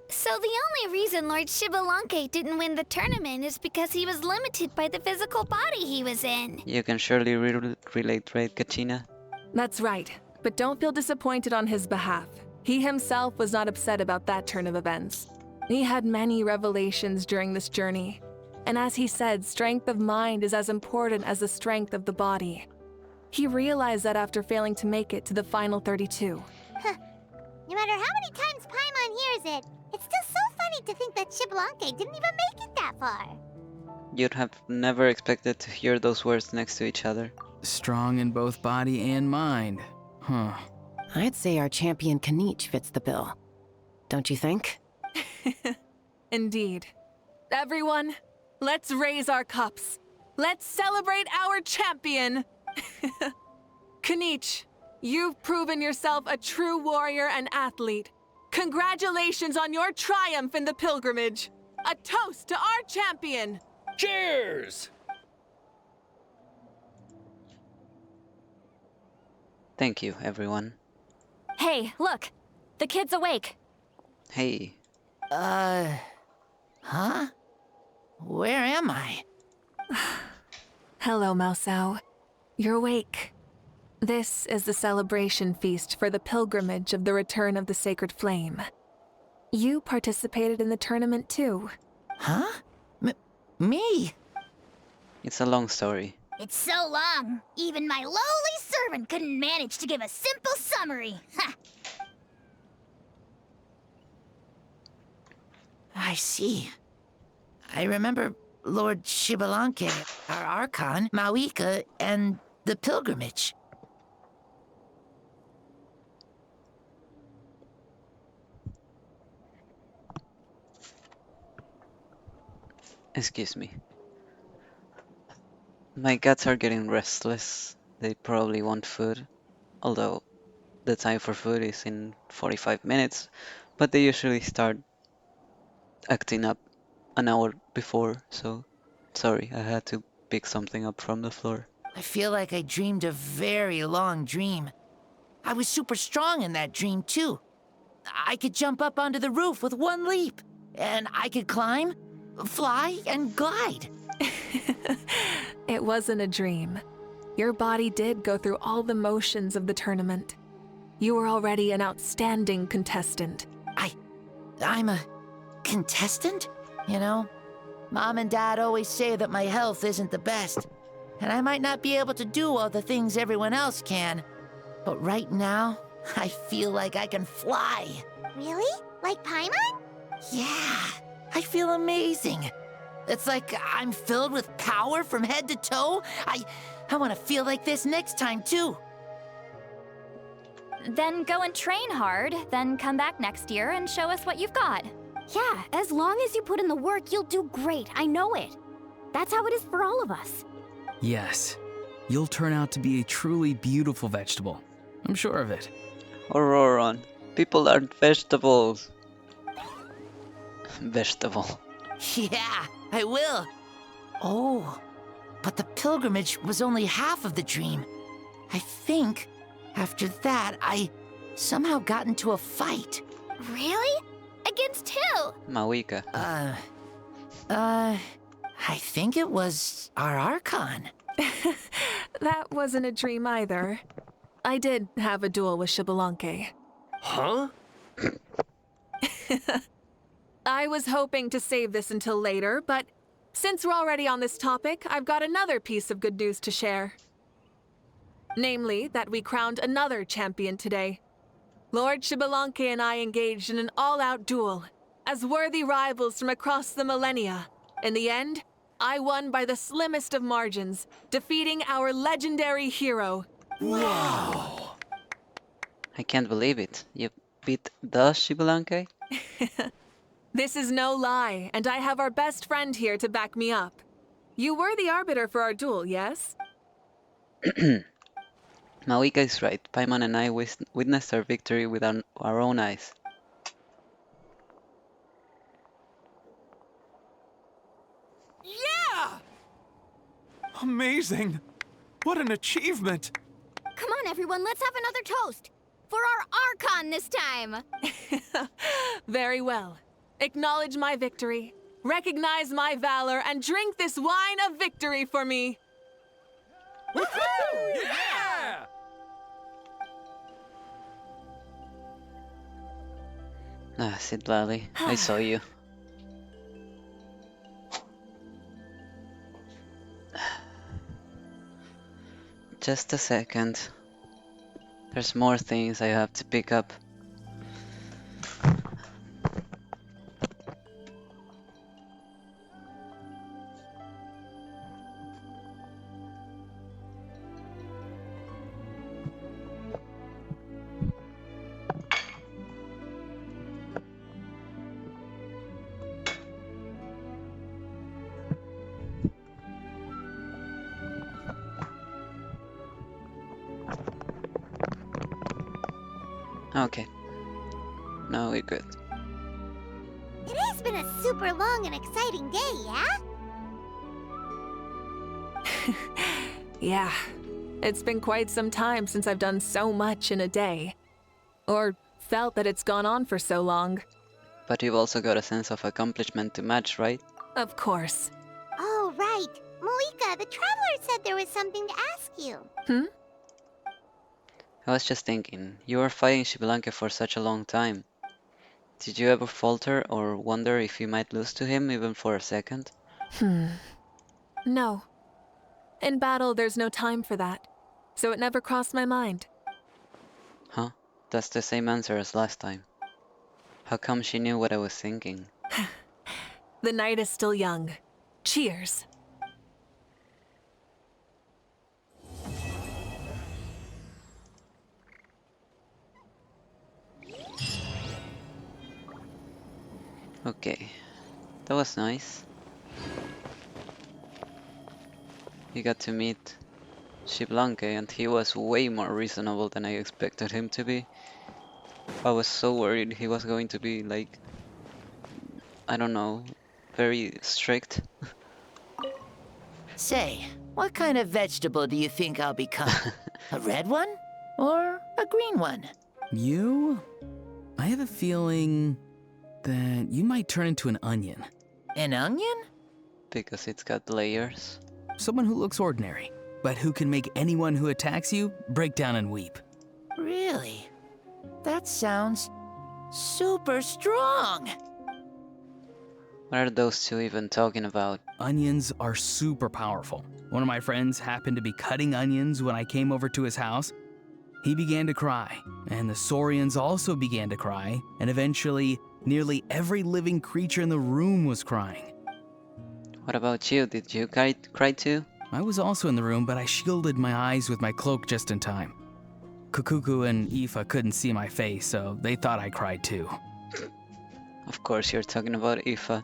So the only reason Lord Shibalanke didn't win the tournament is because he was limited by the physical body he was in. You can surely relate, right, Kachina? That's right, but don't feel disappointed on his behalf. He himself was not upset about that turn of events. He had many revelations during this journey. And as he said, strength of mind is as important as the strength of the body. He realized that after failing to make it to the final 32. No matter how many times Paimon hears it, it's still so funny to think that Shibalanke didn't even make it that far. You'd have never expected to hear those words next to each other. Strong in both body and mind. Huh. I'd say our champion Kanich fits the bill. Don't you think? Indeed. Everyone, let's raise our cups. Let's celebrate our champion! Kanich, you've proven yourself a true warrior and athlete. Congratulations on your triumph in the pilgrimage. A toast to our champion! Cheers! Thank you, everyone. Hey, look! The kid's awake. Hey. Huh? Where am I? Hello, Mausau. You're awake. This is the celebration feast for the pilgrimage of the return of the sacred flame. You participated in the tournament too. Huh? Me? It's a long story. It's so long, even my lowly servant couldn't manage to give a simple summary. Ha! I see. I remember Lord Shibalanke, our Archon, Mavuika, and the pilgrimage. Excuse me. My cats are getting restless. They probably want food. Although the time for food is in 45 minutes, but they usually start acting up an hour before, so sorry, I had to pick something up from the floor. I feel like I dreamed a very long dream. I was super strong in that dream, too. I could jump up onto the roof with one leap, and I could climb, fly, and glide. It wasn't a dream. Your body did go through all the motions of the tournament. You were already an outstanding contestant. I'm a contestant? You know, Mom and Dad always say that my health isn't the best, and I might not be able to do all the things everyone else can. But right now, I feel like I can fly. Really? Like Paimon? Yeah, I feel amazing. It's like I'm filled with power from head to toe. I want to feel like this next time, too. Then go and train hard, then come back next year and show us what you've got. Yeah, as long as you put in the work, you'll do great. I know it. That's how it is for all of us. Yes. You'll turn out to be a truly beautiful vegetable. I'm sure of it. Auroron, people aren't vegetables. Vegetable. Yeah, I will. Oh, but the pilgrimage was only half of the dream. I think after that, I somehow got into a fight. Really? Against who? Mavuika. I think it was our Archon. That wasn't a dream either. I did have a duel with Xbalanque. Huh? I was hoping to save this until later, but since we're already on this topic, I've got another piece of good news to share. Namely, that we crowned another champion today. Lord Xbalanque and I engaged in an all-out duel, as worthy rivals from across the millennia. In the end, I won by the slimmest of margins, defeating our legendary hero. Wow! I can't believe it. You beat the Xbalanque? This is no lie, and I have our best friend here to back me up. You were the arbiter for our duel, yes? Mavuika is right. Paimon and I witnessed our victory with our own eyes. Yeah! Amazing! What an achievement! Come on, everyone, let's have another toast. For our Archon this time. Very well. Acknowledge my victory, recognize my valor, and drink this wine of victory for me. Woohoo! Yeah! Ah, Citlali, I saw you. Just a second. There's more things I have to pick up. Okay. Now we're good. It has been a super long and exciting day, yeah? Yeah, it's been quite some time since I've done so much in a day. Or felt that it's gone on for so long. But you've also got a sense of accomplishment to match, right? Of course. Oh, right. Mavuika, the Traveler said there was something to ask you. Hmm? I was just thinking, you were fighting Xbalanque for such a long time. Did you ever falter or wonder if you might lose to him even for a second? No. In battle, there's no time for that. So it never crossed my mind. Huh? That's the same answer as last time. How come she knew what I was thinking? The night is still young. Cheers. Okay, that was nice. You got to meet Xbalanque and he was way more reasonable than I expected him to be. I was so worried he was going to be like, I don't know, very strict. Say, what kind of vegetable do you think I'll become? A red one? Or a green one? You? I have a feeling that you might turn into an onion. An onion? Because it's got layers. Someone who looks ordinary, but who can make anyone who attacks you break down and weep. Really? That sounds super strong. What are those two even talking about? Onions are super powerful. One of my friends happened to be cutting onions when I came over to his house. He began to cry, and the Saurians also began to cry, and eventually, nearly every living creature in the room was crying. What about you? Did you cry too? I was also in the room, but I shielded my eyes with my cloak just in time. Kukuku and Aoife couldn't see my face, so they thought I cried too. Of course you're talking about Aoife.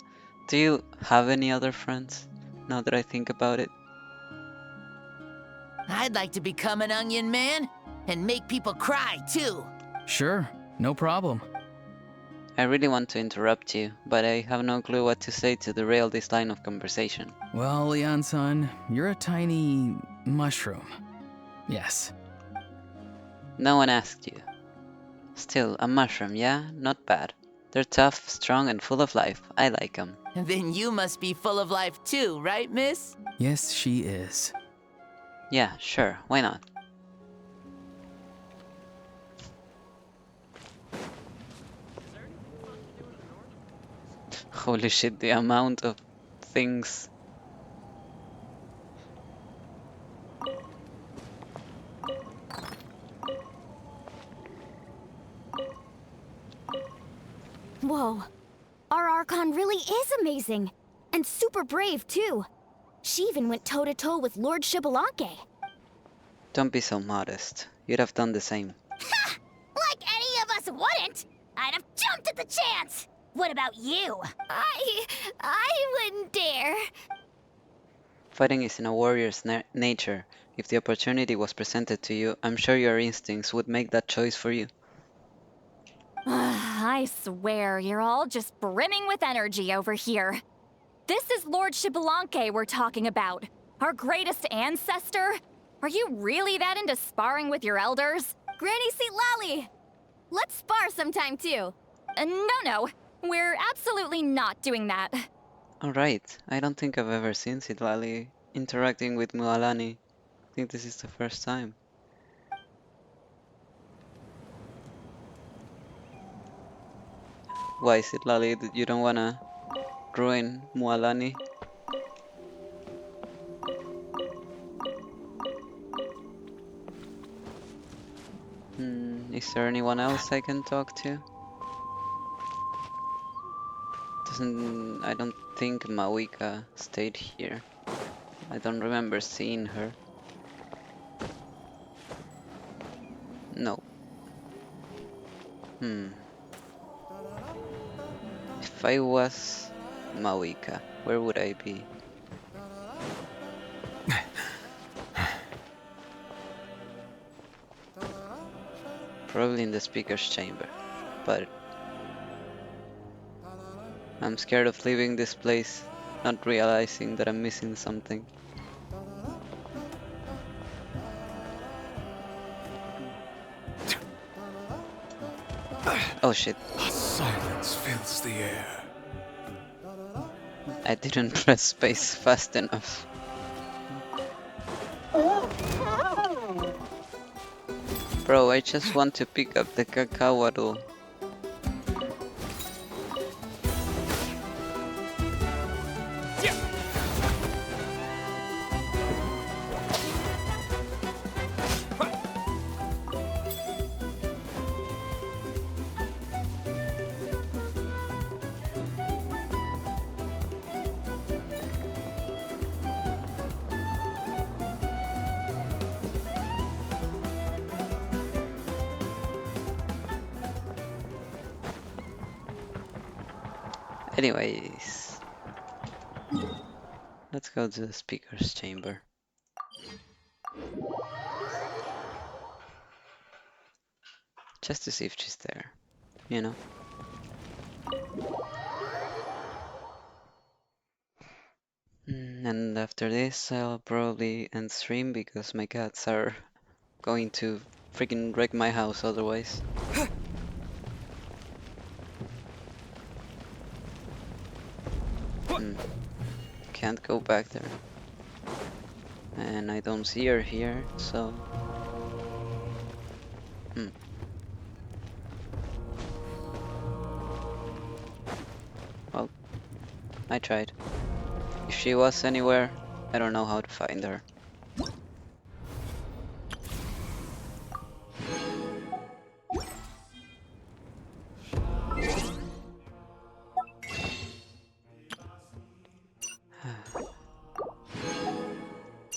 Do you have any other friends, now that I think about it? I'd like to become an onion man and make people cry too. Sure, no problem. I really want to interrupt you, but I have no clue what to say to derail this line of conversation. Well, Leon-san, you're a tiny mushroom. Yes. No one asked you. Still, a mushroom, yeah? Not bad. They're tough, strong, and full of life. I like them. Then you must be full of life too, right, miss? Yes, she is. Yeah, sure, why not? Holy shit, the amount of things. Whoa. Our Archon really is amazing. And super brave, too. She even went toe-to-toe with Lord Xbalanque. Don't be so modest. You'd have done the same. Ha! Like any of us wouldn't! I'd have jumped at the chance! What about you? I wouldn't dare. Fighting is in a warrior's nature. If the opportunity was presented to you, I'm sure your instincts would make that choice for you. I swear, you're all just brimming with energy over here. This is Lord Xbalanque we're talking about. Our greatest ancestor? Are you really that into sparring with your elders? Granny Seat Lally! Let's spar sometime, too. No. We're absolutely not doing that. Alright, I don't think I've ever seen Sidlali interacting with Mualani. I think this is the first time. Why, Sidlali, you don't wanna ruin Mualani? Is there anyone else I can talk to? I don't think Mavuika stayed here. I don't remember seeing her. No. If I was Mavuika, where would I be? Probably in the speaker's chamber, but I'm scared of leaving this place, not realizing that I'm missing something. Oh shit. Silence fills the air. I didn't press space fast enough. Bro, I just want to pick up the Kakawaru. Anyways, let's go to the speaker's chamber. Just to see if she's there, you know? And after this, I'll probably end stream because my cats are going to freaking wreck my house otherwise. Can't go back there. And I don't see her here, so... Well, I tried. If she was anywhere, I don't know how to find her.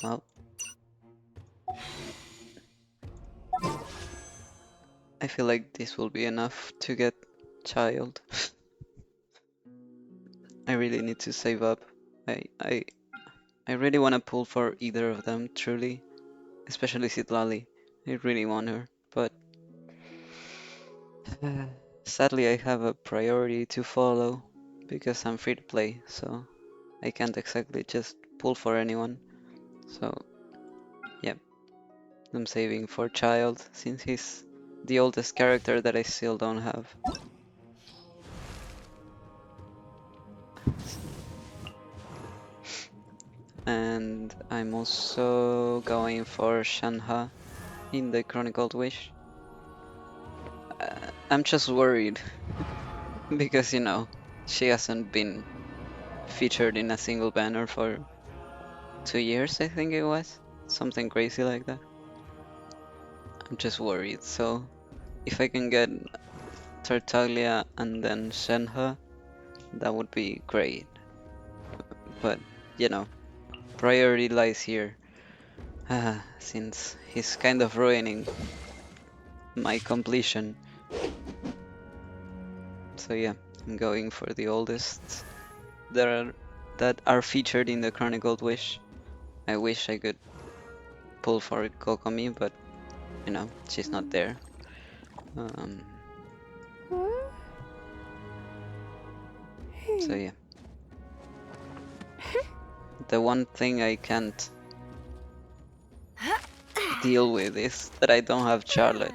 Well, I feel like this will be enough to get child. I really need to save up. I really want to pull for either of them, truly. Especially Sidlali. I really want her, but sadly I have a priority to follow because I'm free to play, so I can't exactly just pull for anyone. So, yep, I'm saving for Child since he's the oldest character that I still don't have. And I'm also going for Shanha in the Chronicled Wish. I'm just worried because, you know, she hasn't been featured in a single banner for 2 years, I think it was. Something crazy like that. I'm just worried, so if I can get Tartaglia and then Shenhe, that would be great. But, you know, priority lies here, since he's kind of ruining my completion. So yeah, I'm going for the oldest that are featured in the Chronicled Wish. I wish I could pull for Kokomi, but you know, she's not there. So yeah. The one thing I can't deal with is that I don't have Charlotte.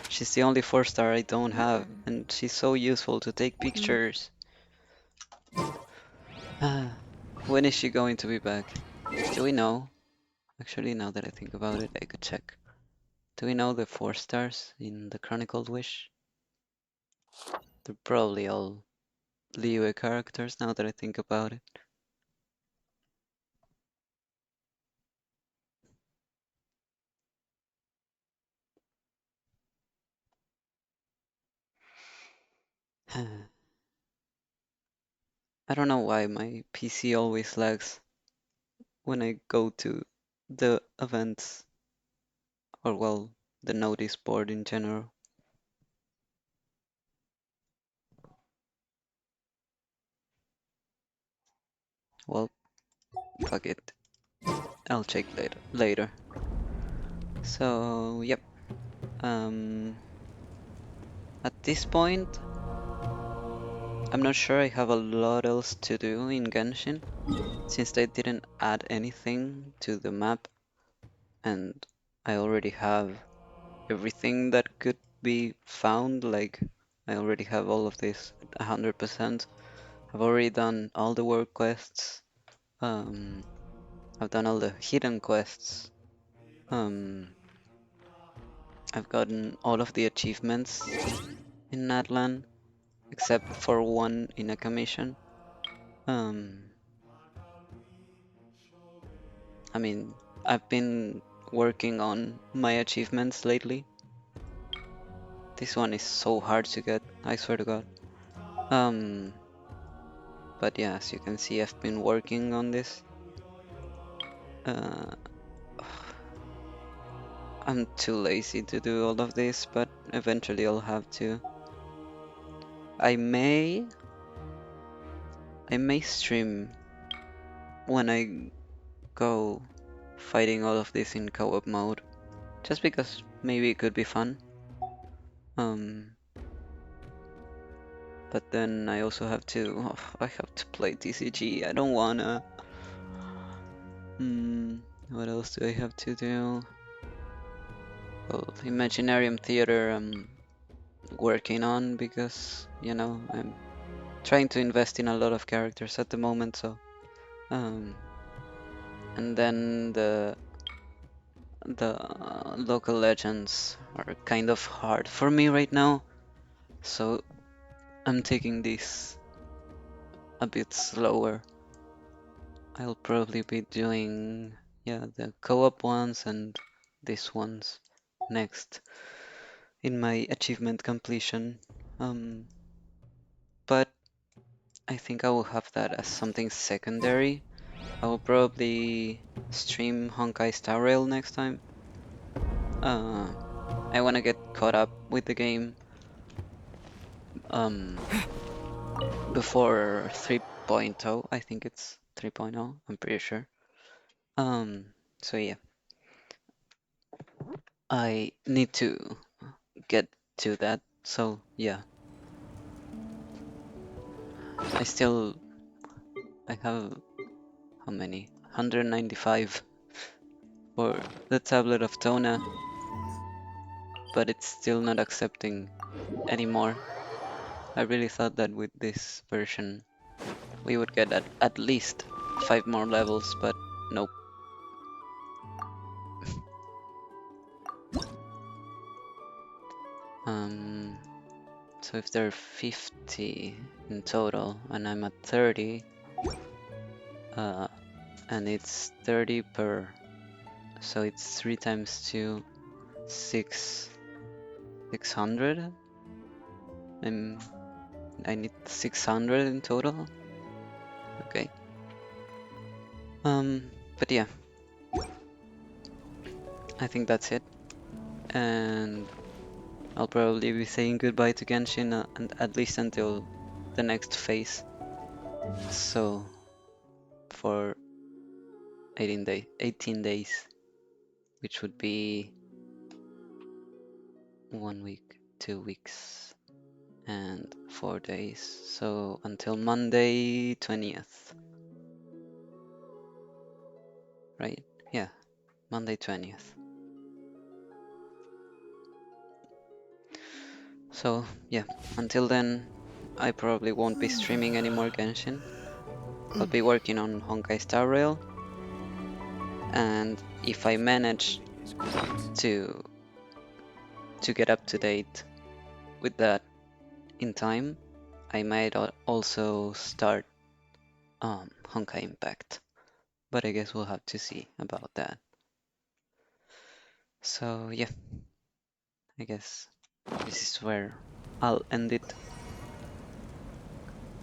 She's the only 4-star I don't have, and she's so useful to take pictures. When is she going to be back? Do we know? Actually, now that I think about it, I could check. Do we know the 4 stars in the Chronicled Wish? They're probably all Liyue characters now that I think about it. I don't know why my PC always lags when I go to the events, or well, the notice board in general. Well, fuck it. I'll check later. So, yep. At this point, I'm not sure I have a lot else to do in Genshin, since they didn't add anything to the map, and I already have everything that could be found. Like, I already have all of this 100%. I've already done all the work quests. I've done all the hidden quests. I've gotten all of the achievements in Natlan, except for one in a commission. I mean, I've been working on my achievements lately. This one is so hard to get, I swear to God. But yeah, as you can see, I've been working on this. I'm too lazy to do all of this, but eventually I'll have to. I may stream when I go fighting all of this in co-op mode, just because maybe it could be fun. But then I also have to, I have to play TCG. I don't wanna. What else do I have to do? Well, Imaginarium Theater I'm working on because, you know, I'm trying to invest in a lot of characters at the moment, so. And then the local legends are kind of hard for me right now, so I'm taking this a bit slower. I'll probably be doing, yeah, the co-op ones and these ones next in my achievement completion. But I think I will have that as something secondary. I will probably stream Honkai Star Rail next time. I want to get caught up with the game before 3.0. I think it's 3.0, I'm pretty sure. So yeah. I need to get to that, so yeah. I have, how many? 195 for the tablet of Tona, but it's still not accepting anymore. I really thought that with this version we would get at least 5 more levels, but nope. So if there are 50 in total, and I'm at 30, and it's 30 per, so it's 3 times 2, 600. I need 600 in total. Okay. But yeah, I think that's it, and I'll probably be saying goodbye to Genshin, and at least until the next phase. So for 18 days, which would be 1 week, 2 weeks, and 4 days. So until Monday 20th. Right? Yeah, Monday 20th. So yeah, until then, I probably won't be streaming any more Genshin. I'll be working on Honkai Star Rail, and if I manage to get up to date with that in time, I might also start Honkai Impact, but I guess we'll have to see about that. So yeah, I guess this is where I'll end it.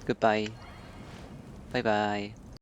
Goodbye. Bye bye.